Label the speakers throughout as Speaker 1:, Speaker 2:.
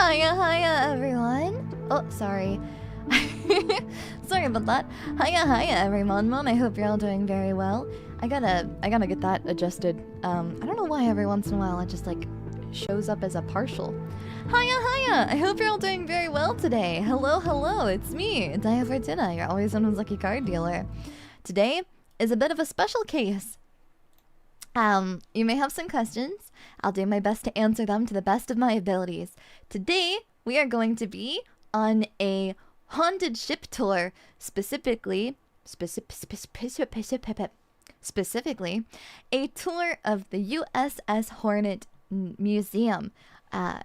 Speaker 1: Hiya, everyone. Oh, sorry. Sorry about that. Hiya, everyone. I hope you're all doing very well. I gotta get that adjusted. I don't know why every once in a while it just like shows up as a partial. Hiya. I hope you're all doing very well today. Hello. It's me, Daiya Fortuna, your always someone's lucky card dealer. Today is a bit of a special case. You may have some questions. I'll do my best to answer them to the best of my abilities. Today, we are going to be on a haunted ship tour, specifically a tour of the U.S.S Hornet Museum.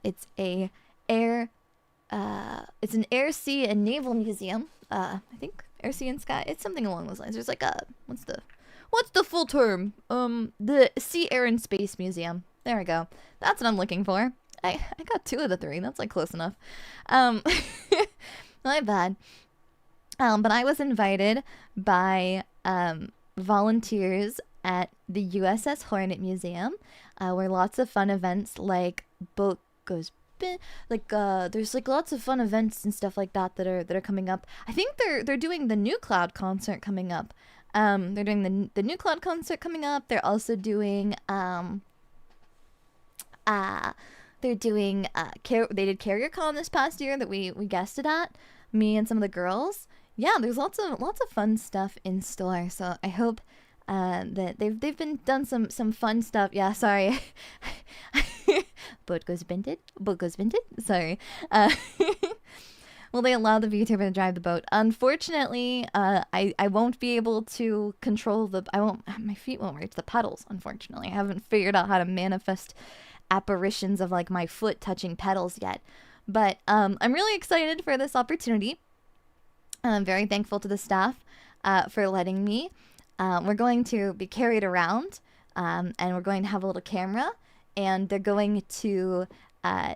Speaker 1: It's an air, sea, and naval museum. I think air, sea, and sky. It's something along those lines. There's like a what's the full term? The Sea, Air, and Space Museum. There we go. That's what I'm looking for. I got 2 of the 3. That's like close enough. My bad. But I was invited by volunteers at the U.S.S Hornet Museum, where lots of fun events like boat goes. There's like lots of fun events and stuff like that that are coming up. I think they're doing the New Cloud concert coming up. They're doing the New Cloud concert coming up. They're also doing they did Carrier Con this past year that we guested at, me and some of the girls. Yeah, there's lots of fun stuff in store. So I hope that they've been done some fun stuff. Yeah, sorry. Boat goes vintage. Sorry. Will they allow the VTuber to drive the boat? Unfortunately, I won't be able to control my feet won't reach the pedals, unfortunately. I haven't figured out how to manifest apparitions of like my foot touching pedals yet. But I'm really excited for this opportunity. I'm very thankful to the staff for letting me. We're going to be carried around, and we're going to have a little camera, and they're going to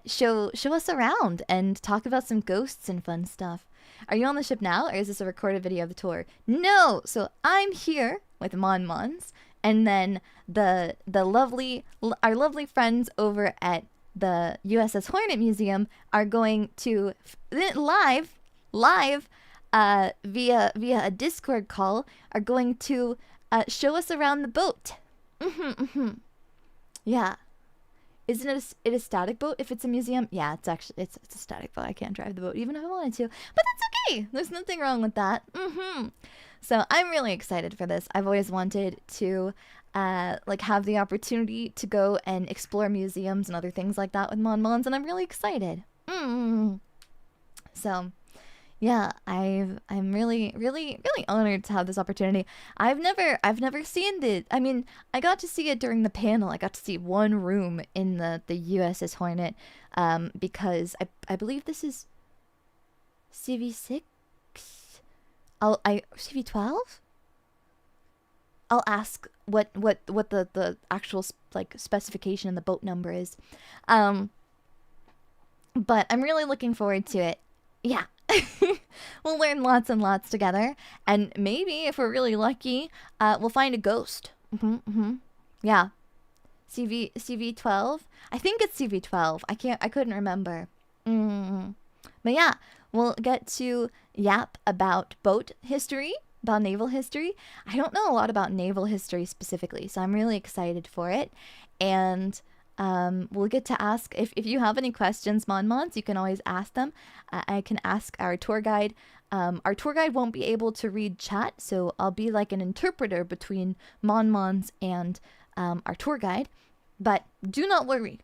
Speaker 1: show us around and talk about some ghosts and fun stuff. Are you on the ship now, or is this a recorded video of the tour? No! So I'm here with Mon-Mons, and then our lovely friends over at the U.S.S Hornet Museum are going to live via a Discord call are going to show us around the boat. Yeah. Isn't it a static boat if it's a museum? Yeah, it's a static boat. I can't drive the boat even if I wanted to. But that's okay. There's nothing wrong with that. So I'm really excited for this. I've always wanted to have the opportunity to go and explore museums and other things like that with Mon-Mons, and I'm really excited. So yeah, I'm really honored to have this opportunity. I've never seen I got to see it during the panel. I got to see one room in the U.S.S Hornet, because I believe this is CV6. CV12. I'll ask what the actual specification and the boat number is. But I'm really looking forward to it. Yeah. We'll learn lots and lots together, and maybe if we're really lucky, we'll find a ghost. Yeah. CV12. I think it's CV12. I couldn't remember. But yeah, we'll get to yap about boat history, about naval history. I don't know a lot about naval history specifically, so I'm really excited for it. And we'll get to ask, if you have any questions, Mon-Mons, you can always ask them. I can ask our tour guide. Our tour guide won't be able to read chat, so I'll be like an interpreter between Mon-Mons and our tour guide. But do not worry.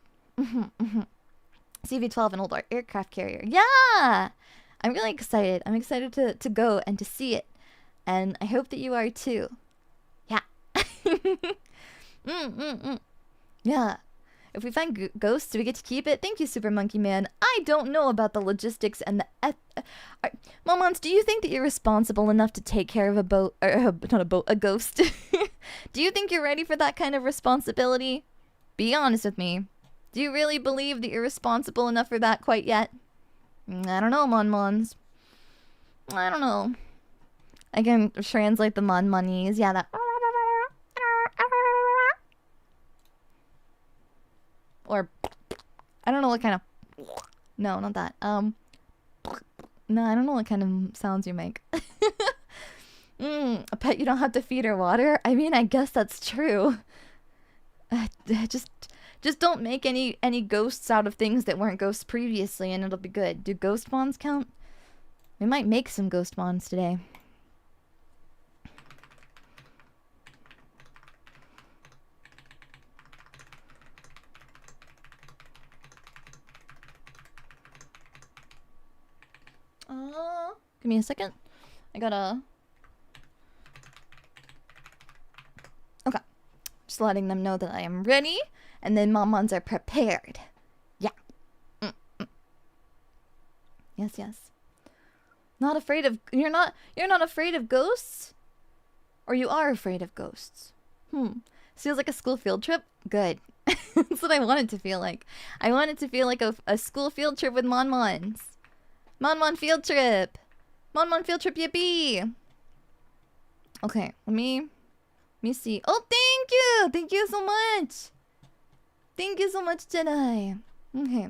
Speaker 1: CV12, an old aircraft carrier. Yeah! I'm really excited. I'm excited to go and to see it. And I hope that you are too. Yeah. Yeah. If we find ghosts, do we get to keep it? Thank you, Super Monkey Man. I don't know about the logistics and the Mon-Mons, do you think that you're responsible enough to take care of a boat, or not a boat, a ghost? Do you think you're ready for that kind of responsibility? Be honest with me. Do you really believe that you're responsible enough for that quite yet? I don't know, Mon-Mons. I don't know. I can translate the Mon-Monies. Yeah, that. Or I don't know what kind of No, not that. No, I don't know what kind of sounds you make. A pet you don't have to feed or water? I mean, I guess that's true. Just don't make any ghosts out of things that weren't ghosts previously and it'll be good. Do ghost wands count? We might make some ghost wands today. Give me a second. I gotta... Okay. Just letting them know that I am ready. And then Momons are prepared. Yeah. Yes, yes. Not afraid of... You're not afraid of ghosts? Or you are afraid of ghosts? Feels like a school field trip? Good. That's what I want it to feel like. I want it to feel like a school field trip with Mon-Mons. Mon-Mon field trip! Mon-Mon field trip, yippee! Okay, let me see. Oh, thank you! Thank you so much! Thank you so much, Jedi! Okay,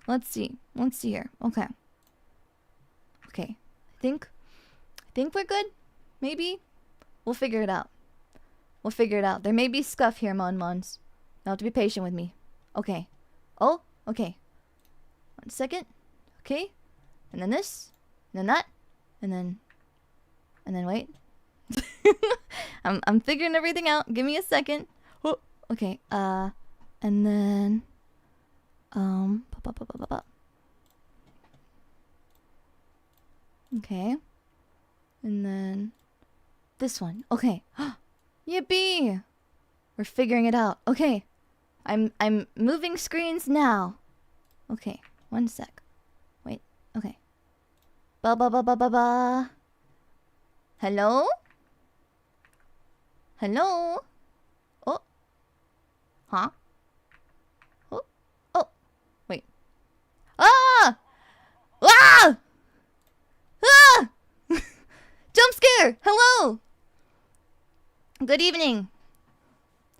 Speaker 1: let's see. Let's see here. Okay. Okay. I think we're good? Maybe? We'll figure it out. We'll figure it out. There may be scuff here, Mon-Mons. You'll have to be patient with me. Okay. Oh, okay. 1 second. Okay. And then this. And then that. And then wait. I'm figuring everything out. Give me a second. Oh, okay. And then okay. And then this one. Okay. Yippee! We're figuring it out. Okay. I'm moving screens now. Okay. 1 sec. Wait. Okay. Ba. Hello? Hello? Oh. Huh? Oh. Oh. Wait. Ah! Ah! Ah! Jump scare! Hello! Good evening.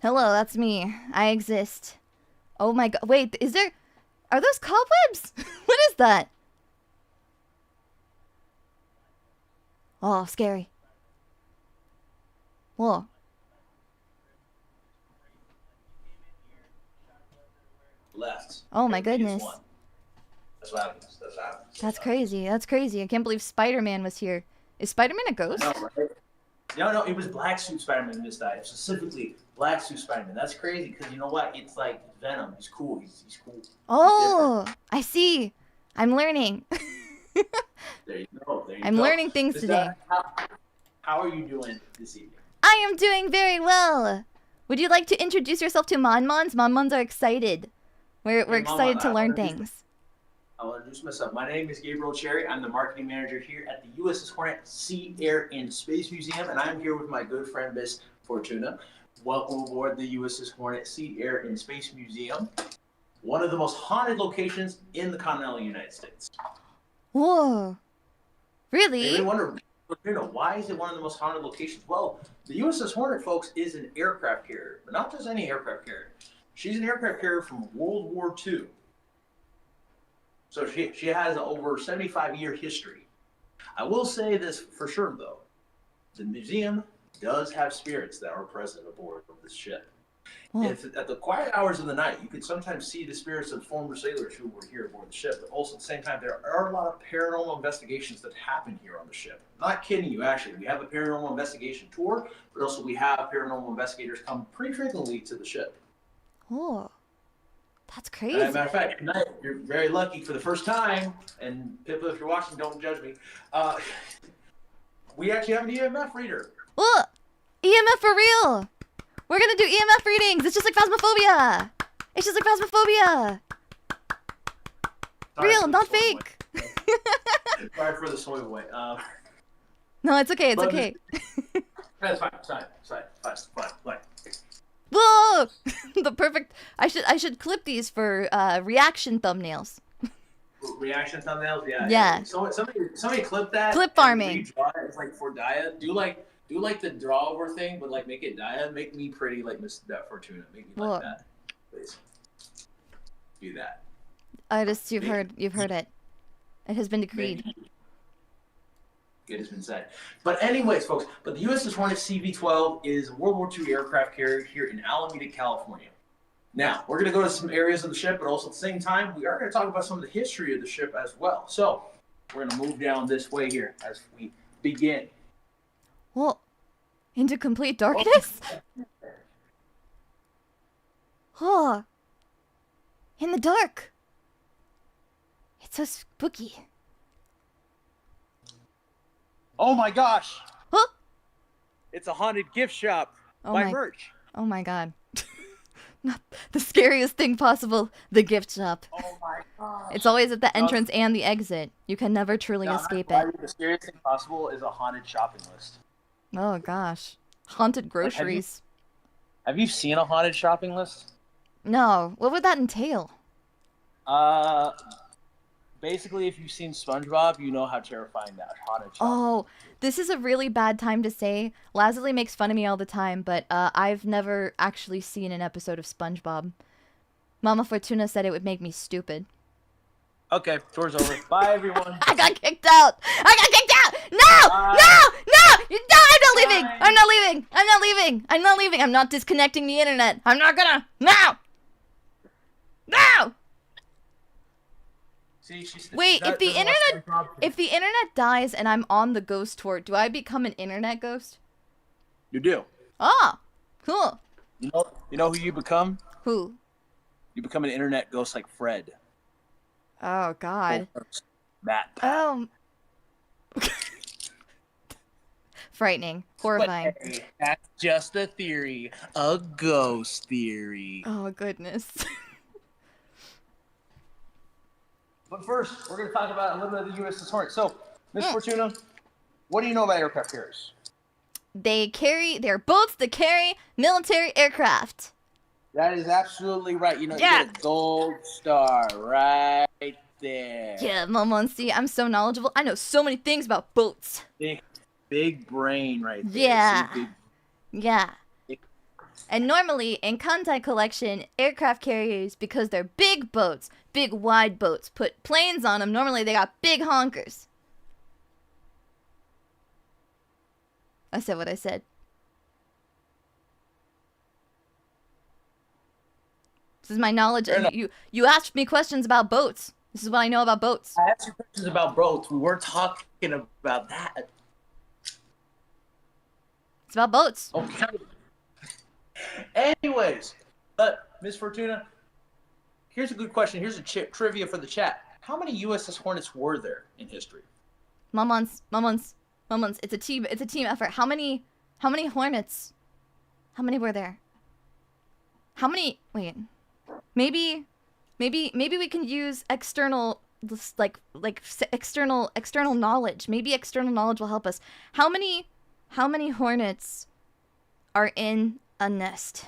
Speaker 1: Hello, that's me. I exist. Oh my god. Wait, is there... Are those cobwebs? What is that? Oh, scary. Whoa.
Speaker 2: Left.
Speaker 1: Oh my goodness.
Speaker 2: That's what happens. That's what happens.
Speaker 1: That's crazy. That's crazy. I can't believe Spider-Man was here. Is Spider-Man a ghost?
Speaker 2: No, right? No, it was Black Suit Spider-Man this time. Specifically, Black Suit Spider-Man. That's crazy because you know what? It's like Venom. He's cool. He's cool.
Speaker 1: Oh, I see. I'm learning.
Speaker 2: There you go.
Speaker 1: I'm learning things today.
Speaker 2: How are you doing this evening?
Speaker 1: I am doing very well. Would you like to introduce yourself to Mon-Mons? Mon-Mons are excited. We're excited to learn things.
Speaker 2: I'll introduce myself. My name is Gabriel Cherry. I'm the marketing manager here at the U.S.S Hornet Sea, Air, and Space Museum, and I'm here with my good friend, Miss Fortuna. Welcome aboard the U.S.S Hornet Sea, Air, and Space Museum, one of the most haunted locations in the continental United States.
Speaker 1: Whoa. Really?
Speaker 2: You may wonder, Fortuna, why is it one of the most haunted locations? Well, the U.S.S Hornet, folks, is an aircraft carrier, but not just any aircraft carrier. She's an aircraft carrier from World War II. So she has an over 75-year history. I will say this for sure, though. The museum does have spirits that are present aboard of this ship. If at the quiet hours of the night, you can sometimes see the spirits of former sailors who were here aboard the ship. But also at the same time, there are a lot of paranormal investigations that happen here on the ship. Not kidding you, actually. We have a paranormal investigation tour, but also we have paranormal investigators come pretty frequently to the ship.
Speaker 1: Oh. That's crazy.
Speaker 2: As a matter of fact, tonight, you're very lucky for the first time, and Pippa, if you're watching, don't judge me. We actually have an EMF reader.
Speaker 1: Oh, EMF for real. We're gonna do EMF readings. It's just like Phasmophobia. It's just like Phasmophobia. Real, not fake.
Speaker 2: Sorry for the soy boy.
Speaker 1: No, it's okay. It's okay.
Speaker 2: That's fine. It's fine.
Speaker 1: Whoa! The perfect. I should clip these for reaction thumbnails.
Speaker 2: Reaction thumbnails, yeah.
Speaker 1: Yeah.
Speaker 2: So somebody clip that.
Speaker 1: Clip farming.
Speaker 2: Redraw it. It's like for Daiya. Do like the draw over thing, but like make it Daiya. Make me pretty like Miss Fortuna. Make me like that, please. Do that.
Speaker 1: Artists, you've heard it. It has been decreed.
Speaker 2: It has been said. But anyways, folks, but the U.S.S Hornet CV-12 is a World War II aircraft carrier here in Alameda, California. Now, we're going to go to some areas of the ship, but also at the same time, we are going to talk about some of the history of the ship as well. So, we're going to move down this way here as we begin.
Speaker 1: Well, into complete darkness? Oh, in the dark. It's so spooky.
Speaker 3: Oh my gosh!
Speaker 1: Huh?
Speaker 3: It's a haunted gift shop.
Speaker 1: Oh
Speaker 3: Buy
Speaker 1: my-
Speaker 3: merch.
Speaker 1: Oh my god. Not the scariest thing possible, the gift shop.
Speaker 2: Oh my god.
Speaker 1: It's always at the entrance and the exit. You can never truly escape it.
Speaker 3: The scariest thing possible is a haunted shopping list.
Speaker 1: Oh gosh. Haunted groceries.
Speaker 3: Have you seen a haunted shopping list?
Speaker 1: No. What would that entail?
Speaker 3: Basically, if you've seen SpongeBob, you know how terrifying that haunted shopping.
Speaker 1: Oh, this is a really bad time to say. Lazuli makes fun of me all the time, but I've never actually seen an episode of SpongeBob. Mama Fortuna said it would make me stupid.
Speaker 3: Okay, tour's over. Bye, everyone.
Speaker 1: I got kicked out! I got kicked out! No! No! I'm not leaving!
Speaker 3: Bye.
Speaker 1: I'm not leaving! I'm not leaving! I'm not leaving! I'm not disconnecting the internet! I'm not gonna! No! No!
Speaker 3: See, she's
Speaker 1: Wait, if the internet dies and I'm on the ghost tour, do I become an internet ghost?
Speaker 3: You do.
Speaker 1: Ah! Cool.
Speaker 3: You know who you become?
Speaker 1: Who?
Speaker 3: You become an internet ghost like Fred.
Speaker 1: Oh, God.
Speaker 3: Matt.
Speaker 1: Oh. Frightening. Horrifying.
Speaker 3: But hey, that's just a theory. A ghost theory.
Speaker 1: Oh, goodness.
Speaker 2: But first, we're going to talk about a little bit of the U.S.S Hornet. So, Miss Fortuna, what do you know about aircraft carriers?
Speaker 1: They're boats that carry military aircraft.
Speaker 3: That is absolutely right. You know,
Speaker 1: Yeah.
Speaker 3: you get a gold star right there.
Speaker 1: Yeah, Mama, see, I'm so knowledgeable. I know so many things about boats.
Speaker 3: Big brain right there.
Speaker 1: Yeah.
Speaker 3: See,
Speaker 1: Yeah.
Speaker 3: Big-
Speaker 1: And normally, in Kantai Collection, aircraft carriers, because they're big boats, big wide boats, put planes on them, normally they got big honkers. I said what I said. This is my knowledge.
Speaker 3: Fair enough.
Speaker 1: You asked me questions about boats. This is what I know about boats.
Speaker 3: I asked you questions about boats. We weren't talking about that.
Speaker 1: It's about boats.
Speaker 3: Okay. Anyways, but Miss Fortuna, here's a good question. Here's a trivia for the chat. How many USS Hornets were there in history?
Speaker 1: Mamons. It's a team effort. How many Hornets? How many were there? How many? Wait. Maybe we can use external external knowledge. Maybe external knowledge will help us. How many Hornets are in a nest?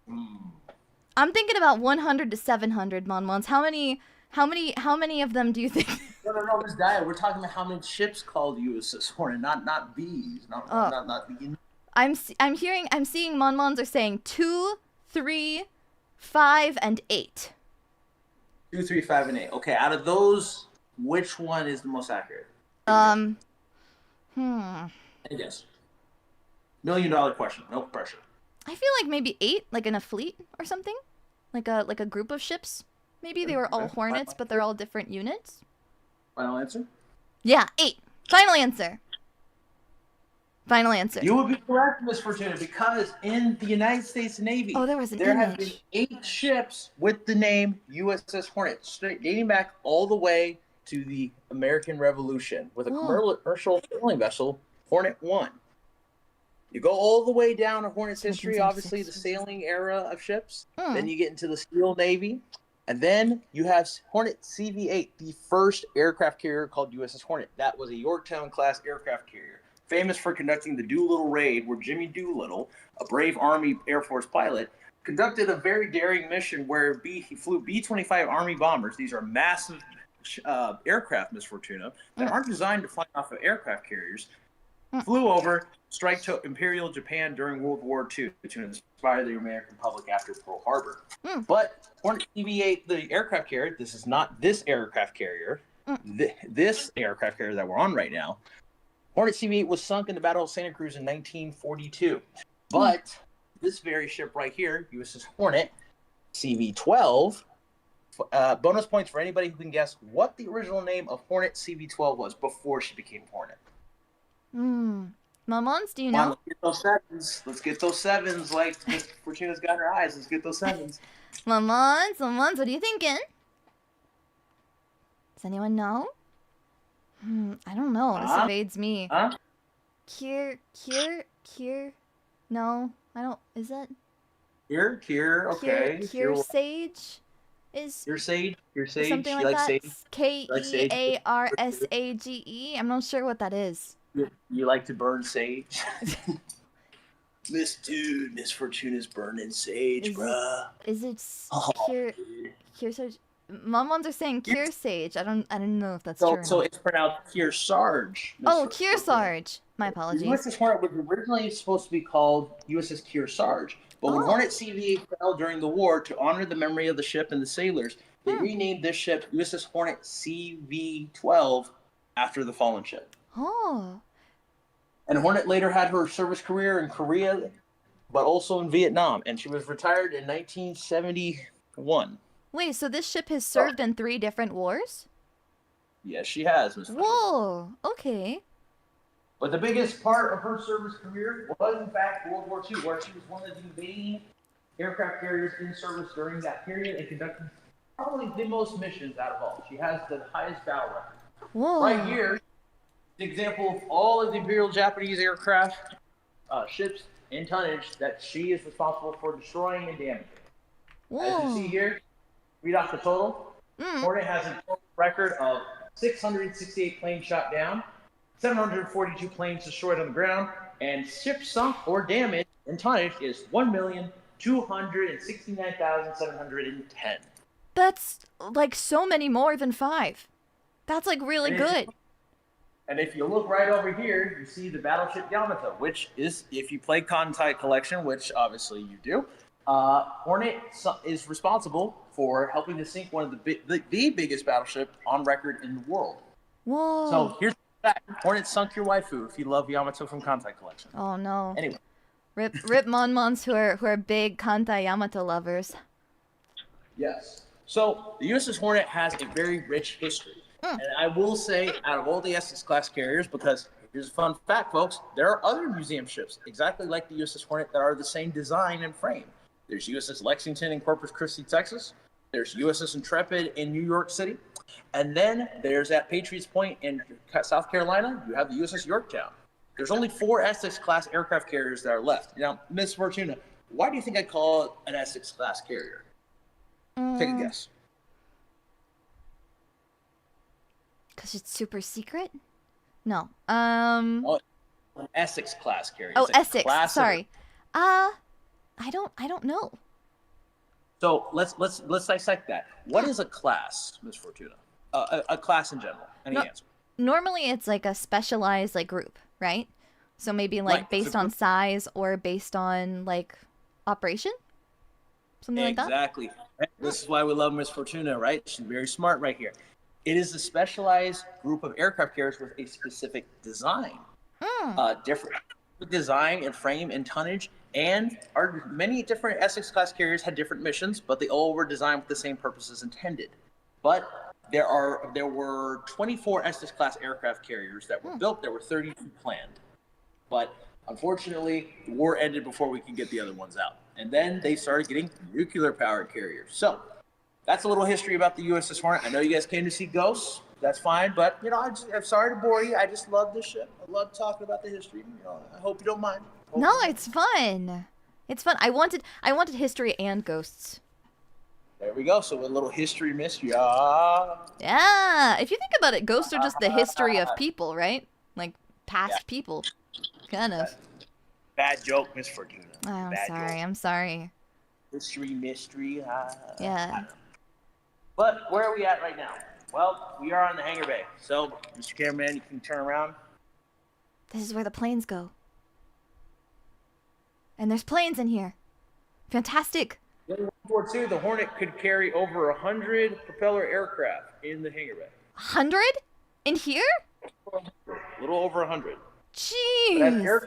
Speaker 1: I'm thinking about 100 to 700 Monmons. How many of them do you think?
Speaker 3: No, Miss Daiya. We're talking about how many ships called USS Hornet, not bees, not the.
Speaker 1: I'm seeing Monmons are saying 2, 3, 5, and 8.
Speaker 2: 2, 3, 5, and 8. Okay, out of those, which one is the most accurate?
Speaker 1: Hmm.
Speaker 2: I guess. $1 million question. No pressure.
Speaker 1: I feel like maybe 8, like in a fleet or something, like a group of ships. Maybe they were all Hornets, but they're all different units.
Speaker 2: Final answer?
Speaker 1: Yeah, 8. Final answer. Final answer.
Speaker 2: You would be correct, Miss Fortuna, because in the United States Navy,
Speaker 1: Oh, there was an
Speaker 2: there have been
Speaker 1: image.
Speaker 2: 8 ships with the name USS Hornet, dating back all the way to the American Revolution, with a
Speaker 1: Whoa.
Speaker 2: commercial sailing vessel, Hornet 1. You go all the way down to Hornet's history, obviously the sailing era of ships. Then you get into the Steel Navy. And then you have Hornet CV-8, the first aircraft carrier called USS Hornet. That was a Yorktown-class aircraft carrier, famous for conducting the Doolittle raid, where Jimmy Doolittle, a brave Army Air Force pilot, conducted a very daring mission where he flew B-25 Army bombers. These are massive aircraft, Miss Fortuna, that aren't designed to fly off of aircraft carriers. Flew over,
Speaker 3: strike to Imperial Japan during World War II to inspire the American public after Pearl Harbor. But Hornet CV-8, the aircraft carrier, this is not this aircraft carrier. This aircraft carrier that we're on right now, Hornet CV-8 was sunk in the Battle of Santa Cruz in 1942. But this very ship right here, U.S.S Hornet CV-12, bonus points for anybody who can guess what the original name of Hornet CV-12 was before she became Hornet.
Speaker 1: Mamons, do you
Speaker 3: Come on,
Speaker 1: know?
Speaker 3: let's get those sevens. Let's get those sevens like Fortuna's got her eyes. Let's get those sevens.
Speaker 1: Mamons, what are you thinking? Does anyone know? I don't know. This evades me. Kier. No, I don't. Is it?
Speaker 3: Kier, okay.
Speaker 1: Kier Sage?
Speaker 3: Kier Sage? Kier Sage?
Speaker 1: Something like that? Kearsage? I'm not sure what that is.
Speaker 3: You like to burn sage? Miss Fortuna's burning sage, bruh.
Speaker 1: Is it Kier Sage? Mamons are saying Kier Sage. I don't know if that's true.
Speaker 3: So it's pronounced Kearsarge.
Speaker 1: Oh, Kearsarge. My apologies.
Speaker 3: The USS Hornet was originally supposed to be called USS Kearsarge, but when Hornet CV-8 fell during the war, to honor the memory of the ship and the sailors, they renamed this ship USS Hornet CV-12 after the fallen ship.
Speaker 1: Oh.
Speaker 3: And Hornet later had her service career in Korea, but also in Vietnam, and she was retired in 1971.
Speaker 1: Wait, so this ship has served in 3 different wars?
Speaker 3: Yes, she has, Ms.
Speaker 1: Whoa, okay.
Speaker 3: But the biggest part of her service career was, in fact, World War II, where she was one of the main aircraft carriers in service during that period and conducted probably the most missions out of all. She has the highest battle record.
Speaker 1: Whoa.
Speaker 3: Right here, an example of all of the Imperial Japanese aircraft, ships, and tonnage that she is responsible for destroying and damaging.
Speaker 1: Whoa.
Speaker 3: As you see here, read off the total. Hornet has a total record of 668 planes shot down, 742 planes destroyed on the ground, and ships sunk or damaged in tonnage is 1,269,710.
Speaker 1: That's like so many more than 5. That's like really good.
Speaker 3: And if you look right over here, you see the battleship Yamato, which is, if you play Contact Collection, which obviously you do, Hornet is responsible for helping to sink one of the biggest battleship on record in the world.
Speaker 1: Whoa.
Speaker 3: So here's the fact. Hornet sunk your waifu if you love Yamato from Contact Collection.
Speaker 1: Oh no.
Speaker 3: Anyway.
Speaker 1: Rip Monmons who are big Kantai Yamato lovers.
Speaker 3: Yes. So the USS Hornet has a very rich history. And I will say, out of all the Essex class carriers, because here's a fun fact, folks, there are other museum ships exactly like the USS Hornet that are the same design and frame. There's USS Lexington in Corpus Christi, Texas. There's USS Intrepid in New York City. And then there's at Patriots Point in South Carolina, you have the USS Yorktown. There's only 4 Essex class aircraft carriers that are left. Now, Miss Fortuna, why do you think I call it an Essex class carrier? Take a guess.
Speaker 1: Because it's super secret? No.
Speaker 3: Oh, an Essex class carrier.
Speaker 1: Oh, Essex. Sorry. I don't know.
Speaker 3: So let's dissect that. What is a class, Miss Fortuna? A class in general. Any answer?
Speaker 1: Normally, it's like a specialized like group, right? So maybe like based on size or based on like operation, something like that.
Speaker 3: Exactly. This is why we love Miss Fortuna, right? She's very smart right here. It is a specialized group of aircraft carriers with a specific design. Different design and frame and tonnage, and many different Essex class carriers had different missions, but they all were designed with the same purposes intended. But there were 24 Essex class aircraft carriers that were built. There were 32 planned. But unfortunately, the war ended before we could get the other ones out. And then they started getting nuclear powered carriers. So that's a little history about the USS Hornet. I know you guys came to see ghosts. That's fine, but I'm sorry to bore you. I just love this ship. I love talking about the history. I hope you don't mind.
Speaker 1: No, it's fun. It's fun. I wanted history and ghosts.
Speaker 3: There we go. So a little history mystery.
Speaker 1: Yeah. If you think about it, ghosts are just the history of people, right? Like past people, kind of.
Speaker 3: Bad joke, Miss Fortuna.
Speaker 1: Oh, I'm
Speaker 3: Bad
Speaker 1: sorry.
Speaker 3: joke.
Speaker 1: I'm sorry.
Speaker 3: History mystery.
Speaker 1: Yeah.
Speaker 3: But where are we at right now? Well, we are on the hangar bay. So, Mr. Cameraman, you can turn around.
Speaker 1: This is where the planes go. And there's planes in here. Fantastic.
Speaker 3: In World War II, the Hornet could carry over 100 propeller aircraft in the hangar bay.
Speaker 1: 100? In here?
Speaker 3: A little over 100.
Speaker 1: Jeez.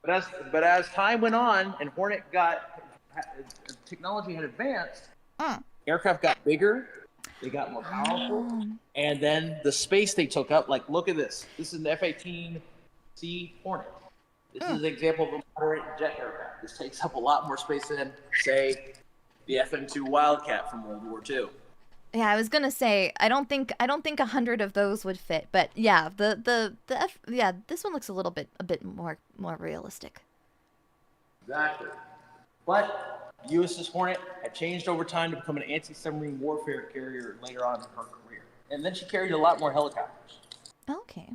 Speaker 3: But as time went on and Hornet technology had advanced, aircraft got bigger, they got more powerful, and then the space they took up, like look at this. This is an F-18C Hornet. This is an example of a moderate jet aircraft. This takes up a lot more space than, say, the FM-2 Wildcat from World War II.
Speaker 1: Yeah, I was gonna say I don't think 100 of those would fit, but yeah, this one looks a bit more realistic.
Speaker 3: Exactly. But U.S.S Hornet had changed over time to become an anti-submarine warfare carrier later on in her career, and then she carried a lot more helicopters.
Speaker 1: Okay.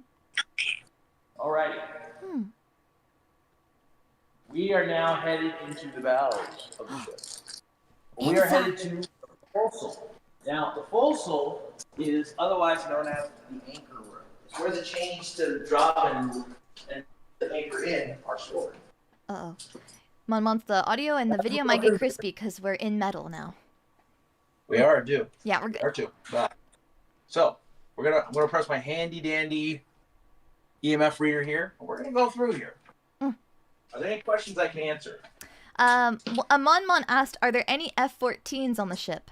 Speaker 3: Alrighty. We are now headed into the bows of the ship. We are headed to the forecastle. Now, the forecastle is otherwise known as the anchor room. It's where the chains to drop and the anchor in are stored.
Speaker 1: Uh-oh. Mon, the audio and the video might get crispy because we're in metal now.
Speaker 2: We are due.
Speaker 1: Yeah, we're good.
Speaker 2: Are too. So I'm gonna press my handy dandy EMF reader here. And we're gonna go through here. Are there any questions I can answer?
Speaker 1: Mon asked, are there any F-14s on the ship?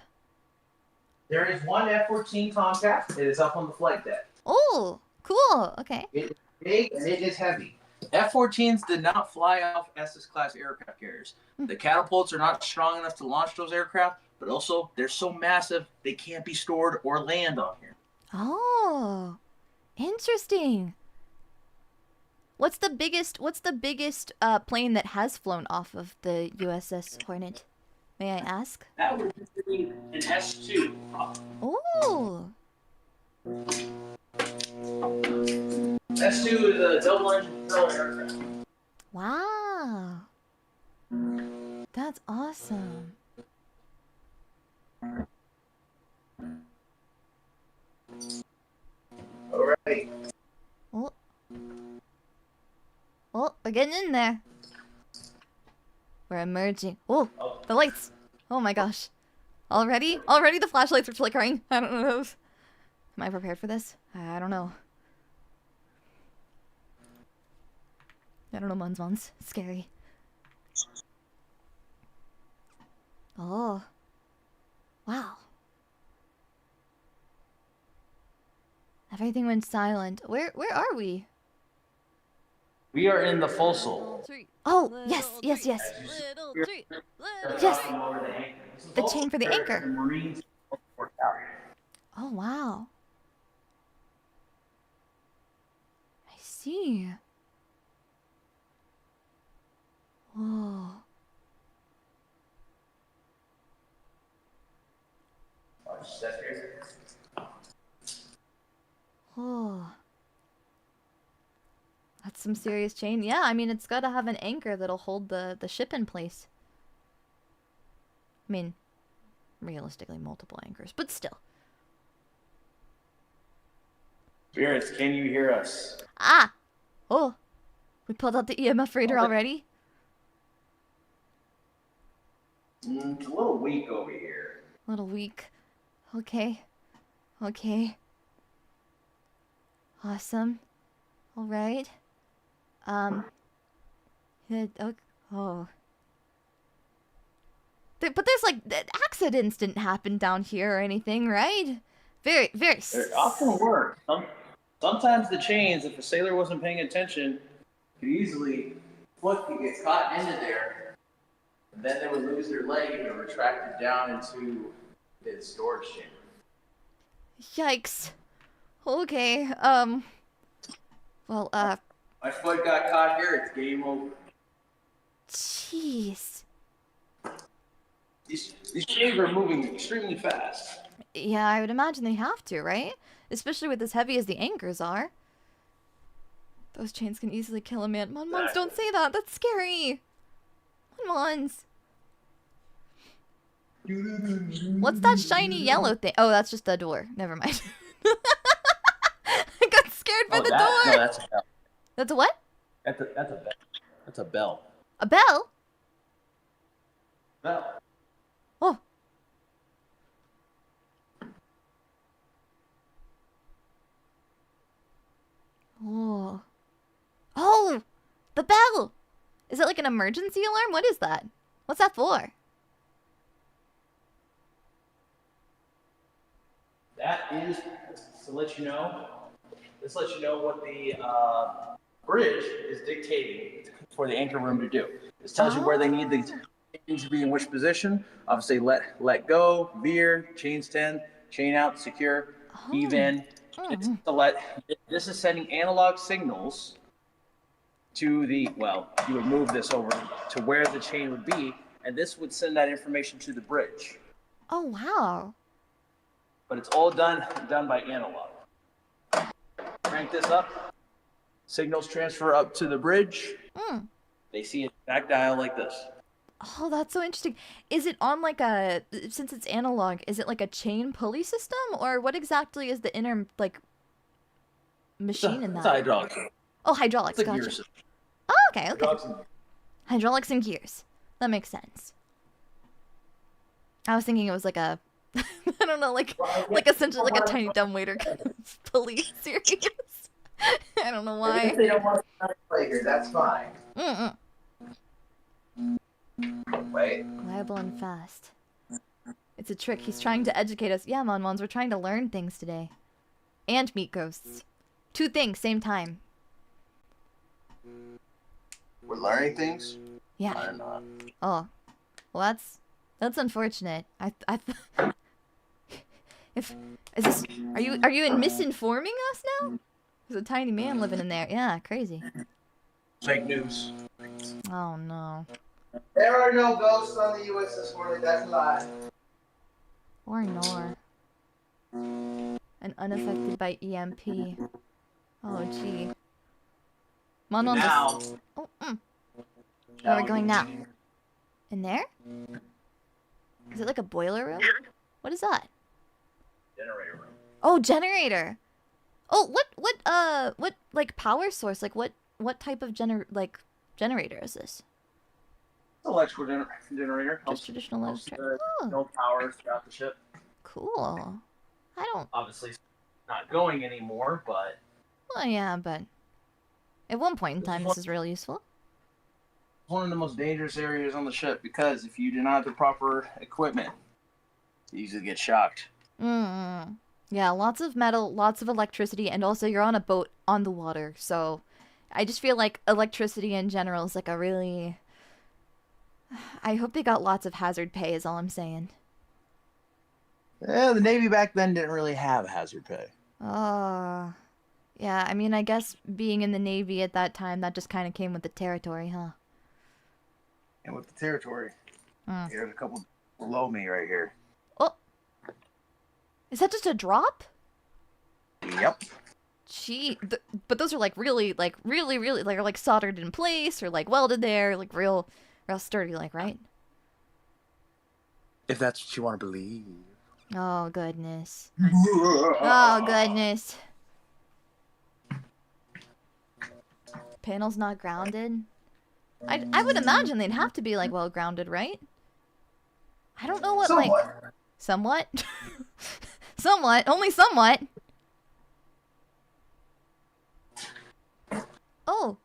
Speaker 2: There is one F-14 Tomcat. It is up on the flight deck.
Speaker 1: Oh, cool. Okay.
Speaker 2: It is big and it is heavy. F-14s did not fly off SS-class aircraft carriers. The catapults are not strong enough to launch those aircraft, but also they're so massive they can't be stored or land on here.
Speaker 1: Oh, interesting. What's the biggest plane that has flown off of the U.S.S Hornet? May I ask?
Speaker 3: That would be an S-2.
Speaker 1: Oh.
Speaker 3: S-2 is a double-engine propeller aircraft.
Speaker 1: Wow. That's awesome.
Speaker 2: Alrighty.
Speaker 1: Oh, we're getting in there. We're emerging. Oh, the lights. Oh my gosh. Already the flashlights are flickering. I don't know. Am I prepared for this? I don't know. I don't know, Mons. It's scary. Oh. Wow. Everything went silent. Where are we?
Speaker 3: We are in the forecastle.
Speaker 1: Oh, yes. Yes. The chain for the anchor. Oh, wow. I see. Whoa. Oh. That's some serious chain. Yeah, I mean, it's got to have an anchor that'll hold the ship in place. I mean, realistically, multiple anchors, but still.
Speaker 3: Spirits, can you hear us?
Speaker 1: Ah! Oh. We pulled out the EMF reader already?
Speaker 3: It's a little weak over here.
Speaker 1: A little weak. Okay. Awesome. Alright. Oh. But there's like, accidents didn't happen down here or anything, right? Very
Speaker 3: They often work. Sometimes the chains, if a sailor wasn't paying attention, could easily, foot could get caught into there, and then they would lose their leg and it retracted down into the storage chamber.
Speaker 1: Yikes. Okay, well,
Speaker 3: My foot got caught here, it's game over.
Speaker 1: jeez.
Speaker 3: These chains are moving extremely fast.
Speaker 1: Yeah, I would imagine they have to, right? Especially with as heavy as the anchors are. Those chains can easily kill a man. Mons, don't say that. That's scary. Mons. What's that shiny yellow thing? Oh, that's just the door. Never mind. I got scared by the door.
Speaker 3: No, that's a bell.
Speaker 1: That's a what?
Speaker 3: That's a bell. That's a bell.
Speaker 1: A bell?
Speaker 2: No.
Speaker 1: Oh. Oh. Oh! The bell! Is it like an emergency alarm? What is that? What's that for?
Speaker 3: That is to let you know. This lets you know what the bridge is dictating for the anchor room to do. This tells you where they need the chains to be in which position. Obviously, let go, veer, chain stand, chain out, secure, heave in. This is sending analog signals to the, well, you would move this over to where the chain would be, and this would send that information to the bridge.
Speaker 1: Oh, wow.
Speaker 3: But it's all done by analog. Crank this up, signals transfer up to the bridge. They see a back dial like this.
Speaker 1: Oh, that's so interesting. Is it on like a, since it's analog, is it like a chain pulley system? Or what exactly is the inner, like, machine in that?
Speaker 3: It's hydraulics.
Speaker 1: Oh, hydraulics,
Speaker 3: It's a
Speaker 1: gotcha.
Speaker 3: gear system.
Speaker 1: Oh, okay. Hydraulics and gears. That makes sense. I was thinking it was like a, I don't know, like essentially like a tiny dumbwaiter kind of pulley series. I don't know why.
Speaker 2: If they don't want to play here, that's fine. Wait.
Speaker 1: Reliable and fast. It's a trick. He's trying to educate us. Yeah, Monmons, we're trying to learn things today. And meet ghosts. Two things, same time.
Speaker 2: We're learning things?
Speaker 1: Yeah.
Speaker 2: I'm not.
Speaker 1: Oh. Well, that's unfortunate. Is this, are you misinforming us now? There's a tiny man living in there. Yeah, crazy.
Speaker 3: Fake news.
Speaker 1: Oh no.
Speaker 2: There are no ghosts on the U.S.S Hornet, that's a lie.
Speaker 1: Or nor. And unaffected by EMP. Oh gee. Monmon
Speaker 3: Now.
Speaker 1: just... Oh, Where are we going now? In there? Is it like a boiler room? What is that?
Speaker 3: Generator room.
Speaker 1: Oh, generator. Oh, what like power source? Like what type of generator is this?
Speaker 3: Electrical generator.
Speaker 1: Just traditional electric.
Speaker 3: No power throughout the ship.
Speaker 1: Cool. I don't.
Speaker 3: Obviously, it's not going anymore, but.
Speaker 1: Well, yeah, but at one point in time, this is really useful.
Speaker 3: One of the most dangerous areas on the ship because if you do not have the proper equipment, you easily get shocked.
Speaker 1: Yeah, lots of metal, lots of electricity, and also you're on a boat on the water, so I just feel like electricity in general is like a really... I hope they got lots of hazard pay is all I'm saying.
Speaker 3: Yeah, the Navy back then didn't really have hazard pay.
Speaker 1: Oh... Yeah, I mean, I guess being in the Navy at that time, that just kind of came with the territory, huh?
Speaker 3: And with the territory, here's a couple below me right here.
Speaker 1: Oh! Is that just a drop?
Speaker 3: Yep.
Speaker 1: Gee, but those are like really like soldered in place or like welded there, like real sturdy, like, right?
Speaker 3: If that's what you want to believe.
Speaker 1: Oh goodness. Oh goodness. Panels not grounded. I would imagine they'd have to be like well grounded, right? I don't know what somewhat. Somewhat, only somewhat. Oh,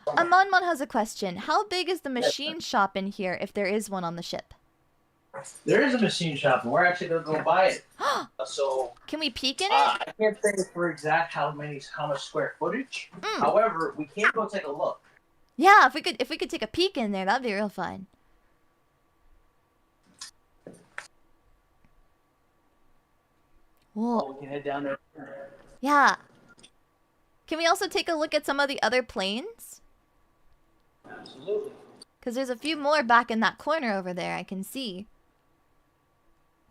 Speaker 1: Amonmon has a question. How big is the machine shop in here, if there is one on the ship?
Speaker 3: There is a machine shop, and we're actually gonna go buy it. So
Speaker 1: can we peek in it?
Speaker 3: I can't say for exact how much square footage. However, we can go take a look.
Speaker 1: Yeah, if we could take a peek in there, that'd be real fun. Whoa.
Speaker 3: Oh, we can head down there.
Speaker 1: Yeah. Can we also take a look at some of the other planes?
Speaker 3: Absolutely.
Speaker 1: Because there's a few more back in that corner over there I can see.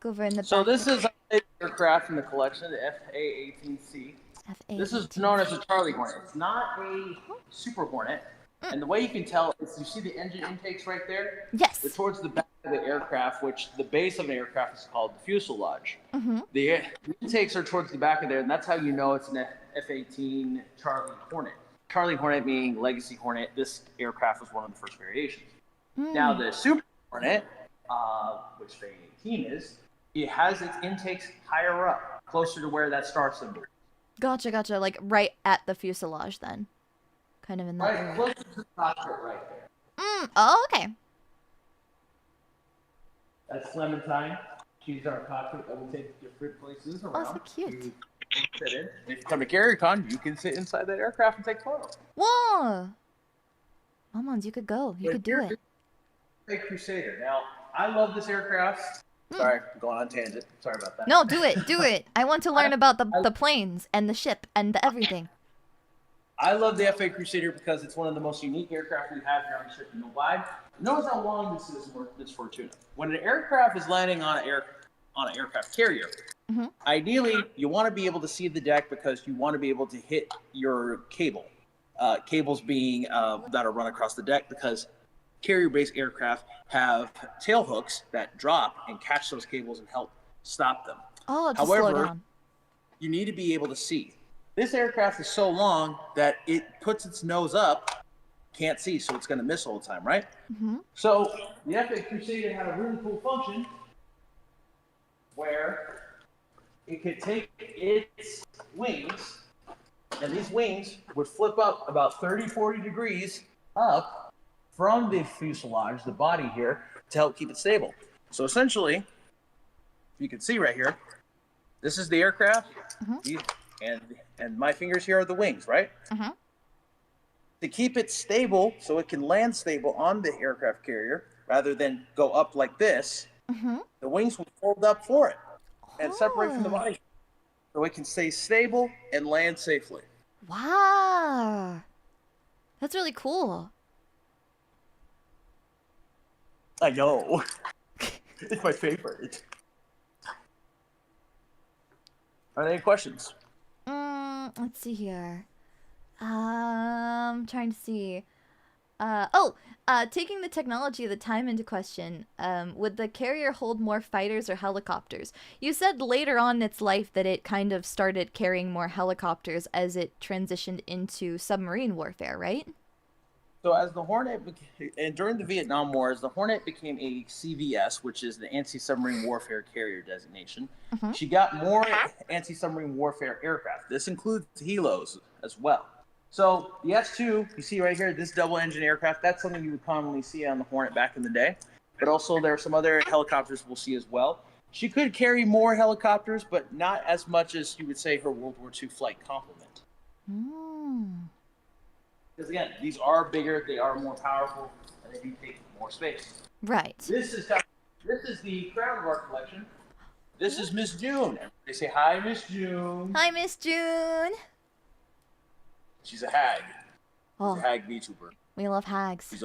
Speaker 1: Go over in the back.
Speaker 3: So this is an aircraft in the collection, the FA-18C. This is known as a Charlie Hornet. It's not a Super Hornet. And the way you can tell is you see the engine intakes right there?
Speaker 1: Yes.
Speaker 3: They're towards the back of the aircraft, which the base of an aircraft is called the fuselage. The intakes are towards the back of there, and that's how you know it's an F-18 Charlie Hornet. Charlie Hornet meaning Legacy Hornet. This aircraft was one of the first variations. Now the Super Hornet which the 18 is, it has its intakes higher up, closer to where that star symbol is.
Speaker 1: Gotcha, gotcha. Like right at the fuselage then. Kind of in that
Speaker 3: Right,
Speaker 1: area.
Speaker 3: closer to the cockpit right there.
Speaker 1: Oh, okay.
Speaker 3: That's Clementine. She's our cockpit that will take different places around.
Speaker 1: Oh, so cute.
Speaker 3: Sit in. If you come to CarrierCon, you can sit inside that aircraft and take photos.
Speaker 1: Whoa! Almonds, you could go. You could do it.
Speaker 3: Hey, Crusader. Now, I love this aircraft. Sorry, I'm going on tangent. Sorry about that.
Speaker 1: No, do it. Do it. I want to learn about the planes and the ship and the everything.
Speaker 3: I love the FA Crusader because it's one of the most unique aircraft we have here on the ship. You know why? Notice how long this is, this Fortuna. When an aircraft is landing on an aircraft carrier, ideally you want to be able to see the deck because you want to be able to hit your cable. Cables being that are run across the deck because carrier-based aircraft have tail hooks that drop and catch those cables and help stop them.
Speaker 1: Oh, just
Speaker 3: However,
Speaker 1: slow down.
Speaker 3: you need to be able to see. This aircraft is so long that it puts its nose up, can't see, so it's going to miss all the time, right? So the FA Crusader had a really cool function where it could take its wings, and these wings would flip up about 30, 40 degrees up from the fuselage, the body here, to help keep it stable. So essentially, you can see right here, this is the aircraft, and my fingers here are the wings, right? To keep it stable, so it can land stable on the aircraft carrier, rather than go up like this, the wings will fold up for it and separate from the body, so it can stay stable and land safely.
Speaker 1: Wow. That's really cool.
Speaker 3: I know. It's my favorite. Are there any questions?
Speaker 1: Let's see here. Trying to see. Taking the technology of the time into question, would the carrier hold more fighters or helicopters? You said later on in its life that it kind of started carrying more helicopters as it transitioned into submarine warfare, right?
Speaker 3: So as the Hornet, and during the Vietnam War, as the Hornet became a CVS, which is the anti-submarine warfare carrier designation, she got more anti-submarine warfare aircraft. This includes helos as well. So the S-2, you see right here, this double-engine aircraft, that's something you would commonly see on the Hornet back in the day. But also there are some other helicopters we'll see as well. She could carry more helicopters, but not as much as you would say her World War II flight complement. Because again, these are bigger, they are more powerful, and they do take more space.
Speaker 1: Right.
Speaker 3: This is the crown of our collection. This is Miss June. They say hi, Miss June.
Speaker 1: Hi, Miss June.
Speaker 3: She's a hag.
Speaker 1: Oh,
Speaker 3: She's a hag VTuber.
Speaker 1: we love hags.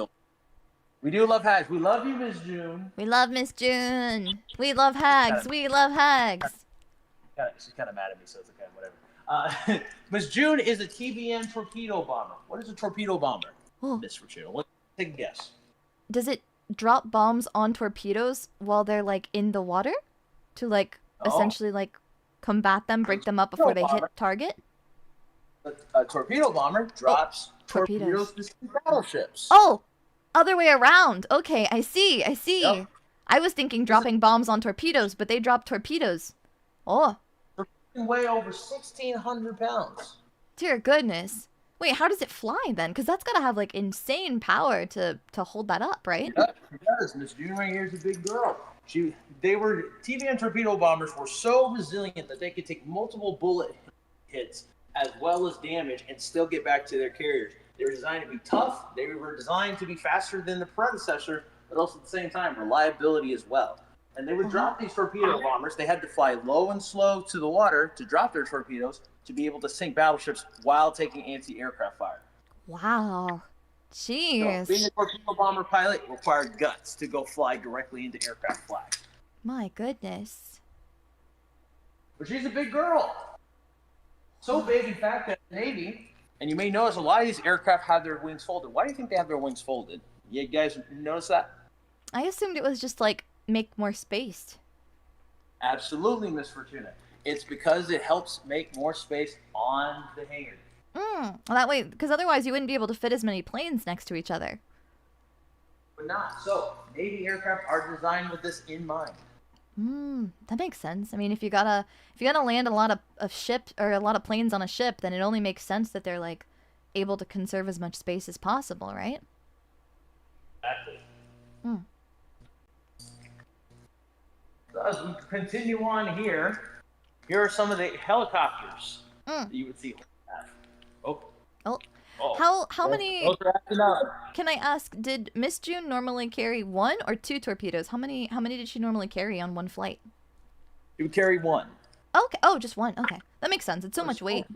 Speaker 3: We do love hags. We love you, Miss June.
Speaker 1: We love Miss June. We love hags. We love hags.
Speaker 3: She's kind of mad at me, so it's okay, whatever. Miss June is a TBM torpedo bomber. What is a torpedo bomber? Miss Fortuna, take a guess.
Speaker 1: Does it drop bombs on torpedoes while they're like in the water to like essentially like combat them, break them up before they hit target?
Speaker 3: A torpedo bomber drops torpedoes to battleships.
Speaker 1: Oh, other way around. Okay, I see.
Speaker 3: Yep.
Speaker 1: I was thinking dropping bombs on torpedoes, but they drop torpedoes. Oh.
Speaker 3: Weigh over 1,600 pounds.
Speaker 1: Dear goodness. Wait, how does it fly then? Because that's gotta have like insane power to hold that up, right?
Speaker 3: Yeah, it does. Miss June right here is a big girl. TBM torpedo bombers were so resilient that they could take multiple bullet hits as well as damage and still get back to their carriers. They were designed to be tough. They were designed to be faster than the predecessor, but also at the same time reliability as well. And they would drop these torpedo bombers. They had to fly low and slow to the water to drop their torpedoes to be able to sink battleships while taking anti-aircraft fire.
Speaker 1: Wow. Jeez.
Speaker 3: So being a torpedo bomber pilot required guts to go fly directly into aircraft flags.
Speaker 1: My goodness.
Speaker 3: But she's a big girl. So big, in fact, that the Navy, and you may notice a lot of these aircraft have their wings folded. Why do you think they have their wings folded? You guys notice that?
Speaker 1: I assumed it was just like make more space.
Speaker 3: Absolutely, Miss Fortuna. It's because it helps make more space on the hangar.
Speaker 1: Well, that way, because otherwise you wouldn't be able to fit as many planes next to each other.
Speaker 3: would not. So Navy aircraft are designed with this in mind.
Speaker 1: That makes sense. I mean, if you gotta land a lot of ships or a lot of planes on a ship, then it only makes sense that they're like able to conserve as much space as possible, right?
Speaker 3: Exactly. So as we continue on here are some of the helicopters that you would see. Oh.
Speaker 1: How many?
Speaker 3: Those are acting up.
Speaker 1: Can I ask? Did Miss June normally carry 1 or 2 torpedoes? How many did she normally carry on one flight?
Speaker 3: She would carry 1.
Speaker 1: Okay. Oh, just 1. Okay, that makes sense. It's so much weight.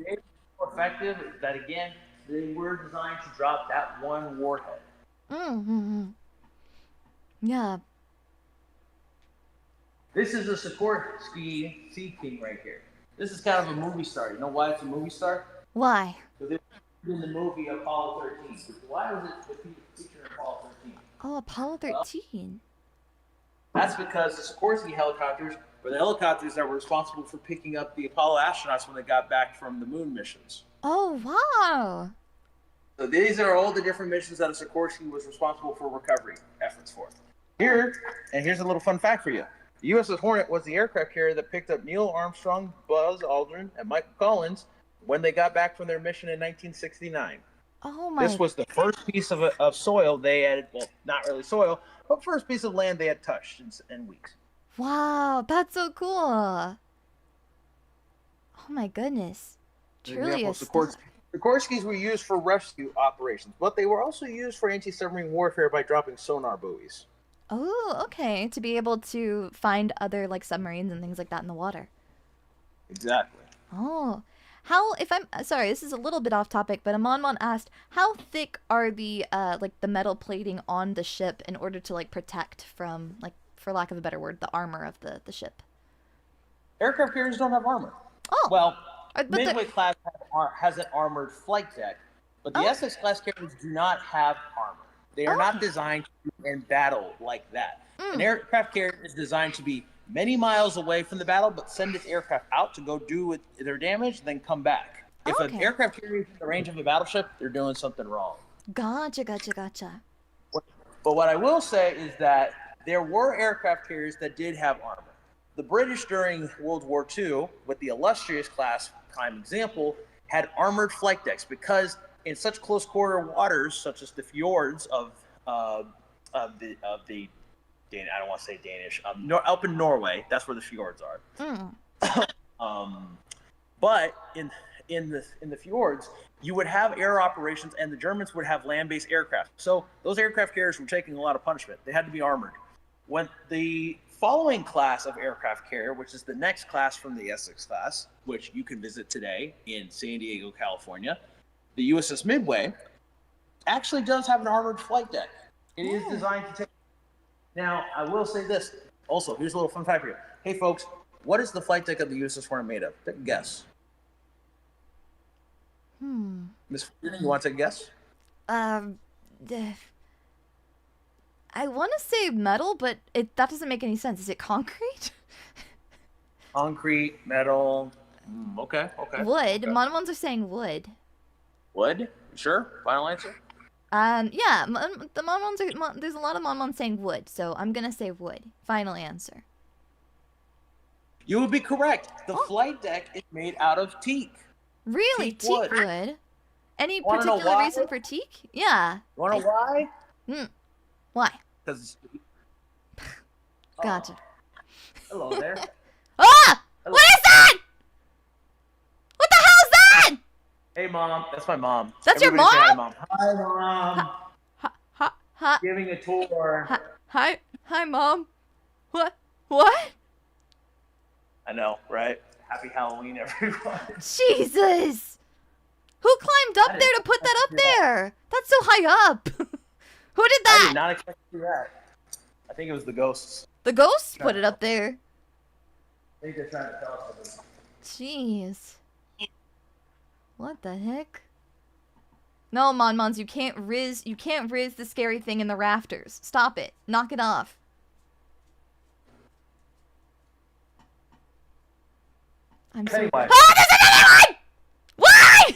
Speaker 3: More effective. That again, they were designed to drop that 1 warhead.
Speaker 1: Yeah.
Speaker 3: This is a Sikorsky Sea King right here. This is kind of a movie star. You know why it's a movie star?
Speaker 1: Why?
Speaker 3: Because it was in the movie Apollo 13. Why was it featured in Apollo 13?
Speaker 1: Oh, Apollo 13.
Speaker 3: That's because the Sikorsky helicopters were the helicopters that were responsible for picking up the Apollo astronauts when they got back from the moon missions.
Speaker 1: Oh, wow.
Speaker 3: So these are all the different missions that a Sikorsky was responsible for recovery efforts for. Here's a little fun fact for you. The U.S.S Hornet was the aircraft carrier that picked up Neil Armstrong, Buzz Aldrin, and Michael Collins when they got back from their mission in 1969.
Speaker 1: Oh my!
Speaker 3: This was the first piece of soil they had, well, not really soil, but first piece of land they had touched in weeks.
Speaker 1: Wow, that's so cool. Oh my goodness. Truly a stunt.
Speaker 3: Sikorsky's were used for rescue operations, but they were also used for anti-submarine warfare by dropping sonar buoys.
Speaker 1: Oh, okay. To be able to find other like submarines and things like that in the water.
Speaker 3: Exactly.
Speaker 1: Oh. How, if I'm sorry, this is a little bit off topic, but Amonmon asked, how thick are the like the metal plating on the ship in order to like protect from, like, for lack of a better word, the armor of the ship?
Speaker 3: Aircraft carriers don't have armor.
Speaker 1: Oh.
Speaker 3: Well,
Speaker 1: But
Speaker 3: Midway class has an armored flight deck, but the Essex class carriers do not have armor. They are not designed to be in battle like that. An aircraft carrier is designed to be many miles away from the battle, but send its aircraft out to go do their damage, then come back. If an aircraft carrier is in the range of a battleship, they're doing something wrong.
Speaker 1: Gotcha.
Speaker 3: But what I will say is that there were aircraft carriers that did have armor. The British during World War II, with the illustrious class, prime example, had armored flight decks because in such close quarter waters, such as the fjords of the I don't want to say Danish, up in Norway, that's where the fjords are. But in the fjords, you would have air operations, and the Germans would have land-based aircraft. So those aircraft carriers were taking a lot of punishment. They had to be armored. When the following class of aircraft carrier, which is the next class from the Essex class, which you can visit today in San Diego, California, the USS Midway actually does have an armored flight deck. It is designed to take. Now, I will say this. Also, here's a little fun fact for you. Hey, folks, what is the flight deck of the USS Hornet made of? Take a guess. Miss Fortuna, you want to take a guess?
Speaker 1: I want to say metal, but that doesn't make any sense. Is it concrete?
Speaker 3: Concrete, metal. Okay.
Speaker 1: Wood. Monmons are saying wood.
Speaker 3: Wood? Sure. Final answer?
Speaker 1: Yeah. The Monmons are. There's a lot of Monmons saying wood, so I'm gonna say wood. Final answer.
Speaker 3: You would be correct. The flight deck is made out of teak.
Speaker 1: Really? Teak wood? Any particular reason for teak? Yeah.
Speaker 3: You wanna know why?
Speaker 1: Why?
Speaker 3: Because.
Speaker 1: Gotcha.
Speaker 3: Hello there.
Speaker 1: Ah! Hello. What is that? What the hell is that?
Speaker 3: Hey, Mom. That's my mom.
Speaker 1: That's
Speaker 3: Everybody
Speaker 1: your
Speaker 3: say
Speaker 1: mom?
Speaker 3: Hi, Mom.
Speaker 1: Hi.
Speaker 3: Giving a tour.
Speaker 1: Hi, Mom. What?
Speaker 3: I know, right? Happy Halloween, everyone.
Speaker 1: Jesus! Who climbed up there to put that up there? That's so high up. Who did that?
Speaker 3: I did not expect to do that. I think it was the ghosts.
Speaker 1: The ghosts put it up there.
Speaker 3: I think they're trying to tell us something.
Speaker 1: Jeez. What the heck? No, Monmons, you can't riz the scary thing in the rafters. Stop it. Knock it off. I'm so...
Speaker 3: Anyway.
Speaker 1: Oh, there's another one! Why?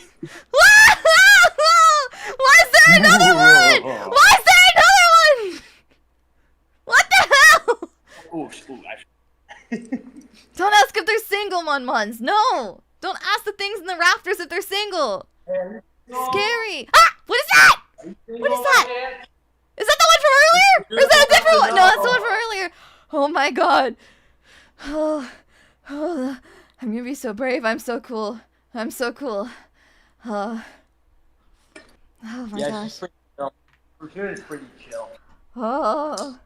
Speaker 1: Why is there another one? Why is there another one?
Speaker 3: Ooh,
Speaker 1: Don't ask if they're single, Mon-Mons. No! Don't ask the things in the rafters if they're single. Scary. Ah! What is that? What is that? Is that the one from earlier? Or is that a different one? No, that's the one from earlier. Oh my god. Oh, I'm gonna be so brave. I'm so cool. I'm so cool. Oh my
Speaker 3: yeah,
Speaker 1: gosh.
Speaker 3: she's pretty chill. Fortuna's pretty chill.
Speaker 1: Oh.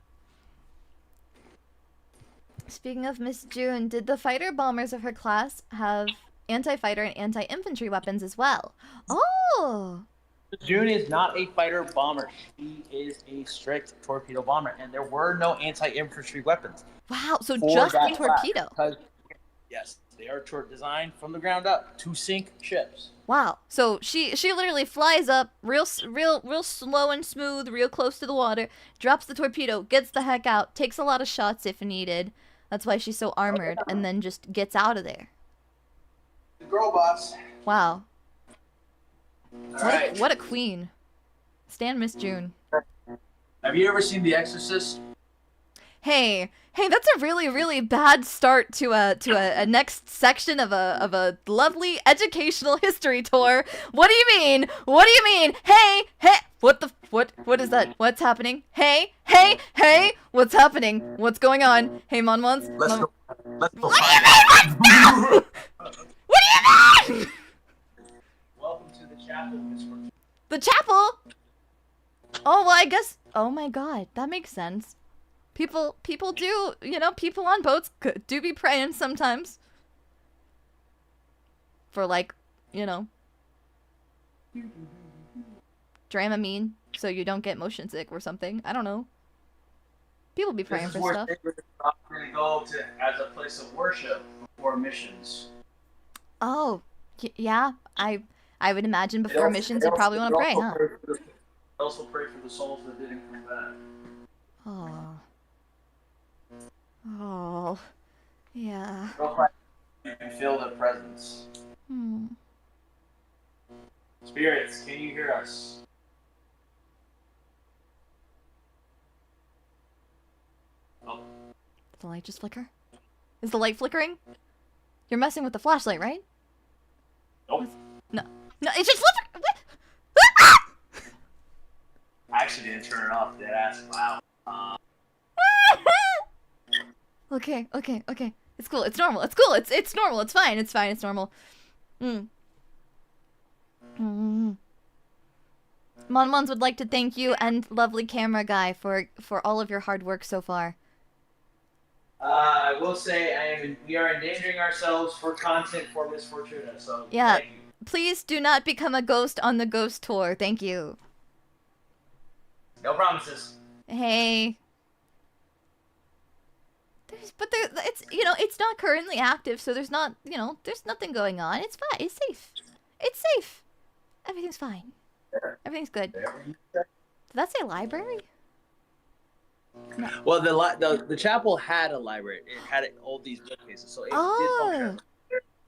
Speaker 1: Speaking of Miss June, did the fighter bombers of her class have anti-fighter and anti-infantry weapons as well? Oh.
Speaker 3: June is not a fighter bomber. She is a strict torpedo bomber, and there were no anti-infantry weapons.
Speaker 1: Wow, so just the torpedo.
Speaker 3: Yes, they are designed from the ground up to sink ships.
Speaker 1: Wow, so she literally flies up real slow and smooth, real close to the water, drops the torpedo, gets the heck out, takes a lot of shots if needed. That's why she's so armored, and then just gets out of there.
Speaker 2: Girl boss.
Speaker 1: Wow.
Speaker 2: Alright.
Speaker 1: What a queen. Stan Miss June.
Speaker 2: Have you ever seen The Exorcist?
Speaker 1: Hey, that's a really bad start to a next section of a lovely educational history tour. What do you mean? What do you mean? Hey, what is that? What's happening? Hey, what's happening? What's going on? Hey, Mon-Mons.
Speaker 2: Let's go.
Speaker 1: What do you mean? What do you mean?
Speaker 3: Welcome to the chapel, Miss Fortuna.
Speaker 1: The chapel? Oh, well, I guess. Oh my god, that makes sense. People do, people on boats do be praying sometimes. For, like, Dramamine, so you don't get motion sick or something. I don't know. People be praying for stuff.
Speaker 2: This is where we're going to go to as a place of worship before missions.
Speaker 1: Oh, yeah. I would imagine before missions you probably want to pray, huh?
Speaker 2: Also pray for the souls that didn't come back.
Speaker 1: Oh. Oh. Yeah.
Speaker 2: You can feel their presence.
Speaker 1: Hmm.
Speaker 2: Spirits, can you hear us? Oh.
Speaker 1: Did the light just flicker? Is the light flickering? You're messing with the flashlight, right?
Speaker 2: Nope.
Speaker 1: No, it's just flickering!
Speaker 2: I actually didn't turn it off. Dead ass loud.
Speaker 1: Okay. It's cool. It's normal. It's cool. It's normal. It's fine. It's normal. Mon-Mons would like to thank you and lovely camera guy for all of your hard work so far.
Speaker 2: I will say we are endangering ourselves for content for Miss Fortuna, so
Speaker 1: Yeah.
Speaker 2: thank you.
Speaker 1: Please do not become a ghost on the ghost tour. Thank you.
Speaker 2: No promises.
Speaker 1: Hey. It's not currently active, so there's nothing going on. It's fine. It's safe. It's safe. Everything's fine. Everything's good. Did that say library? No.
Speaker 3: Well, the chapel had a library. It had all these bookcases, so it did function.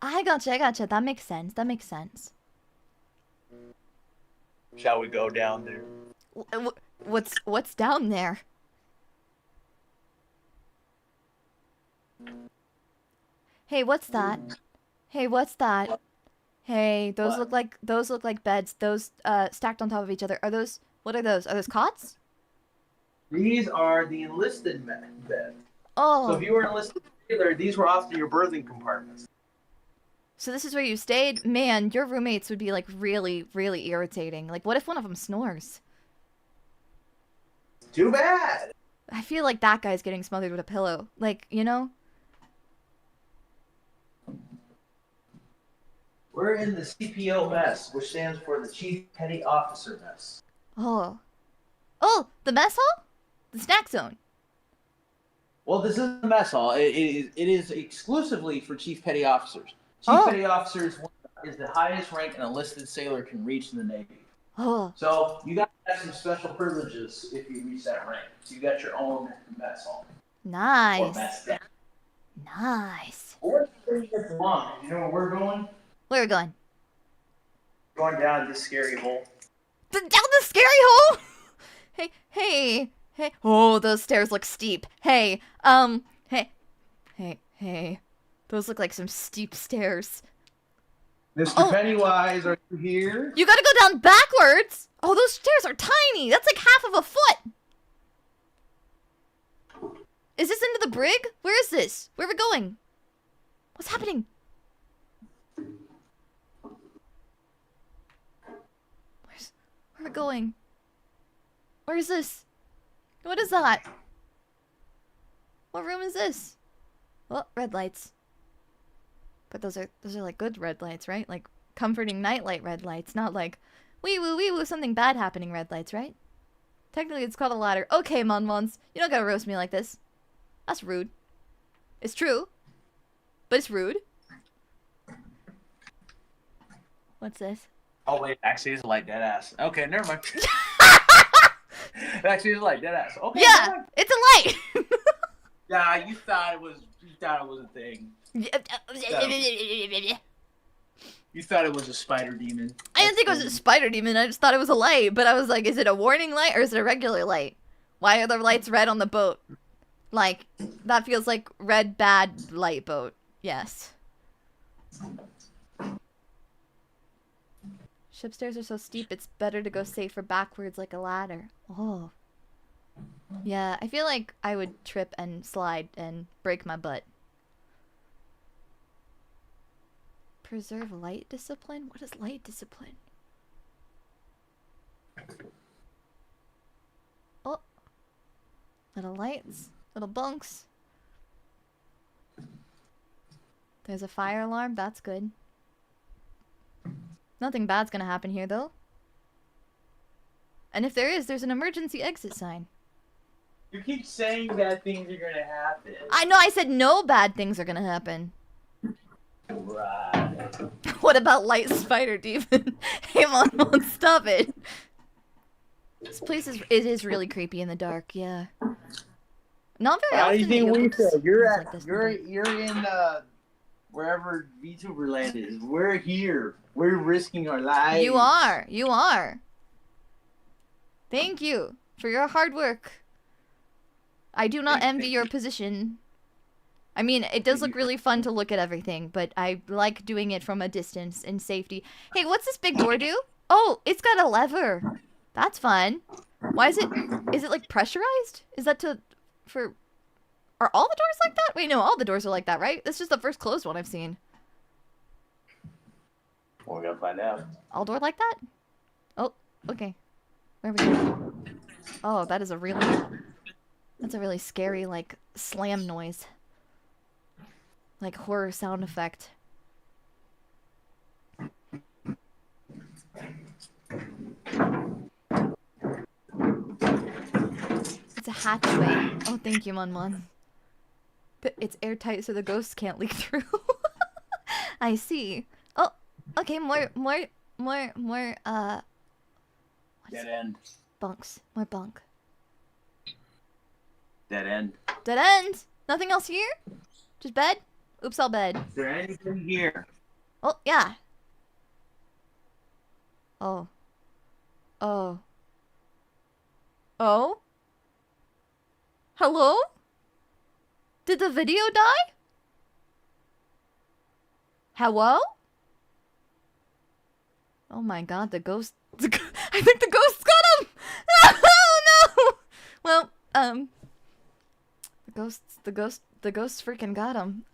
Speaker 1: I gotcha. That makes sense.
Speaker 3: Shall we go down there?
Speaker 1: What's down there? Hey, what's that? Hey, those look like beds. Those stacked on top of each other. What are those? Are those cots?
Speaker 2: These are the enlisted beds.
Speaker 1: Oh.
Speaker 2: So if you were enlisted, these were often your berthing compartments.
Speaker 1: So this is where you stayed? Man, your roommates would be like really irritating. Like, what if one of them snores?
Speaker 2: Too bad.
Speaker 1: I feel like that guy's getting smothered with a pillow. Like,
Speaker 2: We're in the CPO mess, which stands for the Chief Petty Officer mess.
Speaker 1: Oh, the mess hall? The snack zone.
Speaker 2: Well, this is the mess hall. It is exclusively for Chief Petty Officers. Chief Petty Officers is the highest rank an enlisted sailor can reach in the Navy.
Speaker 1: Oh.
Speaker 2: So you got to have some special privileges if you reach that rank. So you got your own mess hall.
Speaker 1: Nice.
Speaker 2: Or mess deck.
Speaker 1: Nice.
Speaker 2: Or you know where we're going?
Speaker 1: Where are we going?
Speaker 2: Going down this scary hole.
Speaker 1: Down the scary hole? Hey. Oh, those stairs look steep. Hey, Hey. Those look like some steep stairs.
Speaker 3: Mr. Pennywise, are you here?
Speaker 1: You gotta go down backwards! Oh, those stairs are tiny! That's like half of a foot! Is this into the brig? Where is this? Where are we going? What's happening? Where are we going? Where is this? What is that? What room is this? Oh, red lights. But those are like good red lights, right? Like comforting nightlight red lights, not like wee woo something bad happening red lights, right? Technically it's called a ladder. Okay, Monmons, you don't gotta roast me like this. That's rude. It's true. But it's rude. What's this?
Speaker 3: Oh wait, actually it's a light, dead ass. Okay, never mind. Actually it's a light, dead ass. Okay.
Speaker 1: Yeah, it's a light.
Speaker 3: Yeah, you thought it was a thing. You thought it was a spider demon.
Speaker 1: I didn't think it was a spider demon. I just thought it was a light. But I was like, is it a warning light or is it a regular light? Why are the lights red on the boat? Like, that feels like red bad light boat. Yes. Ship stairs are so steep, it's better to go safer backwards like a ladder. Oh. Yeah, I feel like I would trip and slide and break my butt. Preserve light discipline? What is light discipline? Oh. Little lights. Little bunks. There's a fire alarm. That's good. Nothing bad's gonna happen here, though. And if there is, there's an emergency exit sign.
Speaker 3: You keep saying bad things are gonna happen.
Speaker 1: I know I said no bad things are gonna happen.
Speaker 3: Right.
Speaker 1: What about light spider demon? Hey, Mon, stop it. This place is really creepy in the dark, yeah. Not very often.
Speaker 3: How do you think we said? You're
Speaker 1: like this
Speaker 3: you're in wherever VTuber land is. We're here. We're risking our lives.
Speaker 1: You are. You are. Thank you for your hard work. I do not envy your position. I mean, it does look really fun to look at everything, but I like doing it from a distance in safety. Hey, what's this big door do? Oh, it's got a lever. That's fun. Why is it like pressurized? Is that are all the doors like that? Wait, no, all the doors are like that, right? This is the first closed one I've seen.
Speaker 3: Well, we're gonna find out.
Speaker 1: All door like that? Oh, okay. Where are we going? Oh, that's a really scary, like, slam noise. Like, horror sound effect. It's a hatchway. Oh, thank you, Mon. But it's airtight so the ghosts can't leak through. I see. Oh, okay, more,
Speaker 3: Dead end.
Speaker 1: bunks. More bunk.
Speaker 3: Dead end.
Speaker 1: Dead end! Nothing else here? Just bed? Oops, all bed.
Speaker 3: Is there anything here?
Speaker 1: Oh, yeah. Oh. Oh. Oh? Hello? Did the video die? Hello? Oh my god, the ghost... I think the ghost got him! Oh no! Well, the ghost freaking got him.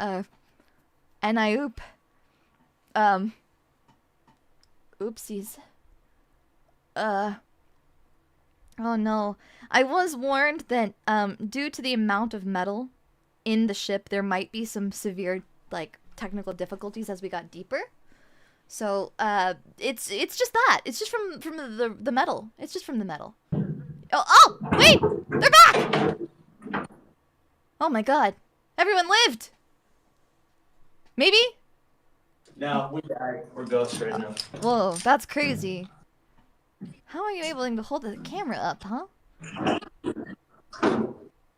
Speaker 1: And I oopsies. Oh no. I was warned that, due to the amount of metal in the ship, there might be some severe, like, technical difficulties as we got deeper. So, it's just that. It's just from the metal. It's just from the metal. Oh, wait! They're back! Oh my god. Everyone lived! Maybe?
Speaker 3: No, we died. We're ghosts right now.
Speaker 1: Whoa, that's crazy. How are you able to hold the camera up, huh?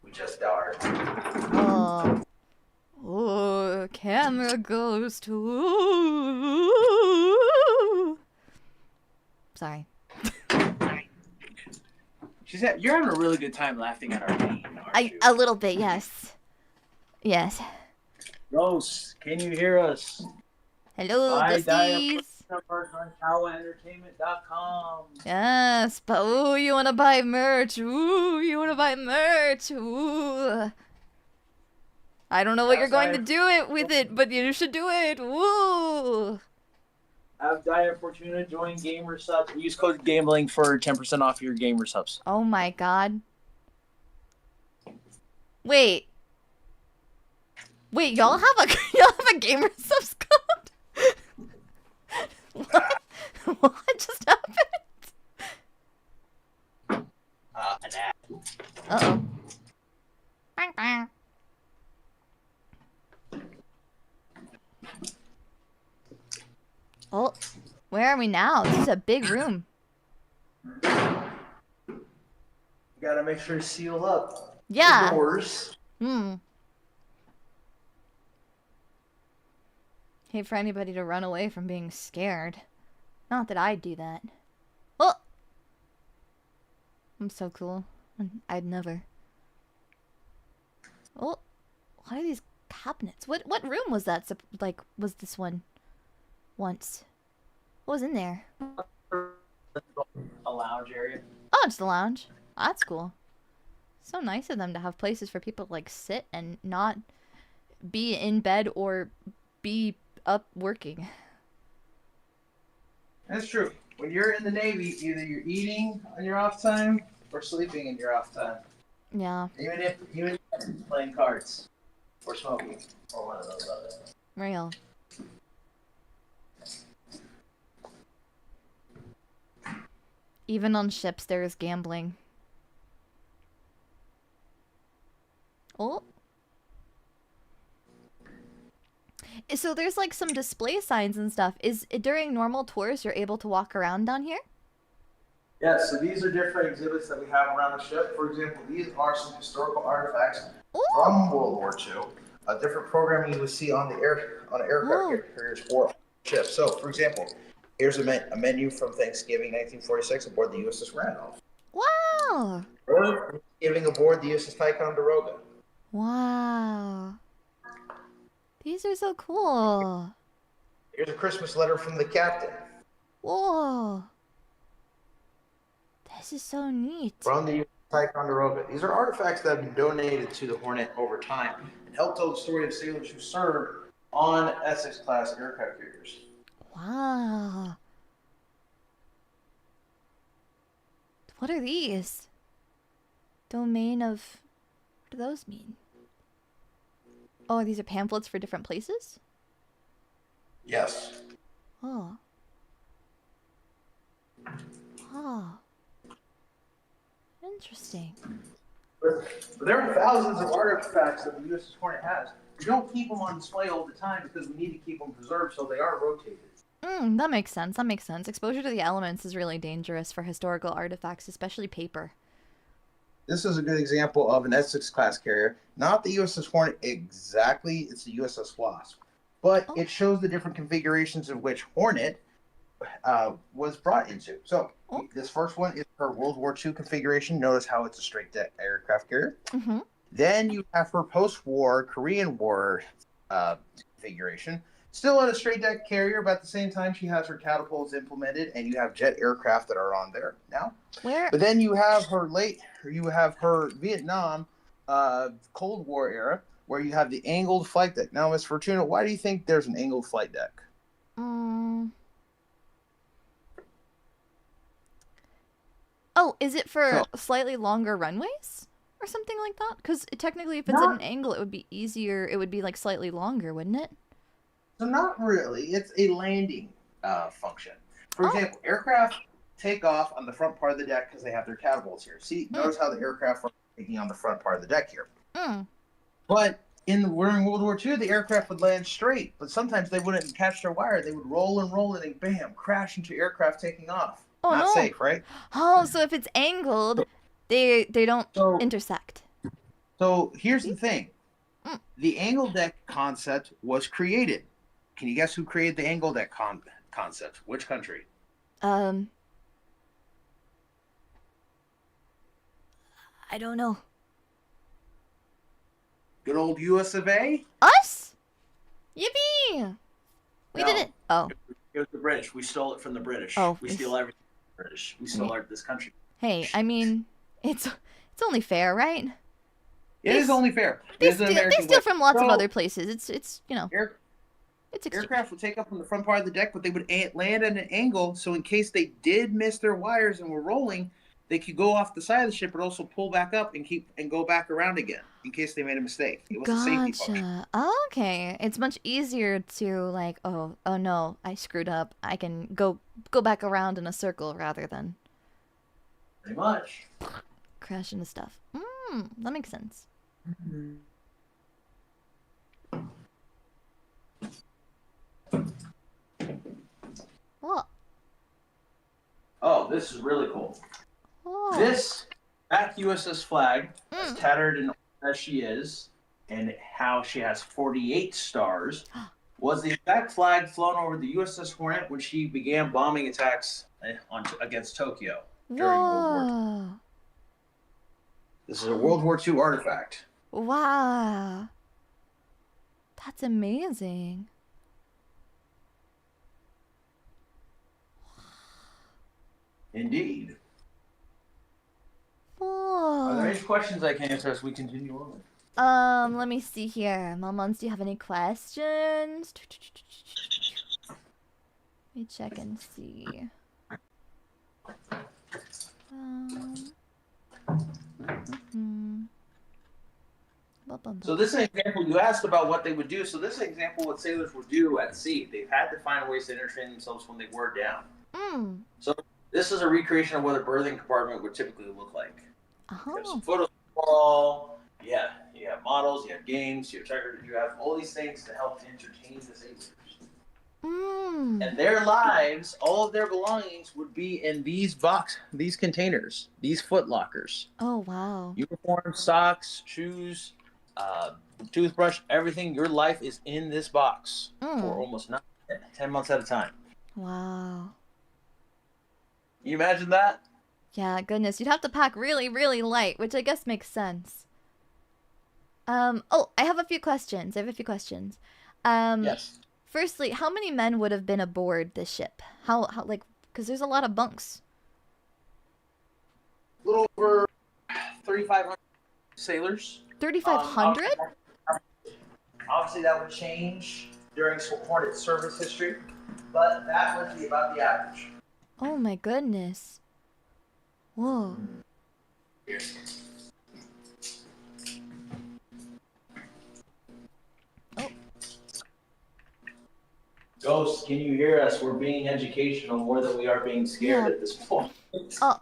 Speaker 3: We just died.
Speaker 1: Oh. Oh, camera goes to... Sorry.
Speaker 3: You're having a really good time laughing at our pain, aren't you?
Speaker 1: A little bit, yes. Yes.
Speaker 3: Ghost, can you hear us?
Speaker 1: Hello,
Speaker 3: Buy Daiya
Speaker 1: ghosties.
Speaker 3: merch on kawaentertainment.com.
Speaker 1: Yes, but ooh, you wanna buy merch? Ooh, you wanna buy merch? Ooh. I don't know what you're going to do it with it, but you should do it. Woo!
Speaker 3: Have Daiya Fortuna join Gamer Subs. Use code GAMBLING for 10% off your Gamer Subs.
Speaker 1: Oh my god. Wait. Wait, y'all have a gamer subs code? What? What just happened? Uh-oh. Bang, bang. Oh, where are we now? This is a big room.
Speaker 3: You gotta make sure to seal up
Speaker 1: Yeah.
Speaker 3: the doors.
Speaker 1: Hate for anybody to run away from being scared. Not that I'd do that. Oh! I'm so cool. I'd never. Oh, what are these cabinets? What room was that? Like, was this one once? What was in there?
Speaker 3: A lounge area.
Speaker 1: Oh, it's the lounge. That's cool. So nice of them to have places for people to like sit and not be in bed or be up working.
Speaker 3: That's true. When you're in the Navy, either you're eating on your off time or sleeping in your off time.
Speaker 1: Yeah.
Speaker 3: Even if playing cards or smoking or one of those others.
Speaker 1: Real. Even on ships, there is gambling. Oh. So there's like some display signs and stuff. Is during normal tours you're able to walk around down here?
Speaker 3: Yeah, so these are different exhibits that we have around the ship. For example, these are some historical artifacts from World War II. A different programming you would see on the aircraft carriers or ships. So, for example, here's a menu from Thanksgiving 1946 aboard the U.S.S Randolph.
Speaker 1: Wow.
Speaker 3: Or Thanksgiving aboard the U.S.S Ticonderoga.
Speaker 1: Wow. These are so cool.
Speaker 3: Here's a Christmas letter from the captain.
Speaker 1: Whoa. This is so neat.
Speaker 3: From the Ticonderoga. These are artifacts that have been donated to the Hornet over time and help tell the story of sailors who served on Essex-class aircraft carriers.
Speaker 1: Wow. What are these? Domain of... What do those mean? Oh, these are pamphlets for different places?
Speaker 3: Yes.
Speaker 1: Oh. Oh. Interesting.
Speaker 3: But there are thousands of artifacts that the U.S.S Hornet has. We don't keep them on display all the time because we need to keep them preserved so they are rotated.
Speaker 1: That makes sense. That makes sense. Exposure to the elements is really dangerous for historical artifacts, especially paper.
Speaker 3: This is a good example of an Essex-class carrier. Not the U.S.S Hornet exactly, it's the U.S.S Wasp. But it shows the different configurations of which Hornet was brought into. So this first one is her World War II configuration. Notice how it's a straight deck aircraft carrier. Then you have her post-war Korean War configuration. Still on a straight deck carrier, but at the same time she has her catapults implemented, and you have jet aircraft that are on there now. But then you have her Vietnam Cold War era, where you have the angled flight deck. Now, Miss Fortuna, why do you think there's an angled flight deck?
Speaker 1: Oh, is it for slightly longer runways? Or something like that? Because technically if it's at an angle, it would be easier. It would be like slightly longer, wouldn't it?
Speaker 3: So not really. It's a landing function. For example, aircraft take off on the front part of the deck because they have their catapults here. See, notice how the aircraft are taking on the front part of the deck here. But during World War II, the aircraft would land straight, but sometimes they wouldn't catch their wire. They would roll and bam, crash into aircraft taking off. Not safe, right?
Speaker 1: Oh, so if it's angled, they don't intersect.
Speaker 3: So here's the thing. The angle deck concept was created. Can you guess who created the angle deck concept? Which country?
Speaker 1: I don't know.
Speaker 3: Good old U.S. of A?
Speaker 1: Us? Yippee! We
Speaker 3: No.
Speaker 1: did it. Oh.
Speaker 3: It was the British. We stole it from the British.
Speaker 1: Oh,
Speaker 3: We steal everything from the British. We stole this country.
Speaker 1: Hey, I mean, it's only fair, right?
Speaker 3: It is only fair.
Speaker 1: They steal from lots of other places. It's you know. It's
Speaker 3: aircraft would take up from the front part of the deck, but they would land at an angle. So in case they did miss their wires and were rolling, they could go off the side of the ship, but also pull back up and go back around again in case they made a mistake. It was a safety function.
Speaker 1: Oh, okay, it's much easier to like, oh no, I screwed up. I can go back around in a circle rather than
Speaker 3: pretty much
Speaker 1: crash into stuff. That makes sense.
Speaker 3: Mm-hmm.
Speaker 1: What?
Speaker 3: Oh, this is really cool.
Speaker 1: Oh.
Speaker 3: This back USS flag, as tattered and as she is, and how she has 48 stars, was the exact flag flown over the U.S.S Hornet when she began bombing attacks against Tokyo during World War II. This is a World War II artifact.
Speaker 1: Wow. That's amazing.
Speaker 3: Indeed.
Speaker 1: Whoa.
Speaker 3: Are there any questions I can answer as we continue on?
Speaker 1: Let me see here. Momons, do you have any questions? Let me check and see.
Speaker 3: So this is an example, you asked about what they would do. So this is an example of what sailors would do at sea. They've had to find ways to entertain themselves when they were down. So this is a recreation of what a berthing compartment would typically look like. You have some photos on the wall. Yeah, you have models, you have games, you have checkers, you have all these things to help entertain the sailors. And their lives, all of their belongings would be in these containers, these foot lockers.
Speaker 1: Oh, wow.
Speaker 3: Uniform, socks, shoes, toothbrush, everything. Your life is in this box for almost 10 months at a time.
Speaker 1: Wow.
Speaker 3: You imagine that?
Speaker 1: Yeah, goodness. You'd have to pack really, really light, which I guess makes sense. Oh, I have a few questions.
Speaker 3: Yes.
Speaker 1: Firstly, how many men would have been aboard this ship? How like, because there's a lot of bunks.
Speaker 3: A little over 3,500 sailors.
Speaker 1: 3,500?
Speaker 3: Obviously, that would change during Hornet service history, but that would be about the average.
Speaker 1: Oh my goodness. Whoa.
Speaker 3: Ghost, can you hear us? We're being educational more than we are being scared at this point.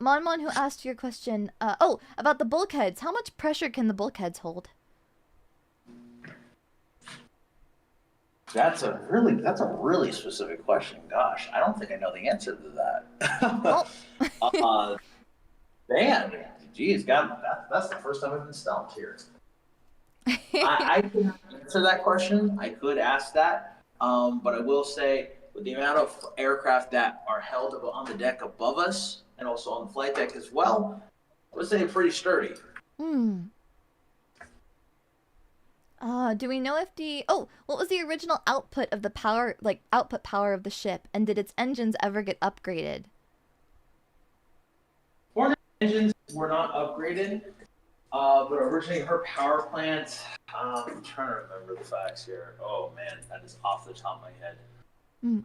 Speaker 1: Mon who asked your question, about the bulkheads. How much pressure can the bulkheads hold?
Speaker 3: That's a really specific question. Gosh, I don't think I know the answer to that. Man, geez, God, that's the first time I've been stumped here. I can answer that question. I could ask that. But I will say, with the amount of aircraft that are held on the deck above us, and also on the flight deck as well, I would say pretty sturdy.
Speaker 1: Do we know if what was the original output of the power, output power of the ship, and did its engines ever get upgraded?
Speaker 3: Hornet engines were not upgraded, but originally her power plant, I'm trying to remember the facts here. Oh man, that is off the top of my head.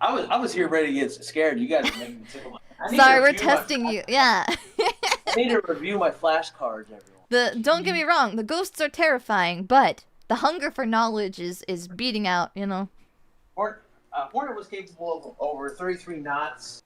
Speaker 3: I was here ready to get scared. You guys are making me tickle my...
Speaker 1: Sorry, we're testing you. Yeah.
Speaker 3: I need to review my flashcards, everyone.
Speaker 1: Don't get me wrong, the ghosts are terrifying, but the hunger for knowledge is beating out, you know.
Speaker 3: Hornet was capable of over 33 knots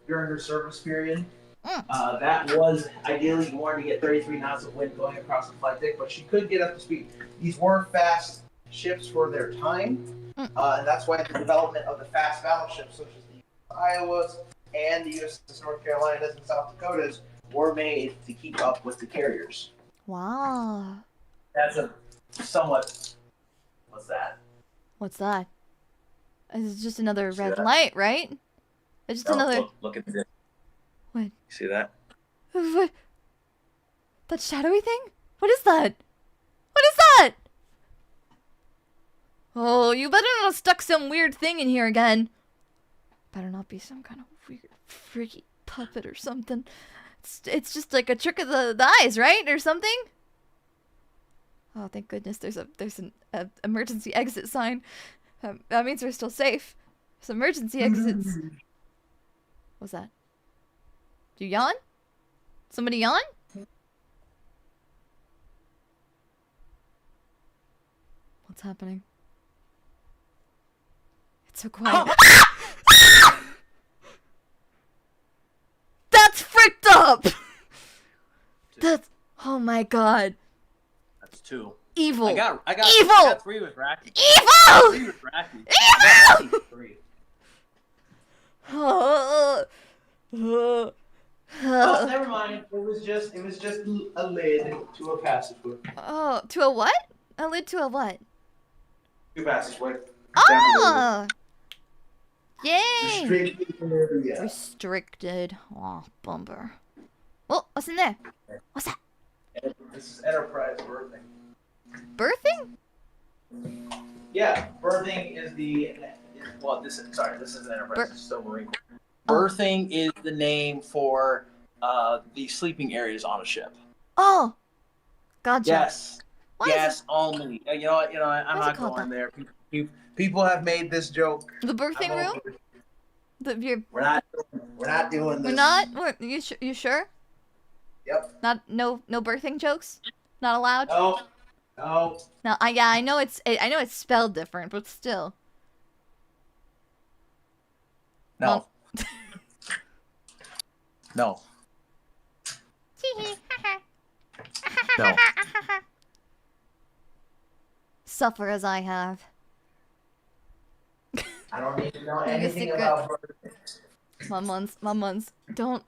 Speaker 3: during her service period. That was ideally you wanted to get 33 knots of wind going across the flight deck, but she could get up to speed. These were fast ships for their time, and that's why the development of the fast battleships, such as the Iowas and the U.S.S North Carolinas and South Dakotas, were made to keep up with the carriers.
Speaker 1: Wow.
Speaker 3: That's a somewhat... What's that?
Speaker 1: What's that? It's just another red light, right? It's just another...
Speaker 3: Look at this.
Speaker 1: What?
Speaker 3: You see that?
Speaker 1: What? That shadowy thing? What is that? What is that? Oh, you better not have stuck some weird thing in here again. Better not be some kind of weird, freaky puppet or something. It's just like a trick of the eyes, right? Or something? Oh, thank goodness there's an emergency exit sign. That means we're still safe. There's emergency exits. What's that? Do you yawn? Somebody yawn? What's happening? It's so quiet. That's freaked up! That's... Oh my god.
Speaker 3: That's 2.
Speaker 1: Evil.
Speaker 3: I got
Speaker 1: Evil!
Speaker 3: I got 3 with Racky.
Speaker 1: Evil!
Speaker 3: 3 with Racky.
Speaker 1: Evil!
Speaker 3: 3.
Speaker 2: Oh, never mind. It was just a lid to a passageway.
Speaker 1: Oh, to a what? A lid to a what?
Speaker 2: To passageway.
Speaker 1: Oh! Yay!
Speaker 2: Restricted area.
Speaker 1: Restricted. Oh, bumper. Oh, what's in there? What's that?
Speaker 2: This is Enterprise birthing.
Speaker 1: Birthing?
Speaker 2: Yeah, birthing is the. Well, this is an Enterprise. This is still Marine Corps.
Speaker 3: Berthing is the name for the sleeping areas on a ship.
Speaker 1: Oh! Gotcha.
Speaker 3: Yes.
Speaker 1: Why is
Speaker 3: Yes, only. I'm
Speaker 1: Why is it
Speaker 3: not
Speaker 1: called
Speaker 3: going there. People have made this joke.
Speaker 1: The birthing
Speaker 3: I'm
Speaker 1: room?
Speaker 3: over it.
Speaker 2: We're not doing this.
Speaker 1: We're not? You sure?
Speaker 2: Yep.
Speaker 1: No birthing jokes? Not allowed?
Speaker 2: No.
Speaker 1: No, yeah, I know it's spelled different, but still.
Speaker 3: No. No. No.
Speaker 1: Suffer as I have.
Speaker 2: I don't need to know
Speaker 1: Big
Speaker 2: anything
Speaker 1: secret.
Speaker 2: about birthing.
Speaker 1: Mumons, don't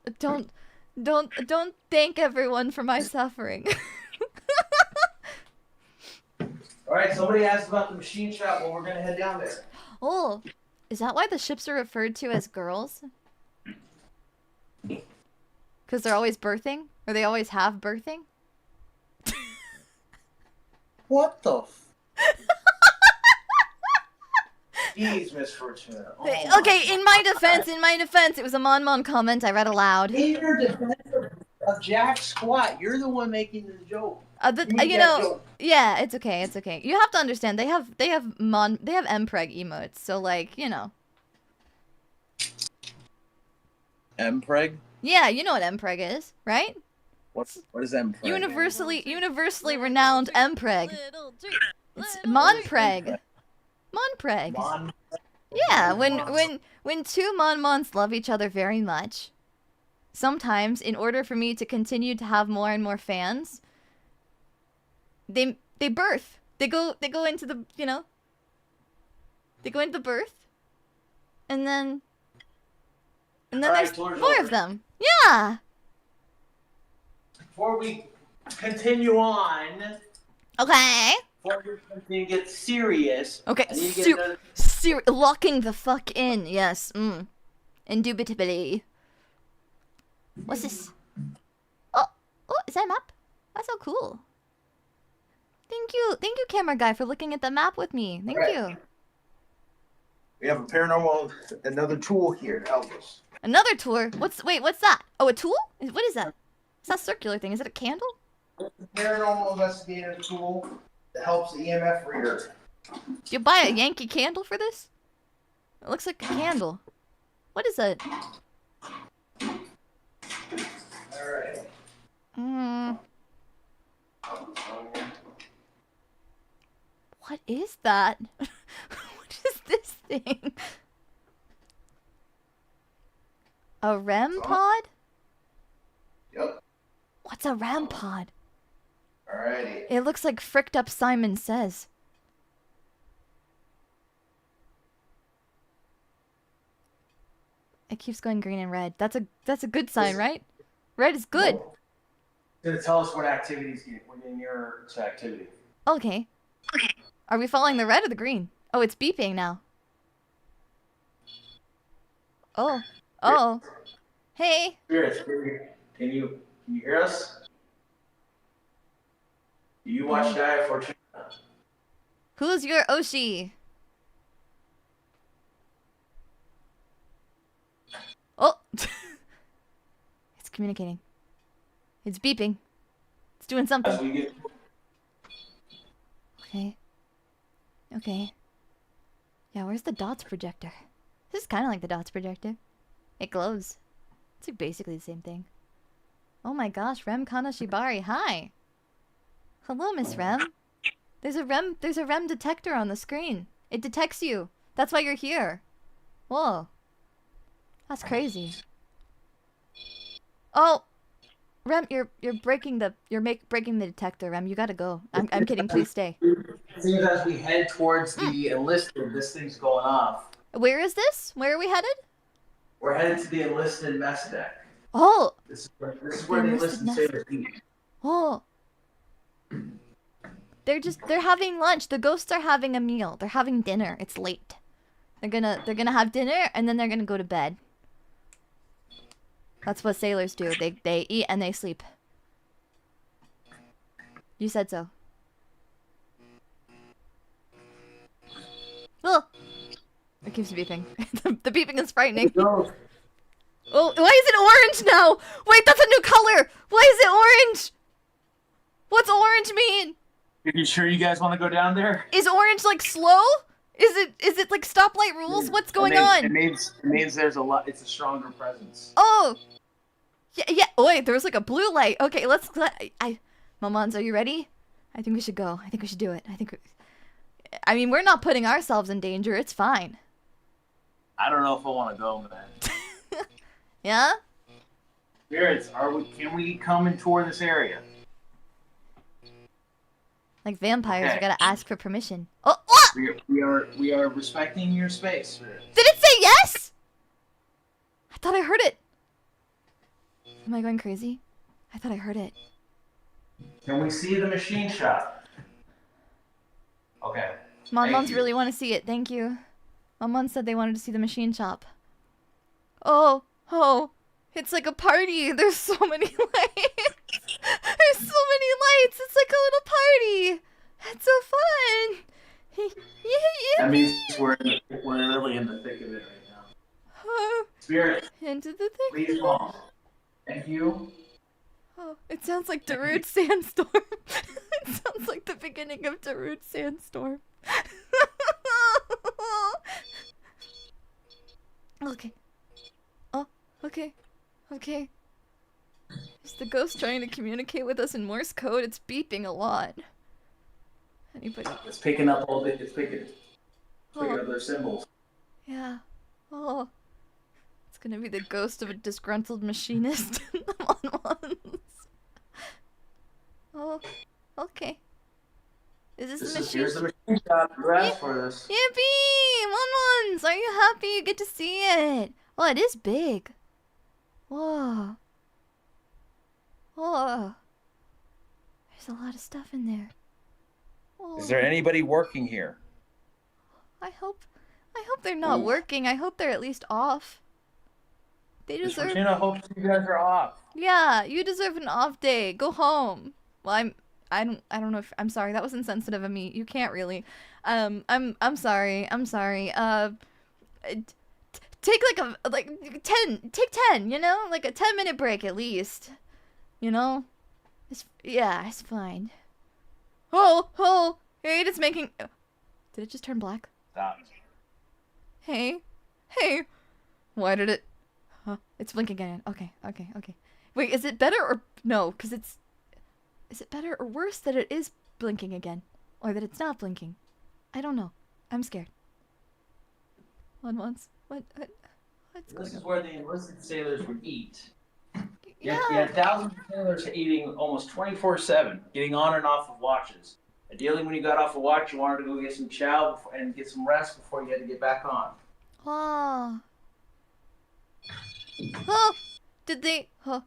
Speaker 1: thank everyone for my suffering.
Speaker 2: All right. Somebody asked about the machine shop. Well, we're gonna head down there.
Speaker 1: Oh, is that why the ships are referred to as girls? Because they're always birthing? Or they always have birthing?
Speaker 3: What the
Speaker 2: Jeez, Miss Fortuna.
Speaker 1: Okay, in my defense, it was a Mon comment I read aloud.
Speaker 3: In your defense of Jack Squat, you're the one making this joke.
Speaker 1: You know, yeah, it's okay. You have to understand, they have Mpreg emotes, so like, you know.
Speaker 3: Mpreg?
Speaker 1: Yeah, you know what Mpreg is, right?
Speaker 3: What is Mpreg?
Speaker 1: Universally renowned Mpreg. It's Monpreg. Monpreg. Yeah, when two Mons love each other very much, sometimes in order for me to continue to have more and more fans, they birth. They go into the, you know, they go into birth, and then there's more of them. Yeah.
Speaker 2: Before we continue on.
Speaker 1: Okay.
Speaker 2: Before we continue to get serious.
Speaker 1: Okay.
Speaker 2: I need to get
Speaker 1: Locking the fuck in. Yes. Indubitably. What's this? Oh, is that a map? That's so cool. Thank you, camera guy, for looking at the map with me. Thank you.
Speaker 2: We have another tool here to help us.
Speaker 1: Another tour? What's that? Oh, a tool? What is that? It's that circular thing. Is it a candle?
Speaker 2: It's a paranormal investigative tool that helps the EMF reader.
Speaker 1: Did you buy a Yankee candle for this? It looks like a candle. What is it?
Speaker 2: Alright.
Speaker 1: What is that? What is this thing? A REM pod?
Speaker 2: Yep.
Speaker 1: What's a REM pod?
Speaker 2: Alrighty.
Speaker 1: It looks like fricked up Simon Says. It keeps going green and red. That's a good sign, right? Red is good.
Speaker 2: It's gonna tell us what activities we're near to activity.
Speaker 1: Okay. Are we following the red or the green? Oh, it's beeping now. Oh. Hey.
Speaker 2: Spirits, can you hear us? Do you watch Daiya Fortuna?
Speaker 1: Who's your Oshi? Oh! It's communicating. It's beeping. It's doing something.
Speaker 3: As we get
Speaker 1: Okay. Okay. Yeah, where's the dots projector? This is kind of like the dots projector. It glows. It's like basically the same thing. Oh my gosh, Rem Kanashibari, hi! Hello, Miss Rem. There's a Rem detector on the screen. It detects you. That's why you're here. Whoa. That's crazy. Oh! Rem, you're breaking the breaking the detector, Rem. You gotta go. I'm kidding. Please stay.
Speaker 3: It seems as we head towards the enlisted, this thing's going off.
Speaker 1: Where is this? Where are we headed?
Speaker 3: We're headed to the enlisted mess deck.
Speaker 1: Oh!
Speaker 3: This is where the enlisted sailors eat.
Speaker 1: Oh! They're having lunch. The ghosts are having a meal. They're having dinner. It's late. They're gonna have dinner and then they're gonna go to bed. That's what sailors do. They eat and they sleep. You said so. Oh! It keeps beeping. the beeping is frightening.
Speaker 3: No.
Speaker 1: Oh, why is it orange now? Wait, that's a new color! Why is it orange? What's orange mean?
Speaker 3: Are you sure you guys want to go down there?
Speaker 1: Is orange like slow? Is it like stoplight rules? What's going on?
Speaker 3: It means there's a lot. It's a stronger presence.
Speaker 1: Oh, yeah. Oh wait, there was like a blue light. Okay, Mamans, are you ready? I think we should go. I think we should do it. I mean, we're not putting ourselves in danger. It's fine.
Speaker 3: I don't know if I want to go, man.
Speaker 1: Yeah.
Speaker 3: Spirits, can we come and tour this area?
Speaker 1: Like vampires,
Speaker 3: Okay.
Speaker 1: you gotta ask for permission. Oh, what?
Speaker 3: We are respecting your space, Spirit.
Speaker 1: Did it say yes? I thought I heard it. Am I going crazy? I thought I heard it.
Speaker 3: Can we see the machine shop? Okay.
Speaker 1: Moms really want to see it. Thank you. Mom said they wanted to see the machine shop. Oh, it's like a party. There's so many lights. There's so many lights. It's like a little party. It's so fun. Yeah.
Speaker 3: That means we're really in the thick of it right now.
Speaker 1: Oh,
Speaker 3: Spirit,
Speaker 1: into the thick.
Speaker 3: please come. Thank you.
Speaker 1: Oh, it sounds like Darude Sandstorm. It sounds like the beginning of Darude Sandstorm. Okay. Oh, okay. Okay. Is the ghost trying to communicate with us in Morse code? It's beeping a lot. Anybody?
Speaker 3: It's picking up all the. It's picking up their symbols.
Speaker 1: Yeah. Oh. It's gonna be the ghost of a disgruntled machinist. Oh. Okay. Is this the machine?
Speaker 3: Here's the machine shop. You asked for this.
Speaker 1: Yippee! One-ones! Are you happy you get to see it? Oh, it is big. Whoa. Whoa. There's a lot of stuff in there. Whoa.
Speaker 3: Is there anybody working here?
Speaker 1: I hope they're not working. I hope they're at least off. They
Speaker 3: Miss
Speaker 1: deserve.
Speaker 3: Fortuna hopes you guys are off.
Speaker 1: Yeah, you deserve an off day. Go home. Well, I don't know if I'm sorry. That was insensitive of me. You can't really. I'm sorry. I'm sorry. Take like 10. Take 10. You know, like a 10-minute break at least. You know, it's fine. Oh, hey, it's making. Did it just turn black?
Speaker 3: Stop.
Speaker 1: Hey. Why did it? Huh? It's blinking again. Okay. Wait, is it better or no? Because it's. Is it better or worse that it is blinking again? Or that it's not blinking? I don't know. I'm scared. What's going
Speaker 3: This is
Speaker 1: on?
Speaker 3: where the enlisted sailors would eat.
Speaker 1: Yeah.
Speaker 3: You had thousands of sailors eating almost 24/7, getting on and off of watches. Ideally, when you got off a watch, you wanted to go get some chow and get some rest before you had to get back on.
Speaker 1: Oh. Oh. Did they? Oh.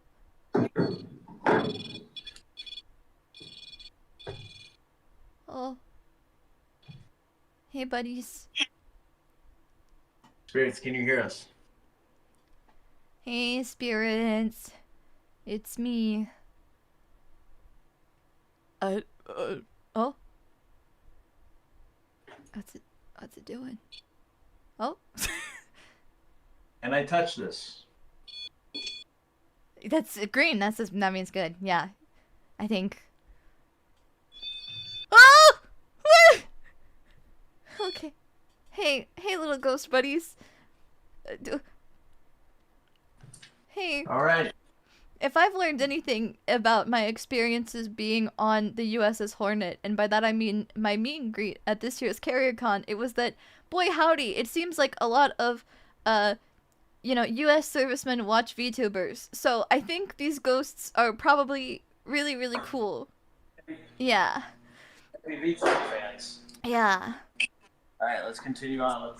Speaker 1: Oh. Hey, buddies.
Speaker 3: Spirits, can you hear us?
Speaker 1: Hey, spirits. It's me. Oh. What's it doing? Oh.
Speaker 3: And I touch this.
Speaker 1: That's green. That means good. Yeah, I think. Oh! Okay. Hey, little ghost buddies. Hey.
Speaker 3: All right.
Speaker 1: If I've learned anything about my experiences being on the U.S.S Hornet, and by that I mean my meet and greet at this year's CarrierCon, it was that, boy howdy, it seems like a lot of, U.S. servicemen watch VTubers. So I think these ghosts are probably really, really cool. Yeah.
Speaker 3: VTuber fans.
Speaker 1: Yeah.
Speaker 3: All right, let's continue on.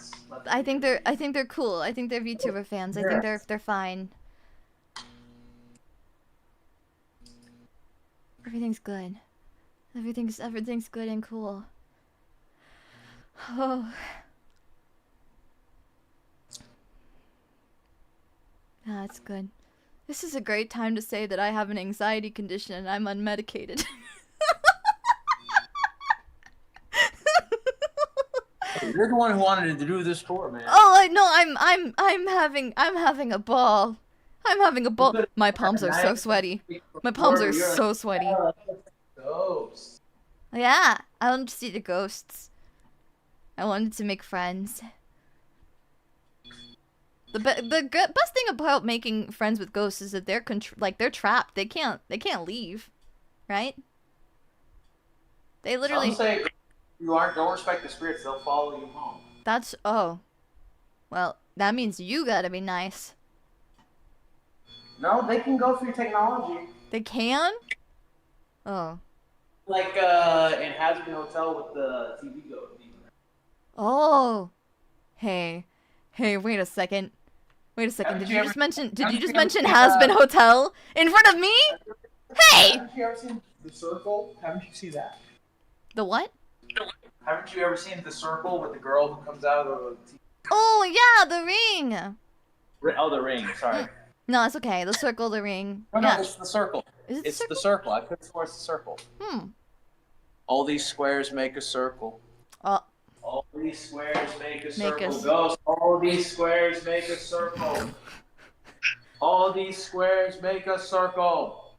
Speaker 1: I think they're cool. I think they're VTuber fans. I think they're fine. Everything's good. Everything's good and cool. Oh. Ah, that's good. This is a great time to say that I have an anxiety condition and I'm unmedicated.
Speaker 3: You're the one who wanted to do this tour, man.
Speaker 1: Oh, no, I'm having a ball. I'm having a ball. My palms are so sweaty. My palms are so sweaty.
Speaker 3: Ghosts.
Speaker 1: Yeah, I wanted to see the ghosts. I wanted to make friends. The best thing about making friends with ghosts is that they're they're trapped. They can't leave, right? They literally.
Speaker 3: Some say don't respect the spirits, they'll follow you home.
Speaker 1: That's well, that means you gotta be nice.
Speaker 3: No, they can go through technology.
Speaker 1: They can? Oh.
Speaker 3: Like in Hazard Hotel with the TV go.
Speaker 1: Oh. Hey, wait a second. Did you just mention Has-Been Hotel in front of me? Hey!
Speaker 3: Haven't you ever seen The Circle? Haven't you seen that?
Speaker 1: The what?
Speaker 3: Haven't you ever seen The Circle with the girl who comes out of the TV?
Speaker 1: Oh, yeah, The Ring.
Speaker 3: Oh, The Ring, sorry.
Speaker 1: No, it's okay. The Circle, The Ring.
Speaker 3: No,
Speaker 1: yeah.
Speaker 3: it's The Circle.
Speaker 1: It's
Speaker 3: The Circle. I could swear it's The Circle. All these squares make a circle. All these squares make a circle. Ghost. All these squares make a circle. All these squares make a circle.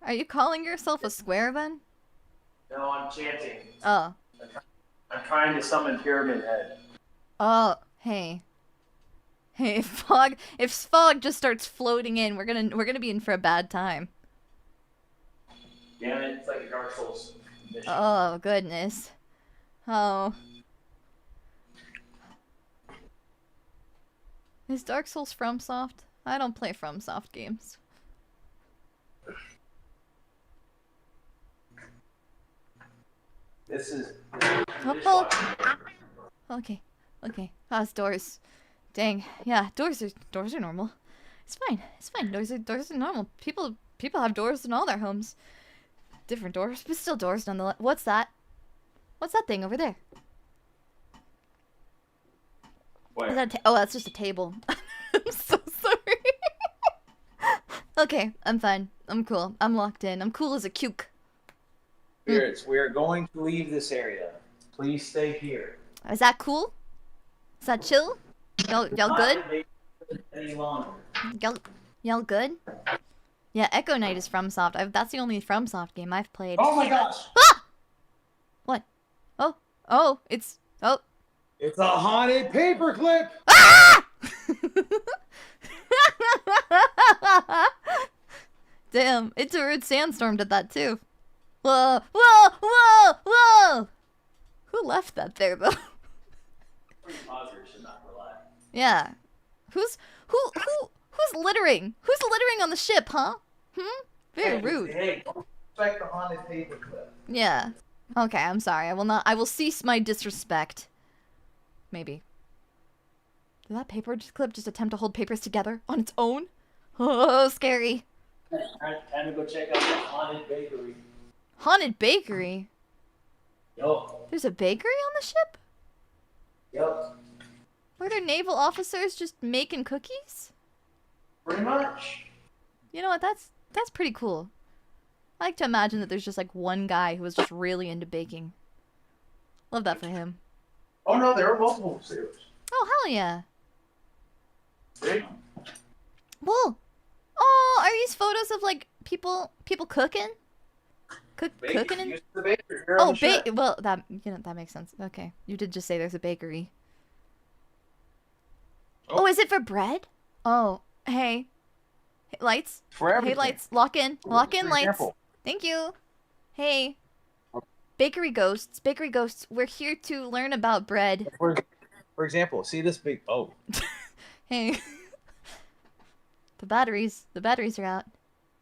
Speaker 1: Are you calling yourself a square then?
Speaker 3: No, I'm chanting.
Speaker 1: Oh.
Speaker 3: I'm trying to summon Pyramid Head.
Speaker 1: Oh, hey. Hey, if fog just starts floating in, we're gonna be in for a bad time.
Speaker 3: Damn it, it's like a Dark Souls mission.
Speaker 1: Oh, goodness. Oh. Is Dark Souls FromSoft? I don't play FromSoft games.
Speaker 3: This is
Speaker 1: Oh. Okay. Ah, it's doors. Dang. Yeah, doors are normal. It's fine. Doors are normal. People have doors in all their homes. Different doors, but still doors nonetheless. What's that? What's that thing over there?
Speaker 3: Where?
Speaker 1: Is that oh, that's just a table. I'm so sorry. Okay, I'm fine. I'm cool. I'm locked in. I'm cool as a cuke.
Speaker 3: Spirits, we are going to leave this area. Please stay here.
Speaker 1: Is that cool? Is that chill? Y'all good?
Speaker 3: Any longer.
Speaker 1: Y'all good? Yeah, Echo Knight is FromSoft. That's the only FromSoft game I've played.
Speaker 3: Oh my gosh!
Speaker 1: Ah! What? Oh, it's
Speaker 3: It's a haunted paperclip!
Speaker 1: Ah! Damn, It's a Rude Sandstorm did that too. Whoa! Who left that there though?
Speaker 3: Should not rely.
Speaker 1: Yeah. Who's littering? Who's littering on the ship, huh? Very rude.
Speaker 3: Hey, don't respect the haunted paperclip.
Speaker 1: Yeah. Okay, I'm sorry. I will cease my disrespect. Maybe. Did that paper clip just attempt to hold papers together on its own? Oh, scary.
Speaker 3: Time to go check out the haunted bakery.
Speaker 1: Haunted bakery?
Speaker 3: Yup.
Speaker 1: There's a bakery on the ship?
Speaker 3: Yup.
Speaker 1: Were there naval officers just making cookies?
Speaker 3: Pretty much.
Speaker 1: You know what? That's pretty cool. I like to imagine that there's just like one guy who was just really into baking. Love that for him.
Speaker 3: Oh no, there were multiple sailors.
Speaker 1: Oh, hell yeah.
Speaker 3: See?
Speaker 1: Whoa! Oh, are these photos of like people cooking? Cooking in?
Speaker 2: Use the bakery here on
Speaker 1: Oh,
Speaker 2: the ship.
Speaker 1: well, that that makes sense. Okay, you did just say there's a bakery. Oh, is it for bread? Oh, hey, lights.
Speaker 2: For
Speaker 1: Hey,
Speaker 2: everything.
Speaker 1: lights. Lock in,
Speaker 2: For
Speaker 1: lights.
Speaker 2: example.
Speaker 1: Thank you. Hey, bakery ghosts. We're here to learn about bread.
Speaker 2: For example, see this big. Oh.
Speaker 1: Hey, the batteries are out.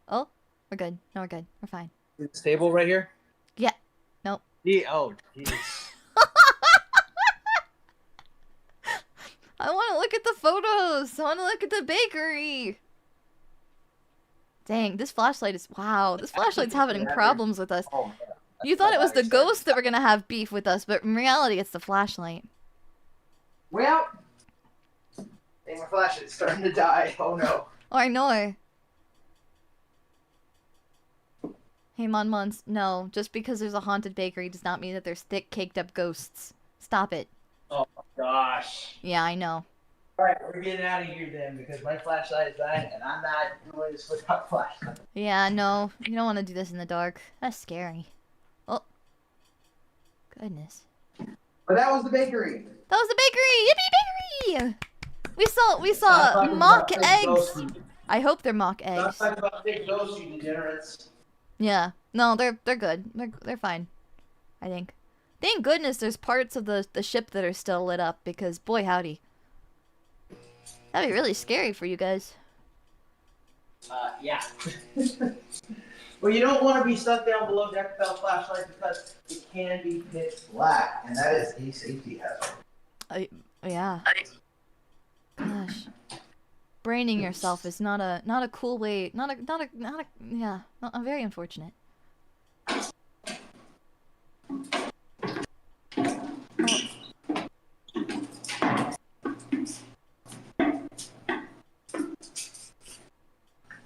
Speaker 1: Oh, we're good. No, we're good. We're fine.
Speaker 2: This table right here.
Speaker 1: Yeah. Nope.
Speaker 2: Oh, jeez.
Speaker 1: I want to look at the photos. I want to look at the bakery. Dang, this flashlight is... Wow, this flashlight's having problems with us.
Speaker 2: Oh, man.
Speaker 1: You thought it was the ghost that were going to have beef with us, but in reality, it's the flashlight.
Speaker 2: Well, hey, my flashlight's starting to die. Oh, no.
Speaker 1: Oh, I know. Hey, Mon, no. Just because there's a haunted bakery does not mean that there's thick, caked-up ghosts. Stop it.
Speaker 2: Oh, my gosh.
Speaker 1: Yeah, I know.
Speaker 2: All right, we're getting out of here then because my flashlight is dying and I'm not doing this without flashlight.
Speaker 1: Yeah, no. You don't want to do this in the dark. That's scary. Oh. Goodness.
Speaker 2: But that was the bakery.
Speaker 1: That was the bakery! Yippee bakery! We saw mock eggs. I hope they're mock eggs.
Speaker 2: Not talking about big ghosts, you degenerates.
Speaker 1: Yeah. No, they're good. They're fine. I think. Thank goodness there's parts of the ship that are still lit up because boy howdy. That'd be really scary for you guys.
Speaker 2: Yeah. Well, you don't want to be stuck down below deck without a flashlight because it can be pitch black, and that is a safety hazard.
Speaker 1: Yeah. Gosh. Braining yourself is not a cool way. Yeah. Very unfortunate.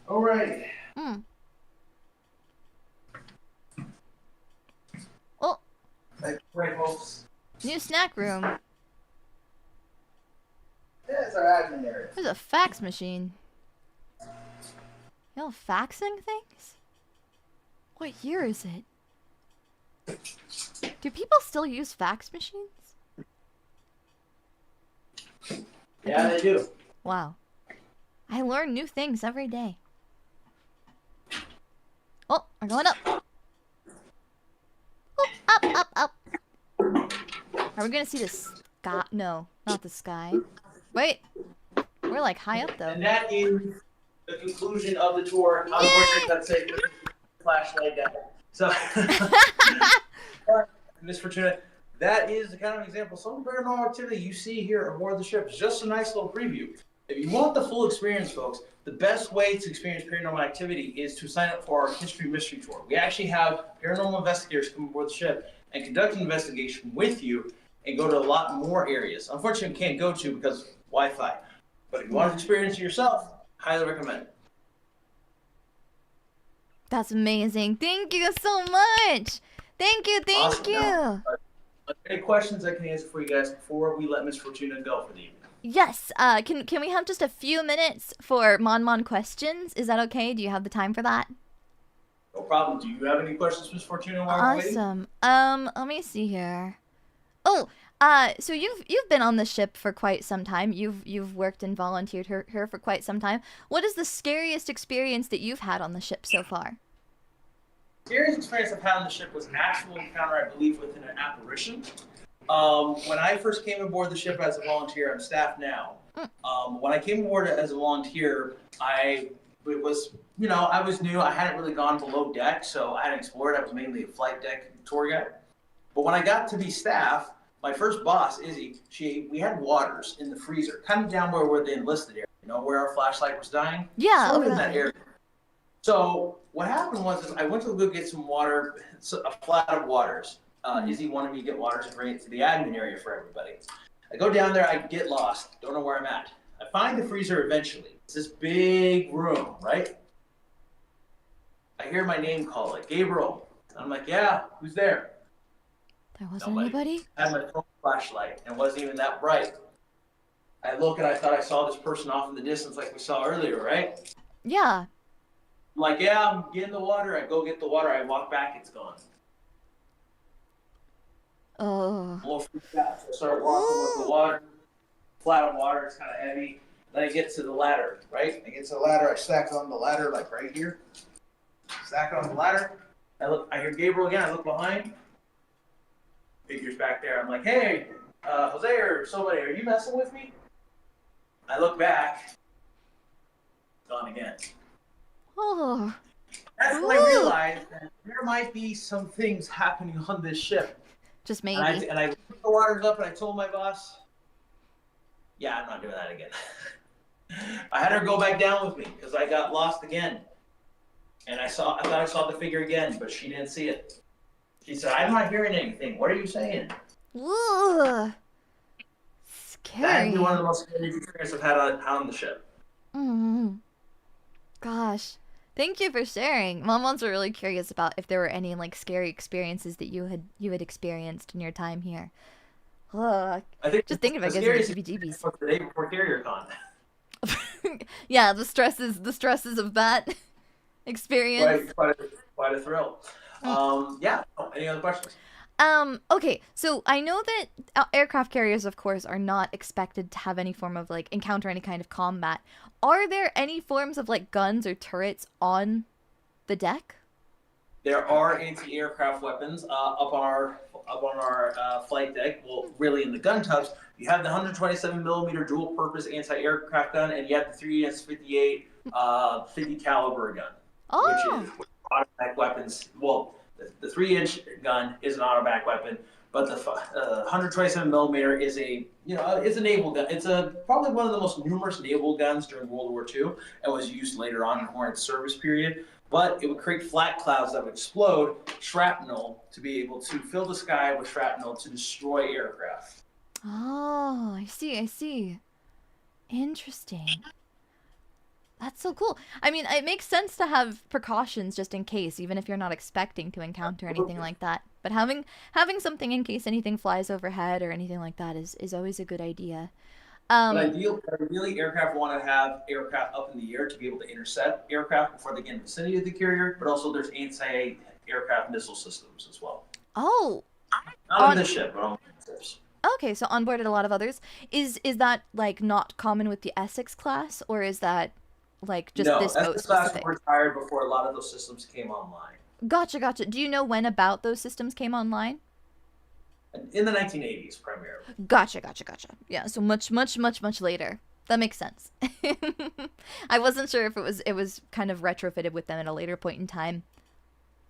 Speaker 2: All right.
Speaker 1: Oh.
Speaker 2: Right, folks.
Speaker 1: New snack room.
Speaker 2: There's our admin area.
Speaker 1: There's a fax machine. Y'all faxing things? What year is it? Do people still use fax machines?
Speaker 2: Yeah, they do.
Speaker 1: Wow. I learn new things every day. Oh, we're going up. Oh, up. Are we gonna see the sky? No, not the sky. Wait. We're like high up though.
Speaker 2: And that is the conclusion of the tour. Unfortunately, that's it. Flashlight down. So, Miss Fortuna, that is the kind of example. Some paranormal activity you see here aboard the ship is just a nice little preview. If you want the full experience, folks, the best way to experience paranormal activity is to sign up for our History Mystery Tour. We actually have paranormal investigators come aboard the ship and conduct an investigation with you and go to a lot more areas. Unfortunately, we can't go to because Wi-Fi. But if you want to experience it yourself, highly recommend it.
Speaker 1: That's amazing. Thank you so much. Thank you.
Speaker 2: Awesome. Are there any questions I can answer for you guys before we let Miss Fortuna go for the evening?
Speaker 1: Yes. Can we have just a few minutes for Mon questions? Is that okay? Do you have the time for that?
Speaker 2: No problem. Do you have any questions, Miss Fortuna, while we're waiting?
Speaker 1: Awesome. Let me see here. Oh, so you've been on the ship for quite some time. You've worked and volunteered here for quite some time. What is the scariest experience that you've had on the ship so far?
Speaker 2: The scariest experience I've had on the ship was an actual encounter, I believe, with an apparition. When I first came aboard the ship as a volunteer, I'm staff now. When I came aboard as a volunteer, I was new. I hadn't really gone below deck, so I hadn't explored. I was mainly a flight deck tour guide. But when I got to be staff, my first boss, Izzy, we had waters in the freezer, kind of down where the enlisted area, where our flashlight was dying.
Speaker 1: Yeah,
Speaker 2: sort of in that area. So what happened was I went to go get some water, a flat of waters. Izzy wanted me to get waters and bring it to the admin area for everybody. I go down there, I get lost, don't know where I'm at. I find the freezer eventually. It's this big room, right? I hear my name call, like, Gabriel. I'm like, yeah, who's there?
Speaker 1: There wasn't anybody?
Speaker 2: I had my phone flashlight and it wasn't even that bright. I look and I thought I saw this person off in the distance like we saw earlier, right?
Speaker 1: Yeah.
Speaker 3: I'm like, yeah, I'm getting the water. I go get the water. I walk back, it's gone.
Speaker 1: Oh.
Speaker 3: A little freaked out. So I start walking with the water, flat of water. It's kind of heavy. Then I get to the ladder, right? I get to the ladder. I stack on the ladder, like right here. Stack on the ladder. I hear Gabriel again. I look behind. Figure's back there. I'm like, hey, Jose or somebody, are you messing with me? I look back. Gone again.
Speaker 1: Oh.
Speaker 3: That's when I realized that there might be some things happening on this ship.
Speaker 1: Just maybe.
Speaker 3: And I put the waters up and I told my boss, yeah, I'm not doing that again. I had her go back down with me because I got lost again. And I thought I saw the figure again, but she didn't see it. She said, I'm not hearing anything. What are you saying?
Speaker 1: Ooh. Scary.
Speaker 3: That'd be one of the most scary experiences I've had on the ship.
Speaker 1: Mm-hmm. Gosh. Thank you for sharing. Mom wants are really curious about if there were any like scary experiences that you had experienced in your time here. Ugh.
Speaker 3: I think
Speaker 1: Just thinking about getting the heebie-jeebies.
Speaker 3: The day before CarrierCon.
Speaker 1: Yeah, the stresses of that experience.
Speaker 3: Quite a thrill. Yeah. Any other questions?
Speaker 1: Okay, so I know that aircraft carriers, of course, are not expected to have any form of, like, encounter any kind of combat. Are there any forms of, like, guns or turrets on the deck?
Speaker 3: There are anti-aircraft weapons up on our flight deck. Well, really in the gun tubs, you have the 127 millimeter dual-purpose anti-aircraft gun, and you have the 3S58 50 caliber gun, which is automatic weapons. Well, the 3-inch gun is an automatic weapon, but the 127 millimeter is it's a naval gun. It's probably one of the most numerous naval guns during World War II, and was used later on in Hornet's service period. But it would create flat clouds that would explode shrapnel to be able to fill the sky with shrapnel to destroy aircraft.
Speaker 1: Oh, I see. Interesting. That's so cool. I mean, it makes sense to have precautions just in case, even if you're not expecting to encounter anything like that. But having something in case anything flies overhead or anything like that is always a good idea.
Speaker 3: But ideally, aircraft want to have aircraft up in the air to be able to intercept aircraft before they get in the vicinity of the carrier. But also, there's anti-aircraft missile systems as well.
Speaker 1: Oh.
Speaker 3: Not on this ship, but on ships.
Speaker 1: Okay, so on board at a lot of others. Is that like not common with the Essex class, or is that like just this boat
Speaker 3: Essex class
Speaker 1: specific?
Speaker 3: retired before a lot of those systems came online.
Speaker 1: Gotcha. Do you know when about those systems came online?
Speaker 3: In the 1980s, primarily.
Speaker 1: Gotcha. Yeah, so much later. That makes sense. I wasn't sure if it was kind of retrofitted with them at a later point in time.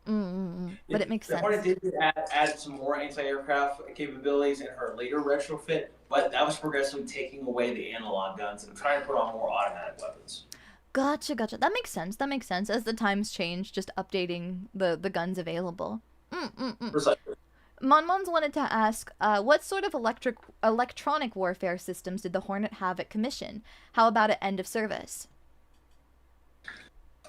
Speaker 1: But it makes sense.
Speaker 3: The Hornet did add some more anti-aircraft capabilities in her later retrofit, but that was progressively taking away the analog guns and trying to put on more automatic weapons.
Speaker 1: Gotcha. That makes sense. As the times change, just updating the guns available.
Speaker 3: Precisely.
Speaker 1: Monmons wanted to ask, what sort of electronic warfare systems did the Hornet have at commission? How about at end of service?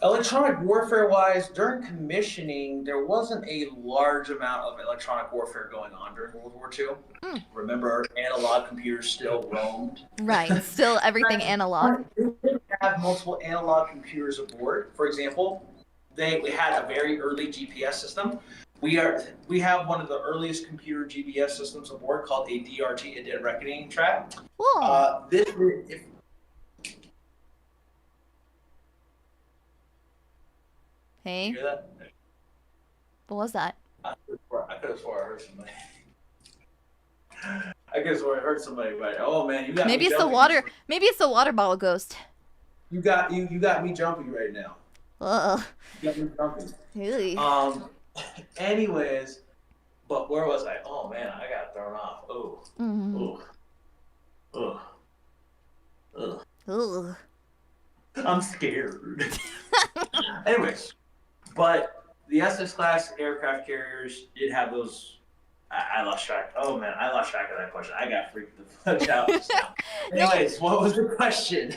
Speaker 3: Electronic warfare-wise, during commissioning, there wasn't a large amount of electronic warfare going on during World War II. Remember, analog computers still roamed.
Speaker 1: Right, still everything analog.
Speaker 3: We didn't have multiple analog computers aboard. For example, we had a very early GPS system. We have one of the earliest computer GPS systems aboard called a DRT, a dead reckoning track.
Speaker 1: Whoa. Hey.
Speaker 3: You hear that?
Speaker 1: What was that?
Speaker 3: I could have swore I heard somebody. I could have swore I heard somebody, but oh man, you got
Speaker 1: maybe
Speaker 3: me
Speaker 1: it's
Speaker 3: jumping.
Speaker 1: the water. Maybe it's the water bottle ghost.
Speaker 3: You got me jumping right now.
Speaker 1: Ugh.
Speaker 3: You got me jumping.
Speaker 1: Really?
Speaker 3: Anyways, but where was I? Oh man, I got thrown off. Oh.
Speaker 1: Ugh.
Speaker 3: I'm scared. Anyways, but the SS class aircraft carriers did have those. I lost track. Oh man, I lost track of that question. I got freaked the fuck out just now. Anyways, what was the question?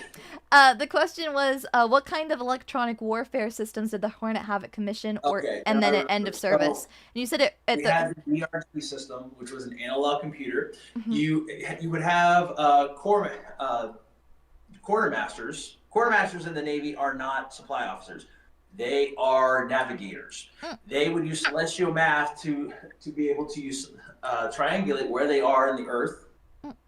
Speaker 1: The question was, what kind of electronic warfare systems did the Hornet have at commission, and then at end of service? And you said it at
Speaker 3: we had the DRT system, which was an analog computer. You would have quartermasters.
Speaker 2: Quartermasters in the Navy are not supply officers. They are navigators. They would use celestial math to be able to use triangulate where they are in the Earth.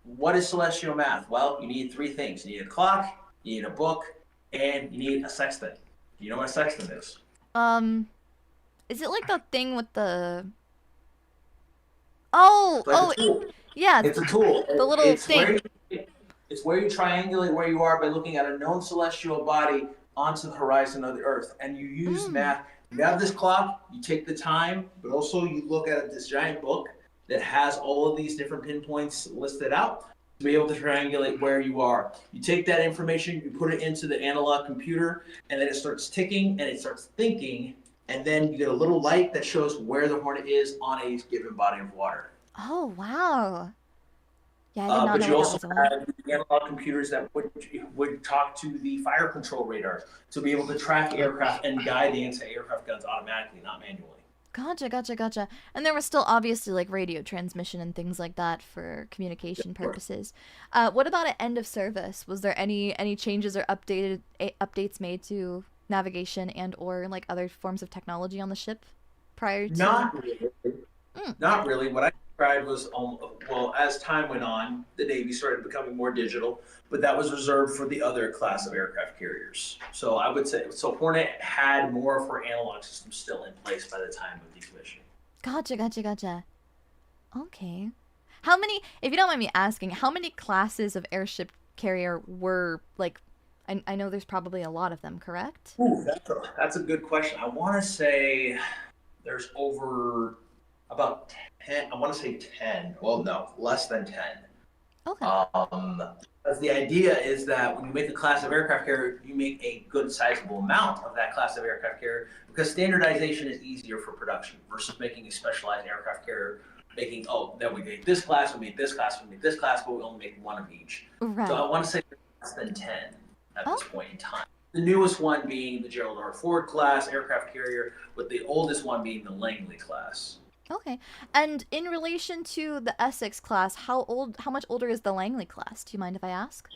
Speaker 2: What is celestial math? Well, you need three things. You need a clock, you need a book, and you need a sextant. Do you know what a sextant is?
Speaker 1: Is it like the thing with the... Yeah.
Speaker 2: It's a tool.
Speaker 1: The little thing.
Speaker 2: It's where you triangulate where you are by looking at a known celestial body onto the horizon of the Earth. And you use math. You have this clock, you take the time, but also you look at this giant book that has all of these different pinpoints listed out to be able to triangulate where you are. You take that information, you put it into the analog computer, and then it starts ticking and it starts thinking, and then you get a little light that shows where the Hornet is on a given body of water.
Speaker 1: Oh, wow. Yeah, I did not
Speaker 2: but
Speaker 1: know
Speaker 2: you
Speaker 1: what
Speaker 2: also
Speaker 1: that was.
Speaker 2: have the analog computers that would talk to the fire control radars to be able to track aircraft and guide the anti-aircraft guns automatically, not manually.
Speaker 1: Gotcha. And there was still obviously like radio transmission and things like that for communication purposes. What about at end of service? Was there any changes or updates made to navigation and or like other forms of technology on the ship prior to?
Speaker 2: Not really. Not really. What I described was, well, as time went on, the Navy started becoming more digital, but that was reserved for the other class of aircraft carriers. So I would say, Hornet had more of her analog systems still in place by the time of decommissioning.
Speaker 1: Gotcha. Okay. How many, if you don't mind me asking, how many classes of airship carrier were, like, I know there's probably a lot of them, correct?
Speaker 2: Ooh, that's a good question. I want to say there's over about 10, I want to say 10. Well, no, less than 10.
Speaker 1: Okay.
Speaker 2: Because the idea is that when you make a class of aircraft carrier, you make a good sizable amount of that class of aircraft carrier because standardization is easier for production versus making a specialized aircraft carrier, making, then we make this class, we make this class, we make this class, but we only make one of each.
Speaker 1: Right.
Speaker 2: So I want to say less than 10 at this point in time. The newest one being the Gerald R. Ford class aircraft carrier, with the oldest one being the Langley class.
Speaker 1: Okay. And in relation to the Essex class, how much older is the Langley class? Do you mind if I ask?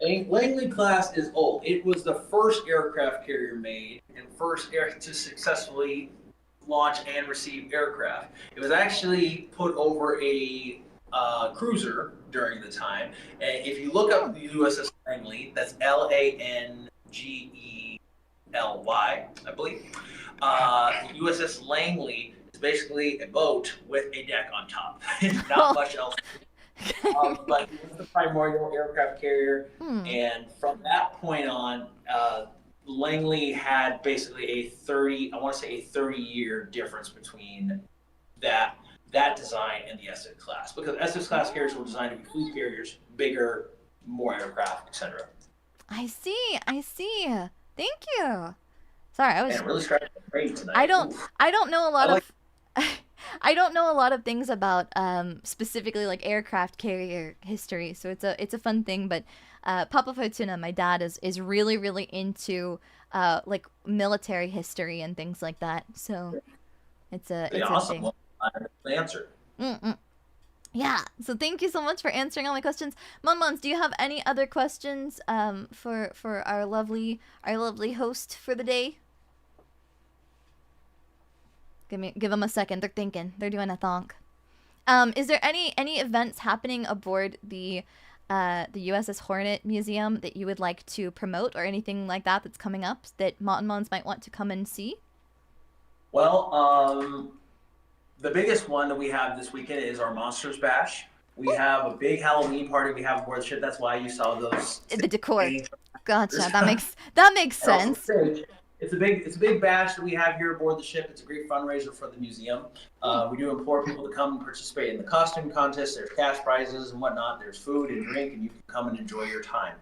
Speaker 2: Langley class is old. It was the first aircraft carrier made and first to successfully launch and receive aircraft. It was actually put over a cruiser during the time. And if you look up the U.S.S Langley, that's Langley, I believe. U.S.S Langley is basically a boat with a deck on top. Not much else. But it was the primordial aircraft carrier. And from that point on, Langley had basically a 30-year difference between that design and the Essex class. Because Essex class carriers were designed to be fleet carriers, bigger, more aircraft, etc.
Speaker 1: I see. Thank you. Sorry, I was
Speaker 2: really scratching the brain tonight.
Speaker 1: I don't know a lot of I don't know a lot of things about specifically like aircraft carrier history, so it's a fun thing. But Papa Fortuna, my dad, is really into like military history and things like that. So it's a
Speaker 2: awesome.
Speaker 1: thing.
Speaker 2: Well, I have the answer.
Speaker 1: Yeah. So thank you so much for answering all my questions. Monmons, do you have any other questions for our lovely host for the day? Give them a second. They're thinking. They're doing a thonk. Is there any events happening aboard the U.S.S Hornet Museum that you would like to promote, or anything like that that's coming up that Monmons might want to come and see?
Speaker 2: Well, the biggest one that we have this weekend is our Monsters Bash. We have a big Halloween party we have aboard the ship. That's why you saw those.
Speaker 1: The decor. Gotcha. That makes sense.
Speaker 2: It's a big bash that we have here aboard the ship. It's a great fundraiser for the museum. We do implore people to come and participate in the costume contest. There's cash prizes and whatnot. There's food and drink, and you can come and enjoy your time.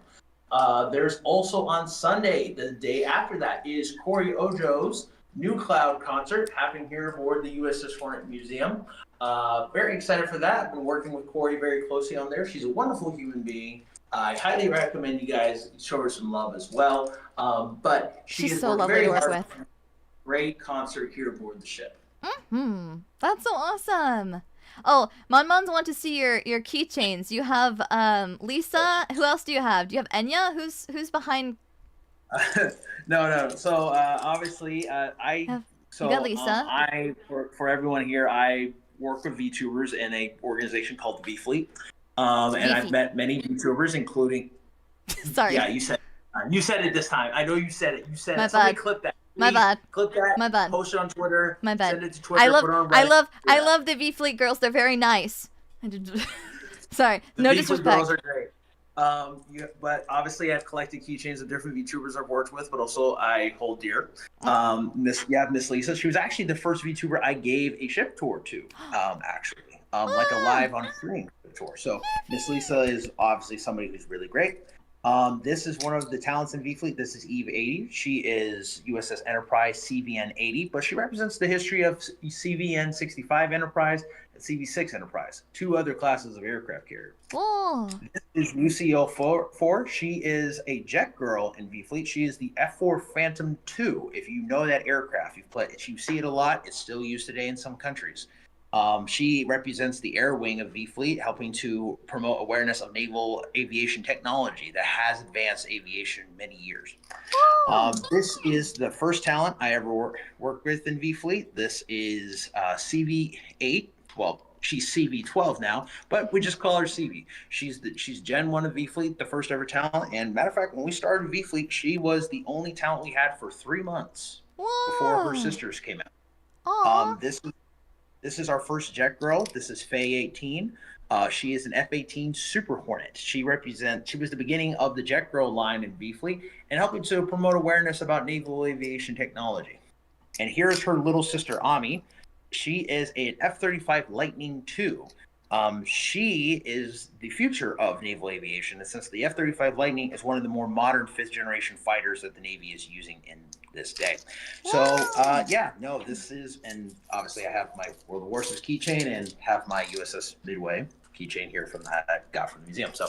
Speaker 2: There's also on Sunday, the day after that, is Corey Ojo's New Cloud concert happening here aboard the U.S.S Hornet Museum. Very excited for that. I've been working with Corey very closely on there. She's a wonderful human being. I highly recommend you guys show her some love as well. But she's so lovely to work with. Great concert here aboard the ship.
Speaker 1: That's so awesome. Oh, Monmons want to see your keychains. You have Lisa. Who else do you have? Do you have Enya? Who's behind
Speaker 3: No. So obviously,
Speaker 1: Yeah. You got Lisa.
Speaker 3: for everyone here, I work with VTubers in a organization called V Fleet, and I've
Speaker 1: V-Fleet.
Speaker 3: met many VTubers, including.
Speaker 1: Sorry.
Speaker 3: Yeah, you said it this time. I know you said it. You said
Speaker 1: My
Speaker 3: it. Somebody
Speaker 1: bad.
Speaker 3: clip that.
Speaker 1: My
Speaker 3: Please.
Speaker 1: bad.
Speaker 3: Clip that.
Speaker 1: My bad.
Speaker 3: Post it on Twitter.
Speaker 1: My bad.
Speaker 3: Send it to Twitter. Put it on Reddit.
Speaker 1: I
Speaker 3: Yeah.
Speaker 1: love the V Fleet girls. They're very nice. Sorry,
Speaker 3: The
Speaker 1: no
Speaker 3: V Fleet
Speaker 1: disrespect.
Speaker 3: girls are great. But obviously I've collected keychains of different VTubers I've worked with, but also I hold dear. Miss Lisa, she was actually the first VTuber I gave a ship tour to, actually, like a live on screen tour. So Miss Lisa is obviously somebody who's really great. This is one of the talents in V Fleet. This is Eve 80. She is U.S.S Enterprise CVN 80, but she represents the history of CVN 65 Enterprise and CV6 Enterprise, two other classes of aircraft carrier.
Speaker 1: Oh.
Speaker 3: This is Lucio 4. She is a jet girl in V Fleet. She is the F4 Phantom 2. If you know that aircraft, you see it a lot. It's still used today in some countries. She represents the air wing of V Fleet, helping to promote awareness of naval aviation technology that has advanced aviation many years. This is the first talent I ever worked with in V Fleet. This is CV8. Well, she's CV12 now, but we just call her CV. She's Gen 1 of V Fleet, the first ever talent. And matter of fact, when we started V Fleet, she was the only talent we had for 3 months before her sisters came out. This is our first jet girl. This is Faye 18. She is an F-18 Super Hornet. She was the beginning of the jet girl line in V Fleet and helping to promote awareness about naval aviation technology. And here's her little sister, Ami. She is an F-35 Lightning II. She is the future of naval aviation, and since the F-35 Lightning is one of the more modern fifth-generation fighters that the Navy is using in this day. So, this is, and obviously I have my World of Warsaw keychain and have my USS Midway keychain here from that I got from the museum. So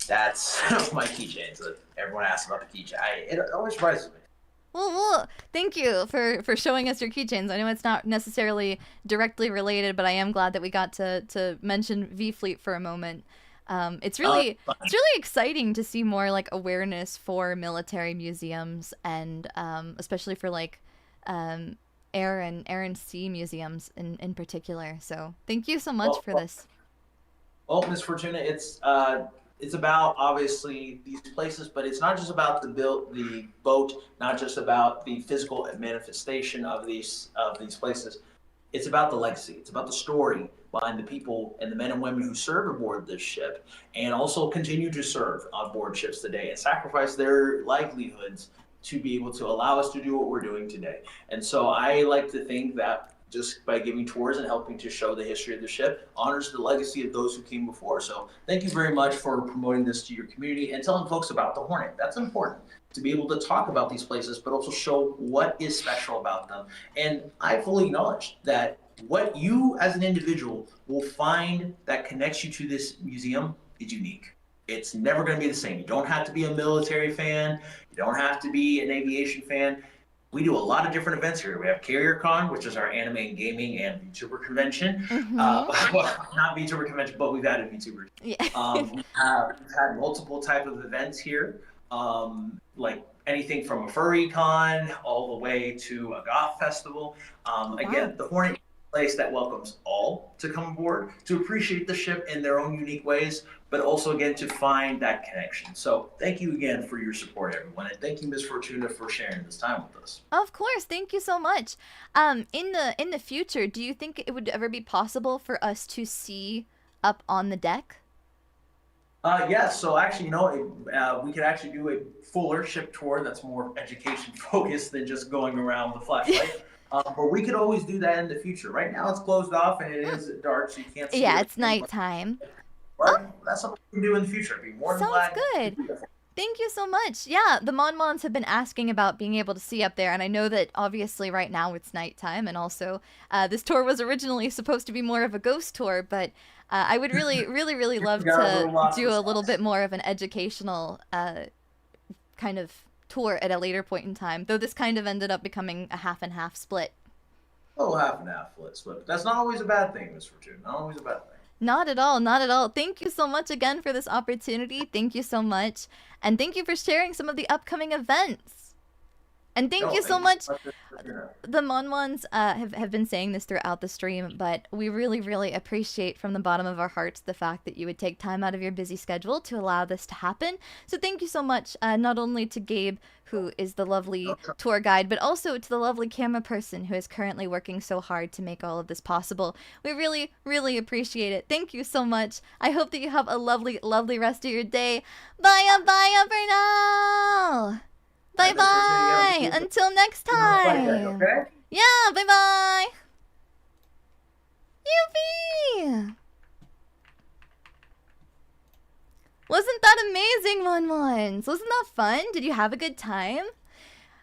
Speaker 3: that's my keychains. So everyone asks about the keychain. It always surprises me.
Speaker 1: Well, thank you for showing us your keychains. I know it's not necessarily directly related, but I am glad that we got to mention V Fleet for a moment. It's really exciting to see more like awareness for military museums and especially for like air and sea museums in particular. So thank you so much for this.
Speaker 3: Well, Ms. Fortuna, it's about obviously these places, but it's not just about the boat, not just about the physical manifestation of these places. It's about the legacy. It's about the story behind the people and the men and women who served aboard this ship and also continue to serve on board ships today and sacrifice their livelihoods to be able to allow us to do what we're doing today. And so I like to think that just by giving tours and helping to show the history of the ship honors the legacy of those who came before. So thank you very much for promoting this to your community and telling folks about the Hornet. That's important, to be able to talk about these places, but also show what is special about them. And I fully acknowledge that what you as an individual will find that connects you to this museum is unique. It's never going to be the same. You don't have to be a military fan. You don't have to be an aviation fan. We do a lot of different events here. We have CarrierCon, which is our anime and gaming and VTuber convention. Well, not VTuber convention, but we've added VTubers.
Speaker 1: Yeah.
Speaker 3: We've had multiple type of events here, like anything from a furry con all the way to a goth festival. Again, the Hornet is a place that welcomes all to come aboard, to appreciate the ship in their own unique ways, but also, again, to find that connection. So thank you again for your support, everyone. And thank you, Ms. Fortuna, for sharing this time with us.
Speaker 1: Of course. Thank you so much. In the future, do you think it would ever be possible for us to see up on the deck?
Speaker 3: Yes. So actually, we could actually do a fuller ship tour that's more education focused than just going around the flashlight. But we could always do that in the future. Right now, it's closed off and it is dark, so you can't see.
Speaker 1: Yeah, it's nighttime.
Speaker 3: But that's something we can do in the future. It'd be more than
Speaker 1: Sounds good. Thank you so much. Yeah, the Mon-Mons have been asking about being able to see up there, and I know that obviously right now it's nighttime, and also this tour was originally supposed to be more of a ghost tour, but I would really, really, really love to do a little bit more of an educational kind of tour at a later point in time, though this kind of ended up becoming a half and half split.
Speaker 3: Oh, half and half split. But that's not always a bad thing, Ms. Fortuna. Not always a bad thing.
Speaker 1: Not at all, not at all. Thank you so much again for this opportunity. Thank you so much. And thank you for sharing some of the upcoming events. And thank
Speaker 2: No,
Speaker 1: you so much.
Speaker 2: much for tuning in.
Speaker 1: The Monwans have been saying this throughout the stream, but we really, really appreciate from the bottom of our hearts the fact that you would take time out of your busy schedule to allow this to happen. So thank you so much, not only to Gabe, who is the lovely tour guide, but also to the lovely camera person who is currently working so hard to make all of this possible. We really, really appreciate it. Thank you so much. I hope that you have a lovely, lovely rest of your day. Bye, bye for now. Bye bye. Until next time.
Speaker 2: Okay?
Speaker 1: Yeah, bye bye. Yuffie. Wasn't that amazing, Monwans? Wasn't that fun? Did you have a good time?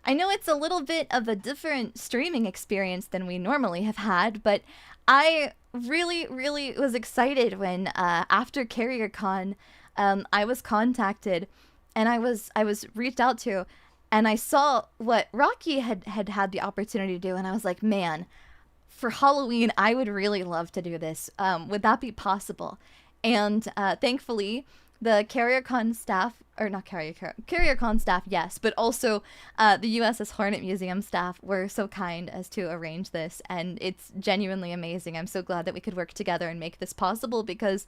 Speaker 1: I know it's a little bit of a different streaming experience than we normally have had, but I really, really was excited when after CarrierCon, I was contacted and I was reached out to, and I saw what Rocky had the opportunity to do, and I was like, man, for Halloween, I would really love to do this. Would that be possible? And thankfully, the CarrierCon staff, or not CarrierCon staff, yes, but also the U.S.S Hornet Museum staff were so kind as to arrange this, and it's genuinely amazing. I'm so glad that we could work together and make this possible, because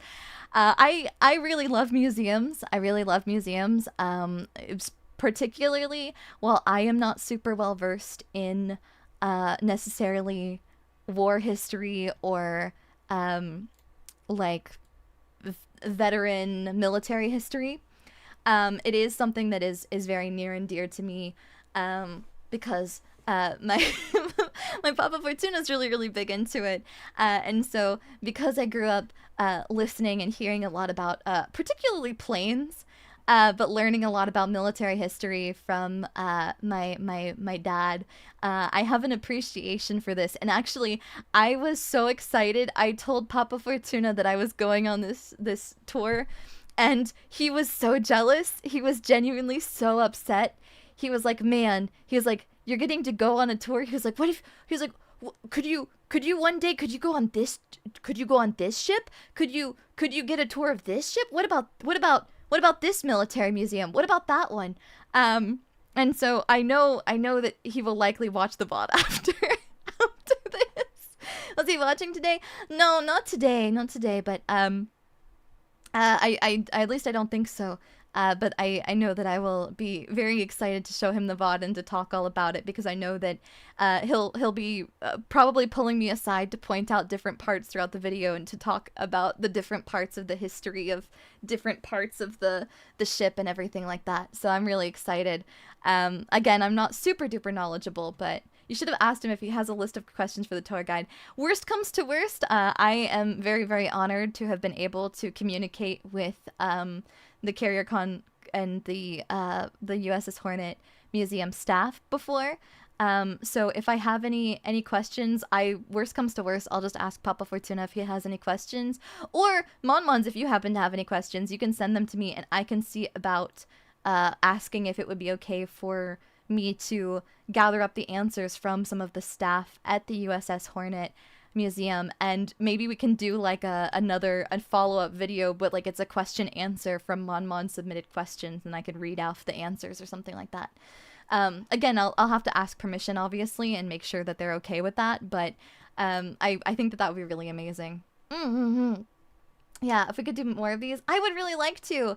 Speaker 1: I really love museums. I really love museums. It's particularly while I am not super well versed in necessarily war history or like veteran military history. It is something that is very near and dear to me, because my my Papa Fortuna is really, really big into it, and so because I grew up listening and hearing a lot about particularly planes, but learning a lot about military history from my dad, I have an appreciation for this. And actually, I was so excited. I told Papa Fortuna that I was going on this tour, and he was so jealous. He was genuinely so upset. He was like, man, he was like, you're getting to go on a tour. He was like, what if, he was like, could you one day, could you go on this ship? Could you get a tour of this ship? What about this military museum? What about that one? And so I know that he will likely watch the VOD after this. Was he watching today? No, not today, but I at least I don't think so. But I know that I will be very excited to show him the VOD and to talk all about it, because I know that he'll be probably pulling me aside to point out different parts throughout the video and to talk about the different parts of the history of different parts of the ship and everything like that. So I'm really excited. Again, I'm not super duper knowledgeable, but you should have asked him if he has a list of questions for the tour guide. Worst comes to worst, I am very, very honored to have been able to communicate with the CarrierCon and the U.S.S Hornet Museum staff before. So if I have any questions, worst comes to worst, I'll just ask Papa Fortuna if he has any questions. Or Monmons, if you happen to have any questions, you can send them to me and I can see about asking if it would be okay for me to gather up the answers from some of the staff at the U.S.S Hornet Museum, and maybe we can do like a follow-up video, but like it's a question answer from Mon submitted questions, and I could read off the answers or something like that. Again, I'll have to ask permission, obviously, and make sure that they're okay with that, but I think that would be really amazing. Yeah, if we could do more of these, I would really like to.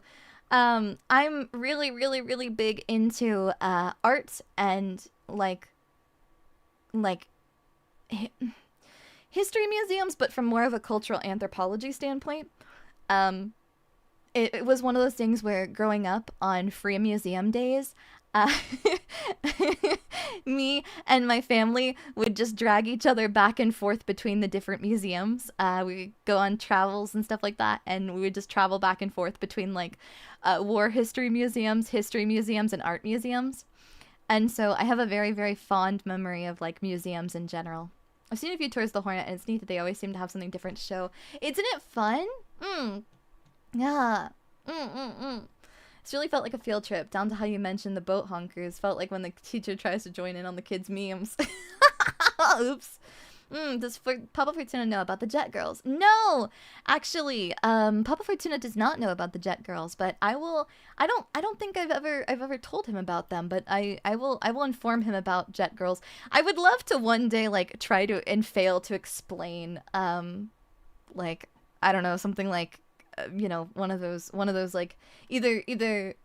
Speaker 1: I'm really, really, really big into art and like history museums, but from more of a cultural anthropology standpoint. It was one of those things where growing up on free museum days, me and my family would just drag each other back and forth between the different museums. We would go on travels and stuff like that, and we would just travel back and forth between like war history museums, and art museums. And so I have a very, very fond memory of like museums in general. I've seen a few tours of the Hornet, and it's neat that they always seem to have something different to show. Isn't it fun? Yeah. It's really felt like a field trip, down to how you mentioned the boat honkers. Felt like when the teacher tries to join in on the kids' memes. Oops. Does Papa Fortuna know about the Jet Girls? No, actually, Papa Fortuna does not know about the Jet Girls, but I will. I don't think I've ever told him about them, but I will inform him about Jet Girls. I would love to one day like try to and fail to explain, like I don't know, something like, you know, one of those like either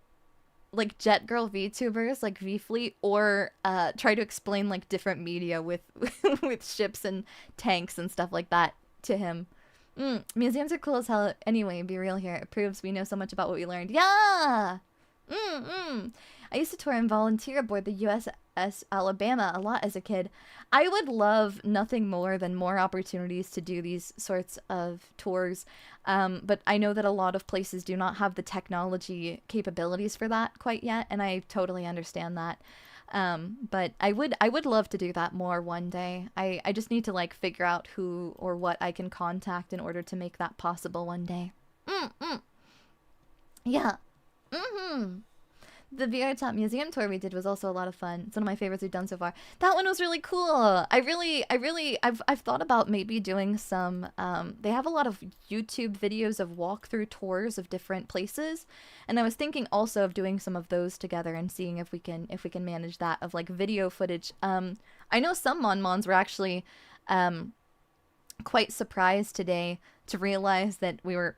Speaker 1: like Jet Girl VTubers like V-Fleet, or try to explain like different media with with ships and tanks and stuff like that to him. Museums are cool as hell anyway, be real here. It proves we know so much about what we learned. Yeah! I used to tour and volunteer aboard the U.S.S Alabama a lot as a kid. I would love nothing more than more opportunities to do these sorts of tours, but I know that a lot of places do not have the technology capabilities for that quite yet, and I totally understand that. But I would love to do that more one day. I just need to like figure out who or what I can contact in order to make that possible one day. Yeah. The VR Top Museum tour we did was also a lot of fun. It's one of my favorites we've done so far. That one was really cool. I've thought about maybe doing some, they have a lot of YouTube videos of walkthrough tours of different places. And I was thinking also of doing some of those together and seeing if we can manage that of like video footage. I know some Monmons were actually, quite surprised today to realize that we were,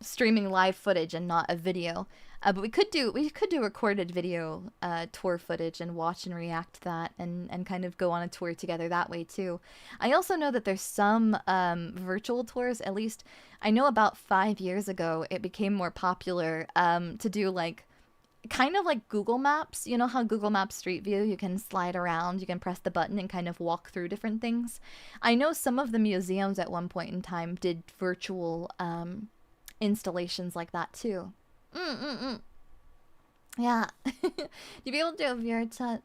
Speaker 1: streaming live footage and not a video. But we could do recorded video tour footage and watch and react to that and kind of go on a tour together that way too. I also know that there's some virtual tours, at least I know about 5 years ago it became more popular to do like kind of like Google Maps. You know how Google Maps Street View, you can slide around, you can press the button and kind of walk through different things. I know some of the museums at one point in time did virtual installations like that too. Yeah. You'd be able to do a VR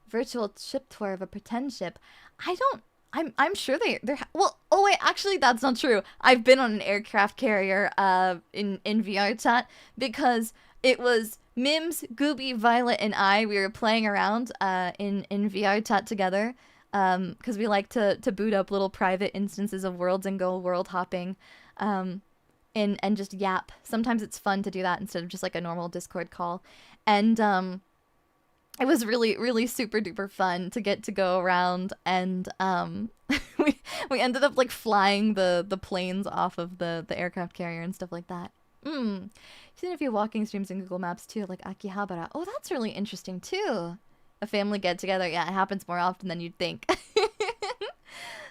Speaker 1: virtual ship tour of a pretend ship. I'm sure they're well, oh wait, actually that's not true. I've been on an aircraft carrier in VR chat because it was Mims, Gooby, Violet, and I. We were playing around in VR chat together because we like to boot up little private instances of worlds and go world hopping. And just yap. Sometimes it's fun to do that instead of just like a normal Discord call. And it was really, really super duper fun to get to go around, and we ended up like flying the planes off of the aircraft carrier and stuff like that. I've seen a few walking streams in Google Maps too, like Akihabara. Oh, that's really interesting too. A family get together. Yeah, it happens more often than you'd think.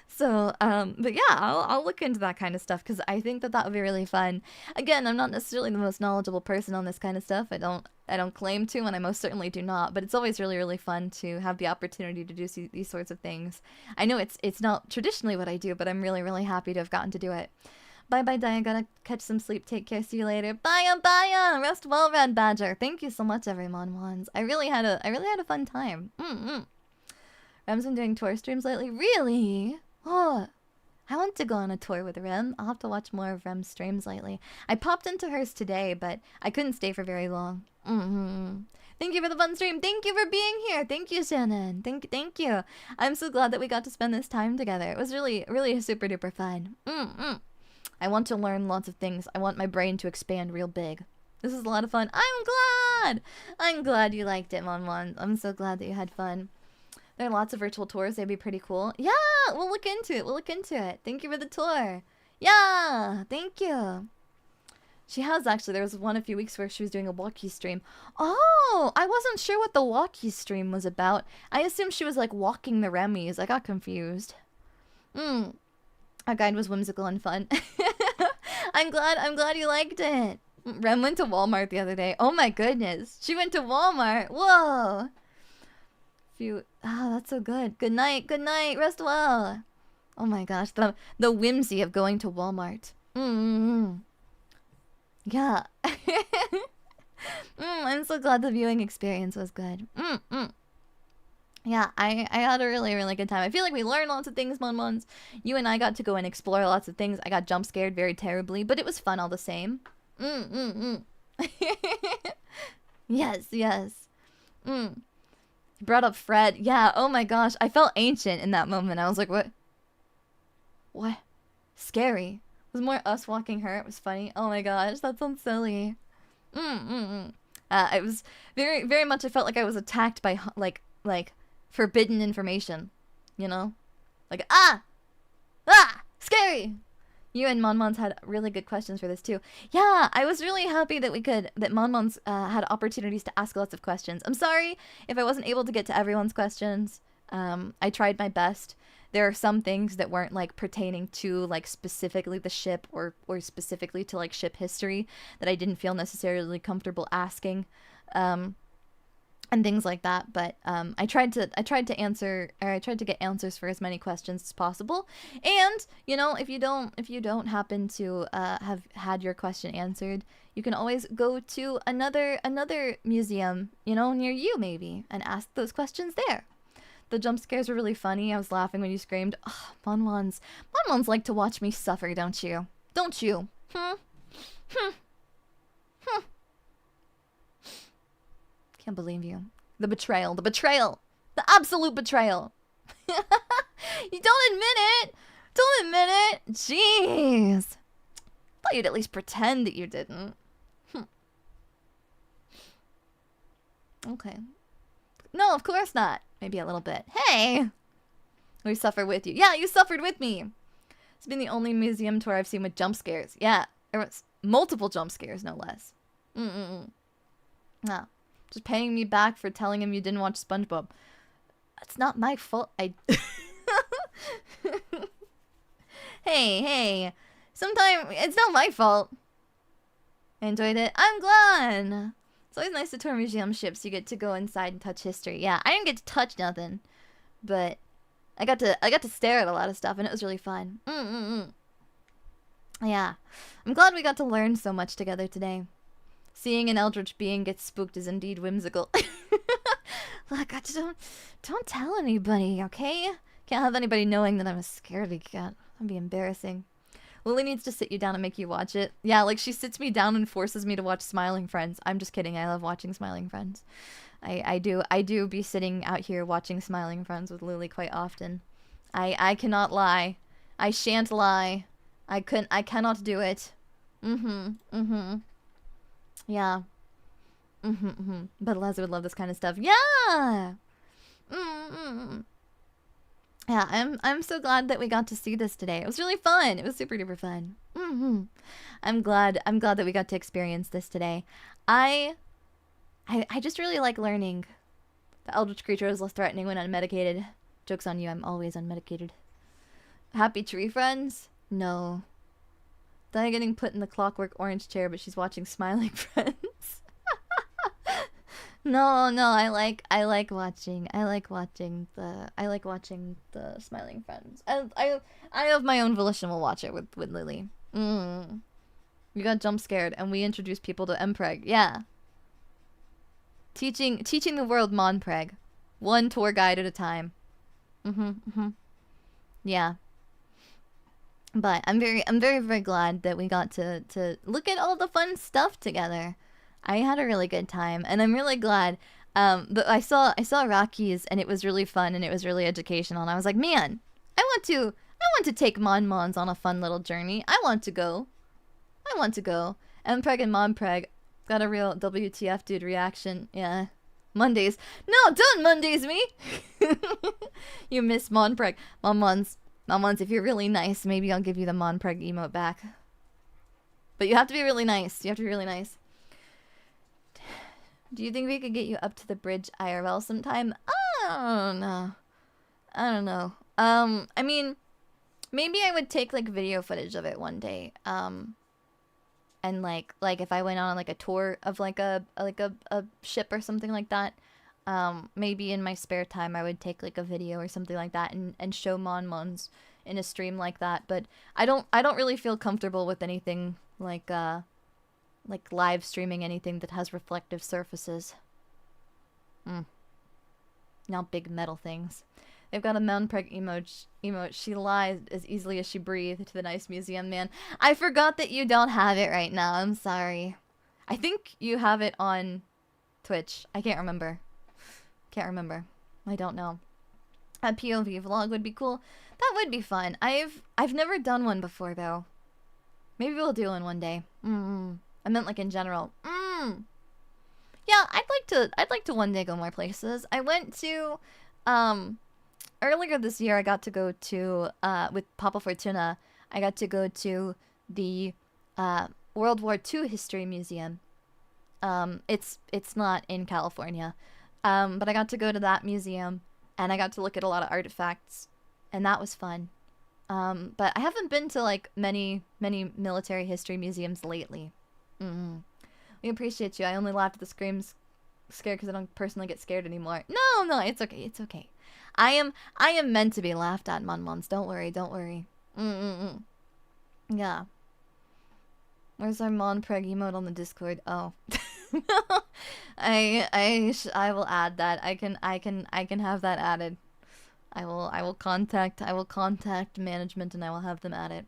Speaker 1: So, but yeah, I'll look into that kind of stuff because I think that would be really fun. Again, I'm not necessarily the most knowledgeable person on this kind of stuff. I don't claim to, and I most certainly do not. But it's always really, really fun to have the opportunity to do these sorts of things. I know it's not traditionally what I do, but I'm really, really happy to have gotten to do it. Bye bye, Daiya. Gotta catch some sleep. Take care. See you later. Bye. Rest well, Red Badger. Thank you so much, everyone. Ones. I really had a fun time. Rem's been doing tour streams lately. Really? Oh, I want to go on a tour with Rem. I'll have to watch more of Rem's streams lately. I popped into hers today, but I couldn't stay for very long. Thank you for the fun stream. Thank you for being here. Thank you, Shannon. Thank you. I'm so glad that we got to spend this time together. It was really, really super duper fun. I want to learn lots of things. I want my brain to expand real big. This is a lot of fun. I'm glad you liked it, Mon. I'm so glad that you had fun. There are lots of virtual tours. They'd be pretty cool. Yeah, we'll look into it. Thank you for the tour. Yeah, thank you. She has actually. There was one a few weeks where she was doing a walkie stream. Oh, I wasn't sure what the walkie stream was about. I assumed she was like walking the Remmies. I got confused. Our guide was whimsical and fun. I'm glad you liked it. Rem went to Walmart the other day. Oh my goodness. She went to Walmart. Whoa. That's so good. Good night. Rest well. Oh my gosh, the whimsy of going to Walmart. Yeah. I'm so glad the viewing experience was good. Yeah, I had a really, really good time. I feel like we learned lots of things, Monmons. You and I got to go and explore lots of things. I got jump scared very terribly, but it was fun all the same. Yes. Brought up Fred. Yeah, oh my gosh. I felt ancient in that moment. I was like, what What? Scary. It was more us walking her. It was funny. Oh my gosh, that sounds silly. It was very, very much. I felt like I was attacked by like forbidden information. You know, like scary. You and Monmons had really good questions for this too. Yeah, I was really happy that that Monmons had opportunities to ask lots of questions. I'm sorry if I wasn't able to get to everyone's questions. I tried my best. There are some things that weren't like pertaining to like specifically the ship or specifically to like ship history that I didn't feel necessarily comfortable asking, and things like that. But I tried to get answers for as many questions as possible. And you know, if you don't happen to have had your question answered, you can always go to another museum, you know, near you maybe, and ask those questions there. The jump scares were really funny. I was laughing when you screamed. Oh, Monmons like to watch me suffer, don't you? Don't you? Can't believe you. The betrayal. The absolute betrayal. You don't admit it. Jeez. Thought you'd at least pretend that you didn't. Okay. No, of course not. Maybe a little bit. Hey! We suffer with you. Yeah, you suffered with me. It's been the only museum tour I've seen with jump scares. Yeah, there was multiple jump scares, no less. No. Just paying me back for telling him you didn't watch SpongeBob. It's not my fault. Hey. Sometimes it's not my fault. I enjoyed it. I'm glad. It's always nice to tour museum ships. You get to go inside and touch history. Yeah, I didn't get to touch nothing, but I got to stare at a lot of stuff, and it was really fun. Yeah, I'm glad we got to learn so much together today. Seeing an eldritch being get spooked is indeed whimsical. Look, don't tell anybody, okay? Can't have anybody knowing that I'm a scaredy cat. That'd be embarrassing. Lily needs to sit you down and make you watch it. Yeah, like she sits me down and forces me to watch Smiling Friends. I'm just kidding. I love watching Smiling Friends. I do be sitting out here watching Smiling Friends with Lily quite often. I cannot lie. I shan't lie. I cannot do it. Yeah. But Leslie would love this kind of stuff. Yeah. Yeah, I'm so glad that we got to see this today. It was really fun. It was super duper fun. I'm glad that we got to experience this today. I just really like learning. The eldritch creature is less threatening when unmedicated. Joke's on you, I'm always unmedicated. Happy tree friends? No. Daiya getting put in the clockwork orange chair, but she's watching Smiling Friends. No, I like watching the Smiling Friends. I of my own volition will watch it with Lily. We got jump scared and we introduced people to Mpreg. Yeah. Teaching the world Monpreg. One tour guide at a time. Yeah. But I'm very glad that we got to look at all the fun stuff together. I had a really good time, and I'm really glad that I saw Rockies, and it was really fun, and it was really educational, and I was like, man, I want to take Monmons on a fun little journey. I want to go. Mpreg and Monpreg got a real WTF dude reaction. Yeah. Mondays. No, don't Mondays me! You miss Monpreg. Monmons, if you're really nice, maybe I'll give you the Monpreg emote back. But you have to be really nice. Do you think we could get you up to the bridge IRL sometime? I don't know. I mean, maybe I would take like video footage of it one day. And like if I went on like a tour of like a ship or something like that, maybe in my spare time I would take like a video or something like that and show Monmons in a stream like that. But I don't really feel comfortable with anything like live streaming anything that has reflective surfaces. Not big metal things. They've got a Monpreg emote. She lies as easily as she breathed to the nice museum man. I forgot that you don't have it right now. I'm sorry. I think you have it on Twitch. I can't remember. I don't know. A POV vlog would be cool. That would be fun. I've never done one before though. Maybe we'll do one day. I meant like in general. Yeah, I'd like to one day go more places. I went to earlier this year I got to go to with Papa Fortuna, I got to go to the World War II History Museum. It's not in California. But I got to go to that museum and I got to look at a lot of artifacts and that was fun. But I haven't been to like many military history museums lately. We appreciate you. I only laughed at the screams scared because I don't personally get scared anymore. No, it's okay. It's okay. I am meant to be laughed at, Monmons. Don't worry. Yeah. Where's our Mon Preg emote on the Discord? Oh. I will add that. I can have that added. I will contact management and I will have them add it.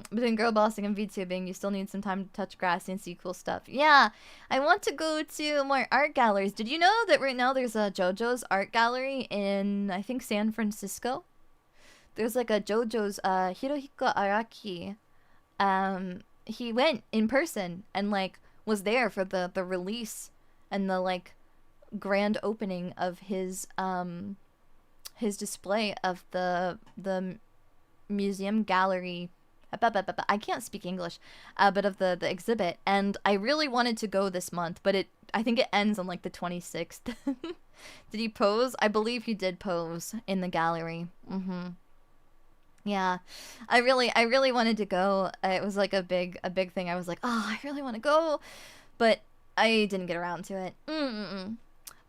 Speaker 1: Between girl bossing and VTubing, you still need some time to touch grass and see cool stuff. Yeah, I want to go to more art galleries. Did you know that right now there's a JoJo's art gallery in, I think, San Francisco? There's like a JoJo's, Hirohiko Araki. He went in person and like was there for the release and the like grand opening of his display of the museum gallery. I can't speak English, but of the exhibit, and I really wanted to go this month, but I think it ends on like the 26th. Did he pose? I believe he did pose in the gallery. Yeah, I really wanted to go. It was like a big thing. I was like, oh, I really want to go, but I didn't get around to it.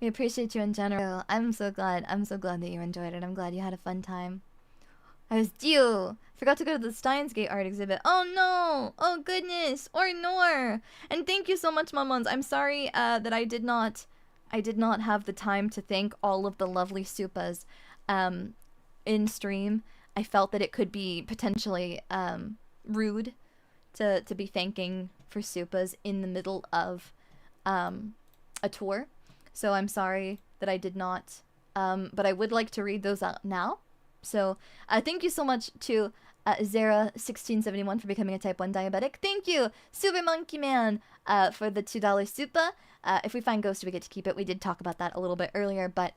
Speaker 1: We appreciate you in general. I'm so glad that you enjoyed it. I'm glad you had a fun time. I was due. Forgot to go to the Steins Gate art exhibit. Oh no! Oh goodness! Or nor! And thank you so much, Momons. I'm sorry that I did not have the time to thank all of the lovely Supas in stream. I felt that it could be potentially rude to be thanking for Supas in the middle of a tour. So I'm sorry that I did not. But I would like to read those out now. So thank you so much to Zera1671 for becoming a type 1 diabetic. Thank you, Super Monkey Man, for the $2 super. If we find Ghost, we get to keep it. We did talk about that a little bit earlier, but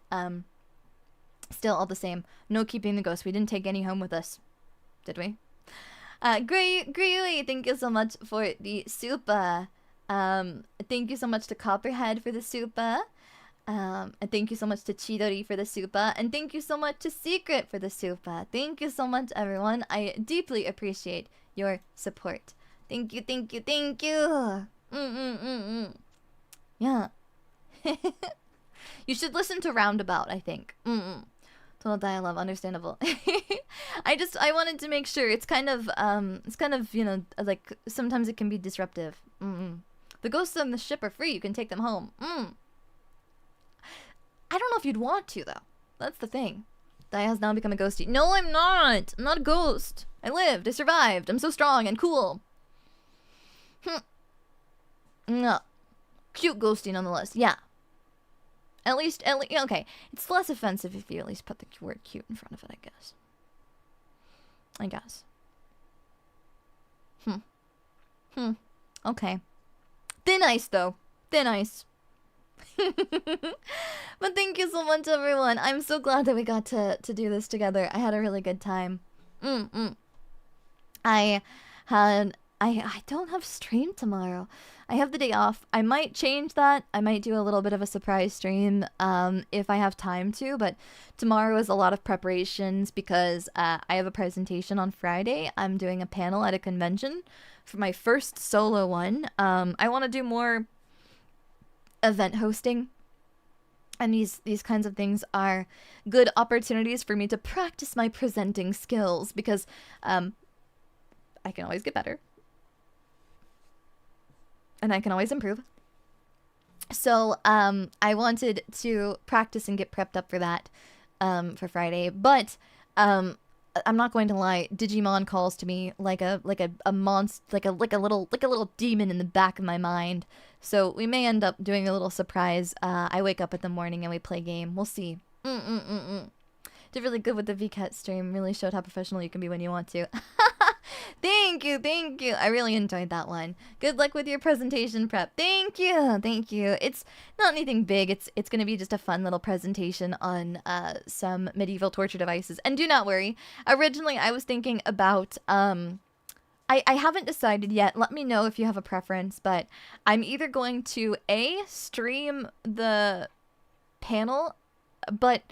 Speaker 1: still all the same. No keeping the Ghost. We didn't take any home with us. Did we? Greely, thank you so much for the super. Thank you so much to Copperhead for the super. And thank you so much to Chidori for the super, and thank you so much to Secret for the super. Thank you so much, everyone. I deeply appreciate your support. Thank you. Yeah. You should listen to Roundabout, I think. Total dialogue, understandable. I wanted to make sure. It's kind of, you know, like, sometimes it can be disruptive. The ghosts on the ship are free. You can take them home. I don't know if you'd want to, though. That's the thing. Daiya has now become a ghosty. No, I'm not. I'm not a ghost. I lived. I survived. I'm so strong and cool. No. Cute ghosty, nonetheless. Yeah. At least, okay. It's less offensive if you at least put the word cute in front of it, I guess. Okay. Thin ice, though. Thin ice. But thank you so much, everyone. I'm so glad that we got to do this together. I had a really good time. I don't have stream tomorrow. I have the day off. I might change that. I might do a little bit of a surprise stream if I have time to, but tomorrow is a lot of preparations because I have a presentation on Friday. I'm doing a panel at a convention for my first solo one. I want to do more event hosting, and these kinds of things are good opportunities for me to practice my presenting skills because I can always get better and I can always improve. So I wanted to practice and get prepped up for that for Friday, but I'm not going to lie, Digimon calls to me like a monster, like a little demon in the back of my mind. So we may end up doing a little surprise. I wake up in the morning and we play a game. We'll see. Did really good with the VCat stream. Really showed how professional you can be when you want to. Thank you, thank you. I really enjoyed that one. Good luck with your presentation prep. Thank you, thank you. It's not anything big. It's gonna be just a fun little presentation on some medieval torture devices. And do not worry. Originally, I was thinking about I haven't decided yet. Let me know if you have a preference, but I'm either going to stream the panel, but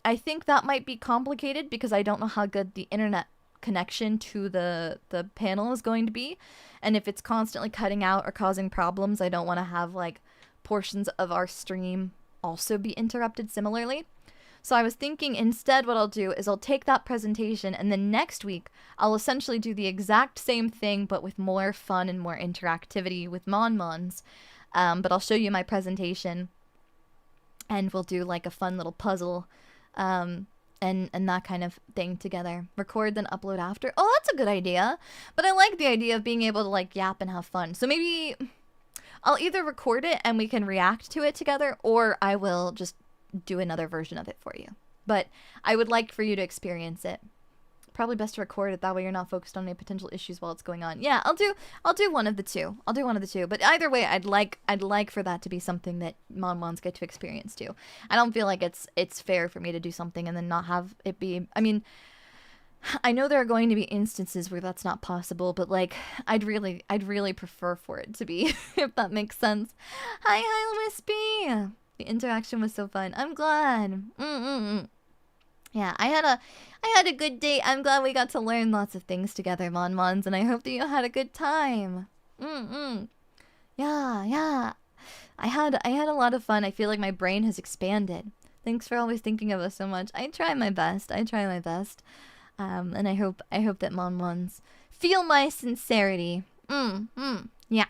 Speaker 1: I think that might be complicated because I don't know how good the internet connection to the panel is going to be, and if it's constantly cutting out or causing problems, I don't want to have like portions of our stream also be interrupted similarly. So I was thinking instead what I'll do is I'll take that presentation and then next week I'll essentially do the exact same thing but with more fun and more interactivity with Mon-Mons. But I'll show you my presentation and we'll do like a fun little puzzle and that kind of thing together. Record then upload after. Oh, that's a good idea. But I like the idea of being able to like yap and have fun. So maybe I'll either record it and we can react to it together, or I will just do another version of it for you. But I would like for you to experience it. Probably best to record it, that way you're not focused on any potential issues while it's going on. Yeah, I'll do one of the two. I'll do one of the two. But either way, I'd like for that to be something that Mon-Mons get to experience too. I don't feel like it's fair for me to do something and then not have it be, I mean, I know there are going to be instances where that's not possible, but like I'd really prefer for it to be, if that makes sense. Hi, Wispy. The interaction was so fun. I'm glad. Yeah, I had a good day. I'm glad we got to learn lots of things together, Mon-Mons, and I hope that you had a good time. Yeah. I had a lot of fun. I feel like my brain has expanded. Thanks for always thinking of us so much. I try my best. And I hope that Mon-Mons feel my sincerity. Yeah.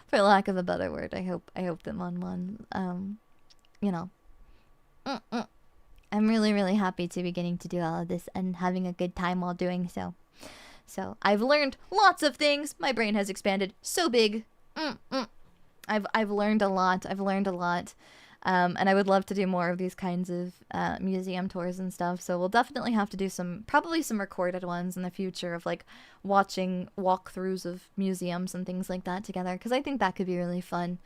Speaker 1: For lack of a better word, I hope that Mon-Mon, you know, I'm really happy to be getting to do all of this and having a good time while doing so. So I've learned lots of things. My brain has expanded so big. I've learned a lot. And I would love to do more of these kinds of museum tours and stuff. So we'll definitely have to do probably some recorded ones in the future of like watching walkthroughs of museums and things like that together, because I think that could be really fun.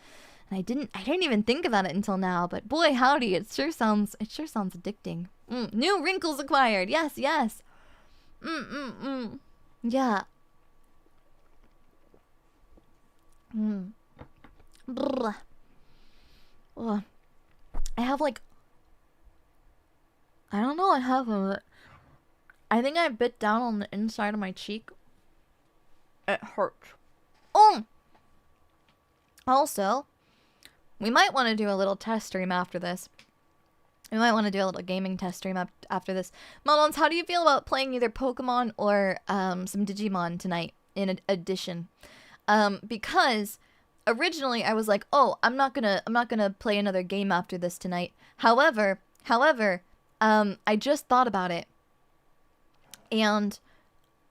Speaker 1: And I didn't even think about it until now, but boy howdy, it sure sounds addicting. New wrinkles acquired. Yes. Yeah. Brr. Oh. I have like, I don't know what happened, but I think I bit down on the inside of my cheek. It hurts. Also, we might want to do a little test stream after this. We might want to do a little gaming test stream after this. Mon-Mons, how do you feel about playing either Pokemon or some Digimon tonight in addition? Because originally I was like, oh, I'm not gonna play another game after this tonight. However, I just thought about it, and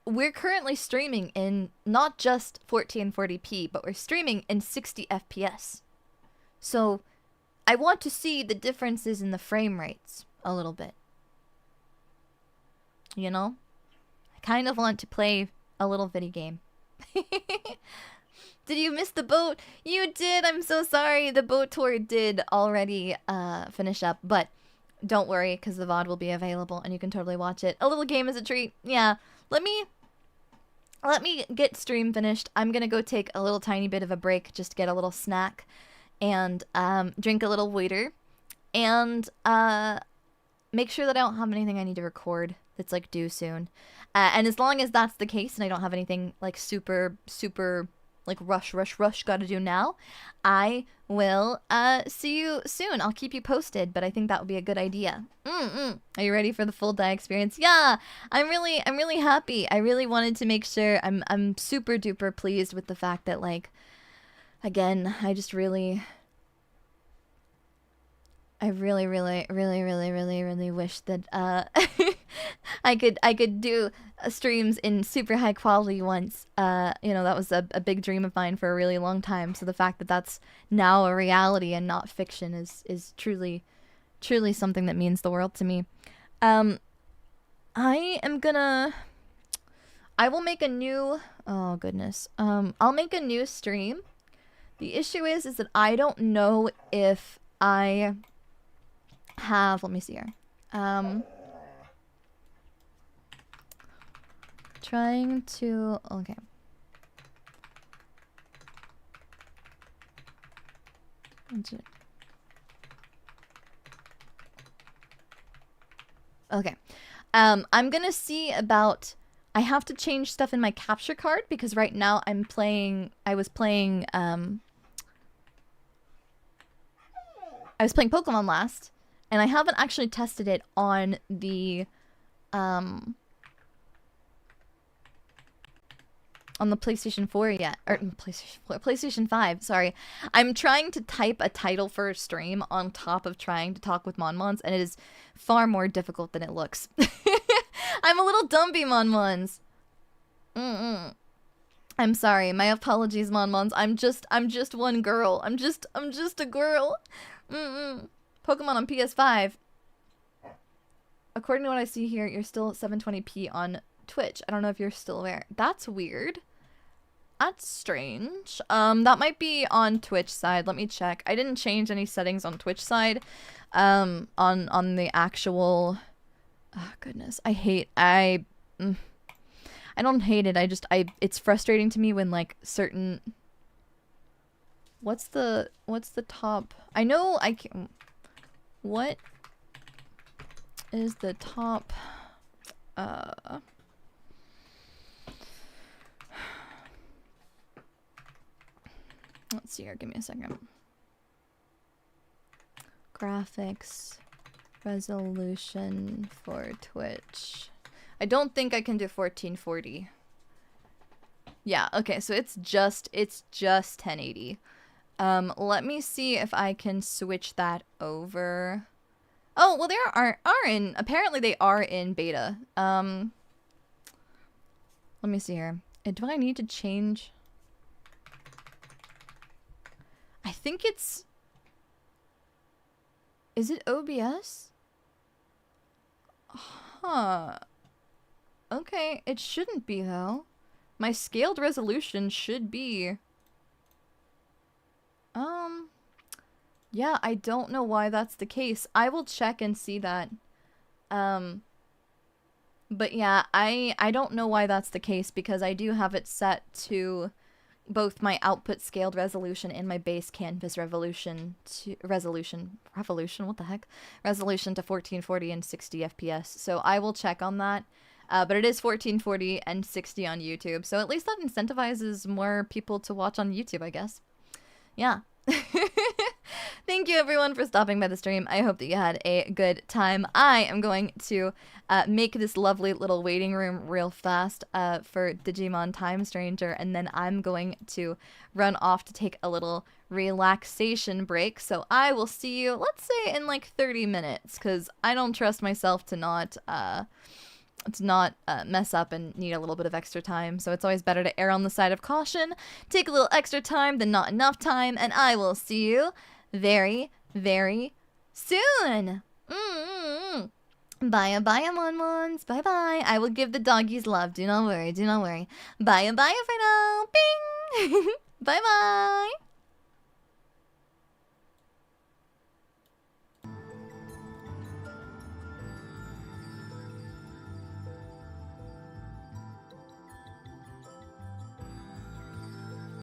Speaker 1: we're currently streaming in not just 1440p, but we're streaming in 60 FPS. So I want to see the differences in the frame rates a little bit. You know? I kind of want to play a little video game. Did you miss the boat? You did. I'm so sorry. The boat tour did already finish up, but don't worry, because the VOD will be available and you can totally watch it. A little game is a treat. Yeah. Let me get stream finished. I'm gonna go take a little tiny bit of a break, just to get a little snack and drink a little water and make sure that I don't have anything I need to record that's like due soon. And as long as that's the case and I don't have anything like super like rush gotta do now, I will see you soon. I'll keep you posted, but I think that would be a good idea. Are you ready for the full Daiya experience? Yeah, I'm really happy. I really wanted to make sure. I'm super duper pleased with the fact that, like, again, I really wish that I could do streams in super high quality once. You know, that was a big dream of mine for a really long time. So the fact that that's now a reality and not fiction is truly truly something that means the world to me. I will make a new, oh goodness. I'll make a new stream. The issue is that I don't know if I have, let me see here. Trying to, okay. Okay. I'm gonna see about, I have to change stuff in my capture card because right now I was playing Pokemon last, and I haven't actually tested it on the PlayStation 4 yet, or PlayStation 5, sorry. I'm trying to type a title for a stream on top of trying to talk with Monmons, and it is far more difficult than it looks. I'm a little dumpy, Monmons. I'm sorry, my apologies, Monmons. I'm just one girl. I'm just a girl. Pokemon on PS5. According to what I see here, you're still at 720p on Twitch. I don't know if you're still aware. That's weird. That's strange. That might be on Twitch side. Let me check. I didn't change any settings on Twitch side. On the actual. Oh goodness, I don't hate it. It's frustrating to me when like certain. What's the top? I know I can. What is the top? Let's see here. Give me a second. Graphics resolution for Twitch. I don't think I can do 1440. Yeah, okay, so it's just 1080. Let me see if I can switch that over. Oh, well, apparently they are in beta. Let me see here. Do I need to change? I think it's... Is it OBS? Huh. Okay, it shouldn't be, though. My scaled resolution should be... Yeah, I don't know why that's the case. I will check and see that. But yeah, I don't know why that's the case because I do have it set to both my output scaled resolution and my base canvas resolution to 1440 and 60 FPS. So I will check on that. But it is 1440 and 60 on YouTube. So at least that incentivizes more people to watch on YouTube, I guess. Yeah. Thank you everyone for stopping by the stream. I hope that you had a good time. I am going to make this lovely little waiting room real fast for Digimon Time Stranger, and then I'm going to run off to take a little relaxation break. So I will see you, let's say, in like 30 minutes, because I don't trust myself to not mess up and need a little bit of extra time. So it's always better to err on the side of caution, take a little extra time than not enough time, and I will see you very, very soon. Bye, Monmons. Bye bye. I will give the doggies love. Do not worry. Do not worry. Bye for now. Bing. Bye bye.